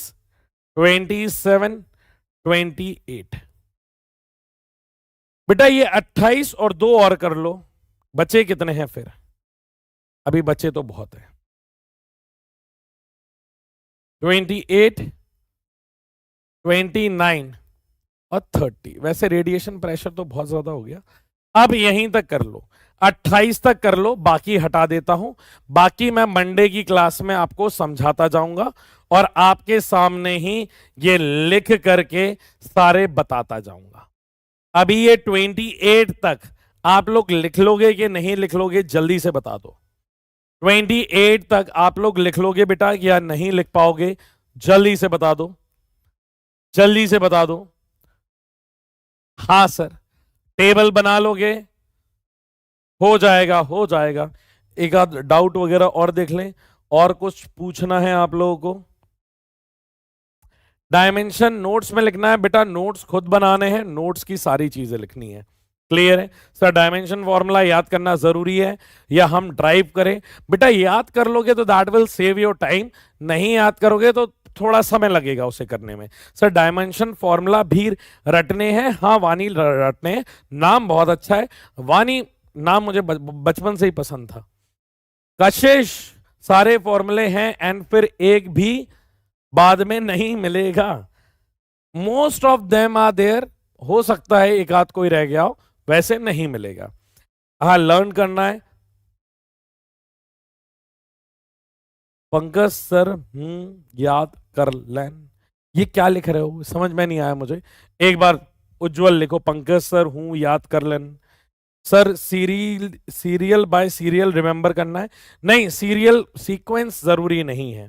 27, 28। बेटा ये 28 और 2 और कर लो, बचे कितने हैं फिर? अभी बचे तो बहुत है। 28, 29 और 30। वैसे रेडिएशन प्रेशर तो बहुत ज्यादा हो गया, अब यहीं तक कर लो, 28 तक कर लो, बाकी हटा देता हूं। बाकी मैं मंडे की क्लास में आपको समझाता जाऊंगा और आपके सामने ही ये लिख करके सारे बताता जाऊंगा। अभी ये 28 तक आप लोग लिख लोगे कि नहीं लिख लोगे, जल्दी से बता दो। 28 तक आप लोग लिख लोगे बेटा या नहीं लिख पाओगे? जल्दी से बता दो, जल्दी से बता दो। हाँ सर, टेबल बना लोगे? हो जाएगा, हो जाएगा। एक आध डाउट वगैरह और देख लें, और कुछ पूछना है आप लोगों को? डायमेंशन नोट्स में लिखना है बेटा, नोट्स खुद बनाने हैं, नोट्स की सारी चीजें लिखनी है। क्लियर है सर? डायमेंशन फॉर्मूला याद करना जरूरी है या हम ड्राइव करें? बेटा याद कर लोगे तो that will save your time, नहीं याद करोगे तो थोड़ा समय लगेगा उसे करने में। सर डायमेंशन फॉर्मूला भी रटने हैं? हाँ वानी रटने हैं, नाम बहुत अच्छा है वानी, नाम मुझे बचपन से ही पसंद था। कशिश सारे फॉर्मूले हैं एंड फिर एक भी बाद में नहीं मिलेगा। Most of them are there, हो सकता है एक आध कोई रह गया हो, वैसे नहीं मिलेगा। हाँ लर्न करना है। पंकज सर याद कर लें, ये क्या लिख रहे हो? समझ में नहीं आया मुझे, एक बार उज्जवल लिखो। पंकज सर हूं याद कर लें। Sir serial bye serial remember करना है? नहीं, सीरियल सीक्वेंस जरूरी नहीं है,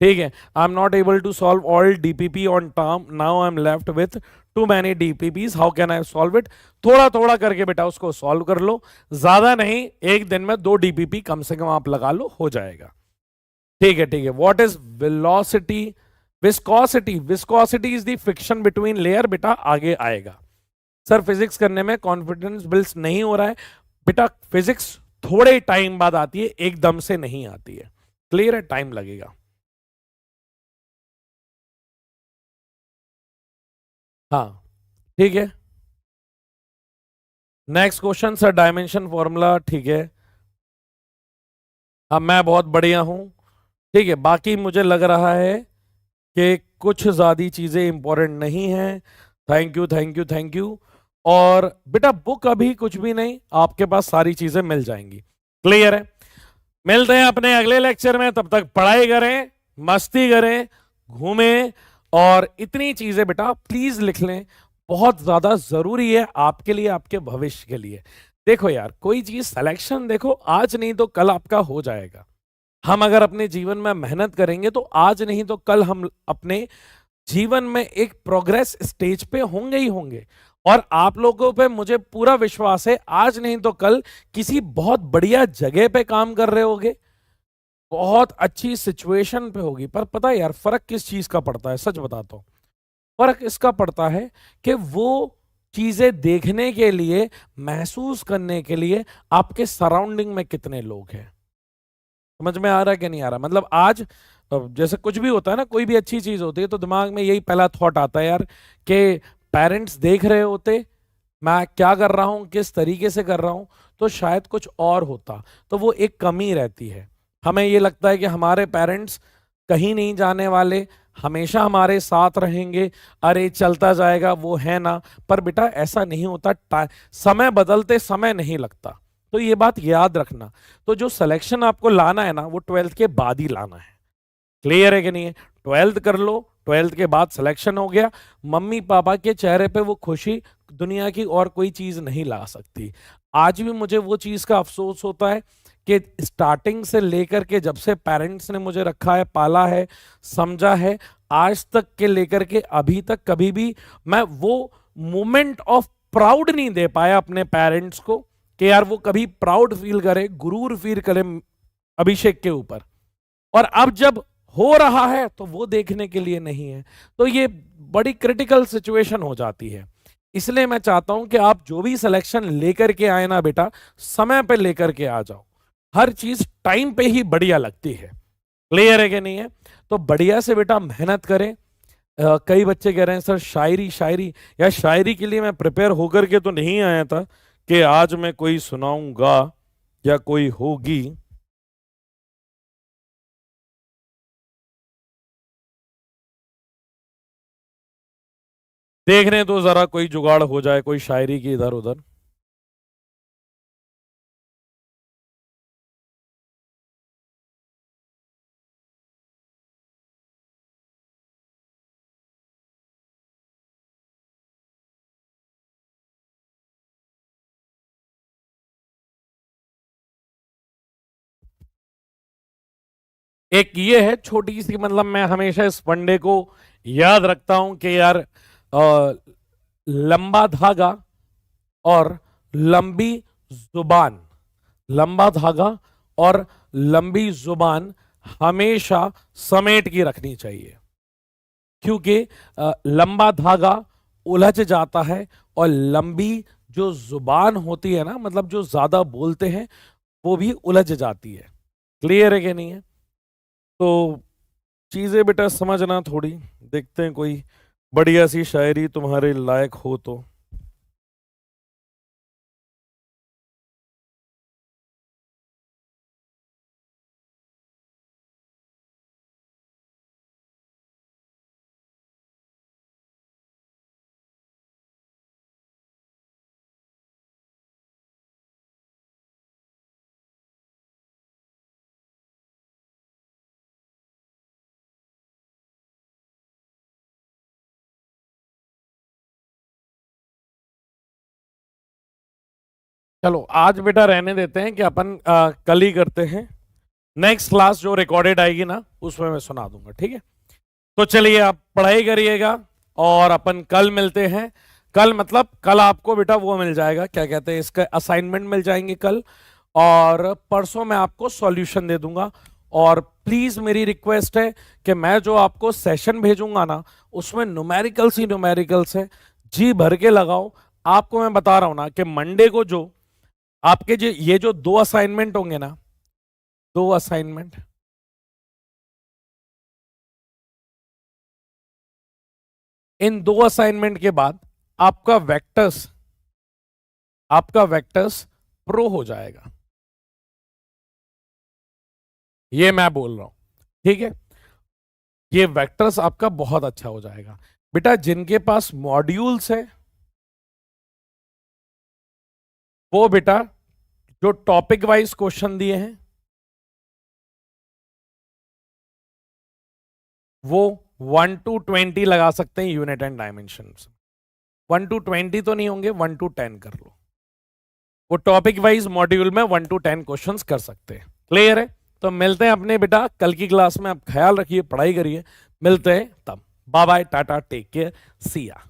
ठीक है। I am not able to solve all DPP on term, now I am left with too many DPPs, how can I solve it? थोड़ा थोड़ा करके बेटा उसको सॉल्व कर लो, ज्यादा नहीं, एक दिन में 2 डीपीपी कम से कम आप लगा लो, हो जाएगा। ठीक है, ठीक है। What is velocity? Viscosity, viscosity is the friction between layer, बेटा आगे आएगा। सर फिजिक्स करने में कॉन्फिडेंस बिल्ड नहीं हो रहा है? बेटा फिजिक्स थोड़े टाइम बाद आती है, एकदम से नहीं आती है। क्लियर है? टाइम लगेगा। हाँ ठीक है। Next question sir, dimension formula, ठीक है। अब मैं बहुत बढ़िया हूं, ठीक है। बाकी मुझे लग रहा है कि कुछ ज्यादा चीजें इंपॉर्टेंट नहीं हैं। Thank you, thank you, thank you. और बेटा बुक अभी कुछ भी नहीं, आपके पास सारी चीजें मिल जाएंगी। क्लियर है? मिलते हैं अपने अगले लेक्चर में, तब तक पढ़ाई करें, मस्ती करें, घूमें, और इतनी चीजें बेटा प्लीज लिख लें, बहुत ज्यादा जरूरी है आपके लिए, आपके भविष्य के लिए। देखो यार, कोई चीज सिलेक्शन देखो आज नहीं तो कल आपका हो जाएगा। हम अगर अपने जीवन में मेहनत करेंगे तो आज नहीं तो कल हम अपने जीवन में एक प्रोग्रेस स्टेज पे होंगे ही होंगे। और आप लोगों पे मुझे पूरा विश्वास है, आज नहीं तो कल किसी बहुत बढ़िया जगह पे काम कर रहे होगे, बहुत अच्छी सिचुएशन पे होगी। पर पता है यार फर्क किस चीज का पड़ता है? सच बताता हूं, फर्क इसका पड़ता है कि वो चीजें देखने के लिए, महसूस करने के लिए आपके सराउंडिंग में कितने लोग हैं। समझ में आ रहा है कि नहीं आ रहा? मतलब आज जैसे कुछ भी होता है ना, कोई भी अच्छी चीज होती है तो दिमाग में यही पहला थॉट आता है यार कि पेरेंट्स देख रहे होते मैं क्या कर रहा हूं, किस तरीके से कर रहा हूं, तो शायद कुछ और होता। तो वो एक कमी रहती है। हमें ये लगता है कि हमारे पेरेंट्स कहीं नहीं जाने वाले, हमेशा हमारे साथ रहेंगे, अरे चलता जाएगा, वो है ना। पर बेटा ऐसा नहीं होता, समय बदलते समय नहीं लगता, तो ये बात याद रखना। तो जो सिलेक्शन आपको लाना है ना, वो 12th के बाद ही लाना है। क्लियर है कि नहीं है? 12th कर लो, 12th के बाद सिलेक्शन हो गया, मम्मी पापा के चेहरे पे वो खुशी दुनिया की और कोई चीज नहीं ला सकती। आज भी मुझे वो चीज का अफसोस होता है कि स्टार्टिंग से लेकर के जब से पेरेंट्स ने मुझे रखा है, पाला है, समझा है, आज तक के लेकर के अभी तक कभी भी मैं वो मोमेंट ऑफ प्राउड नहीं दे पाया अपने पेरेंट्स को कि यार वो कभी प्राउड फील करे, गुरूर फील करे अभिषेक के ऊपर। और अब जब हो रहा है तो वो देखने के लिए नहीं है। तो ये बड़ी क्रिटिकल सिचुएशन हो जाती है। इसलिए मैं चाहता हूं कि आप जो भी सिलेक्शन लेकर के आए ना बेटा, समय पे लेकर के आ जाओ। हर चीज टाइम पे ही बढ़िया लगती है। क्लियर है कि नहीं है? तो बढ़िया से बेटा मेहनत करें। कई बच्चे कह रहे हैं सर शायरी शायरी, या शायरी के लिए मैं प्रिपेयर होकर के तो नहीं आया था कि आज मैं कोई सुनाऊंगा या कोई होगी। देखने तो जरा कोई जुगाड़ हो जाए कोई शायरी की इधर उधर। एक ये है छोटी सी, मतलब मैं हमेशा इस फंडे को याद रखता हूं कि यार लंबा धागा और लंबी जुबान, लंबा धागा और लंबी जुबान हमेशा समेट की रखनी चाहिए। क्योंकि लंबा धागा उलझ जाता है और लंबी जो जुबान होती है ना, मतलब जो ज्यादा बोलते हैं, वो भी उलझ जाती है। क्लियर है कि नहीं है? तो चीजें बेटा समझना थोड़ी। देखते हैं कोई बढ़िया सी शायरी तुम्हारे लायक हो तो। चलो आज बेटा रहने देते हैं कि अपन कल ही करते हैं। नेक्स्ट क्लास जो रिकॉर्डेड आएगी ना, उसमें मैं सुना दूंगा, ठीक है? तो चलिए आप पढ़ाई करिएगा और अपन कल मिलते हैं। कल मतलब कल आपको बेटा वो मिल जाएगा, क्या कहते हैं, इसका असाइनमेंट मिल जाएंगे कल, और परसों मैं आपको सॉल्यूशन दे दूंगा। और प्लीज मेरी रिक्वेस्ट है कि मैं जो आपको सेशन भेजूंगा ना, उसमें न्यूमेरिकल्स ही न्यूमेरिकल्स है, जी भर के लगाओ। आपको मैं बता रहा हूं ना कि मंडे को जो आपके जो ये जो 2 असाइनमेंट होंगे ना, 2 असाइनमेंट, इन 2 असाइनमेंट के बाद आपका वेक्टर्स, आपका वेक्टर्स प्रो हो जाएगा। ये मैं बोल रहा हूं, ठीक है? ये वेक्टर्स आपका बहुत अच्छा हो जाएगा। बेटा जिनके पास मॉड्यूल्स है वो बेटा जो टॉपिक वाइज क्वेश्चन दिए हैं वो 1 to 20 लगा सकते हैं यूनिट एंड डायमेंशन। 1 to 20 तो नहीं होंगे, 1 to 10 कर लो। वो टॉपिक वाइज मॉड्यूल में 1 to 10 क्वेश्चंस कर सकते हैं। क्लियर है? तो मिलते हैं अपने बेटा कल की क्लास में। आप ख्याल रखिए, पढ़ाई करिए, मिलते हैं तब। Bye bye, tata, take care, see या।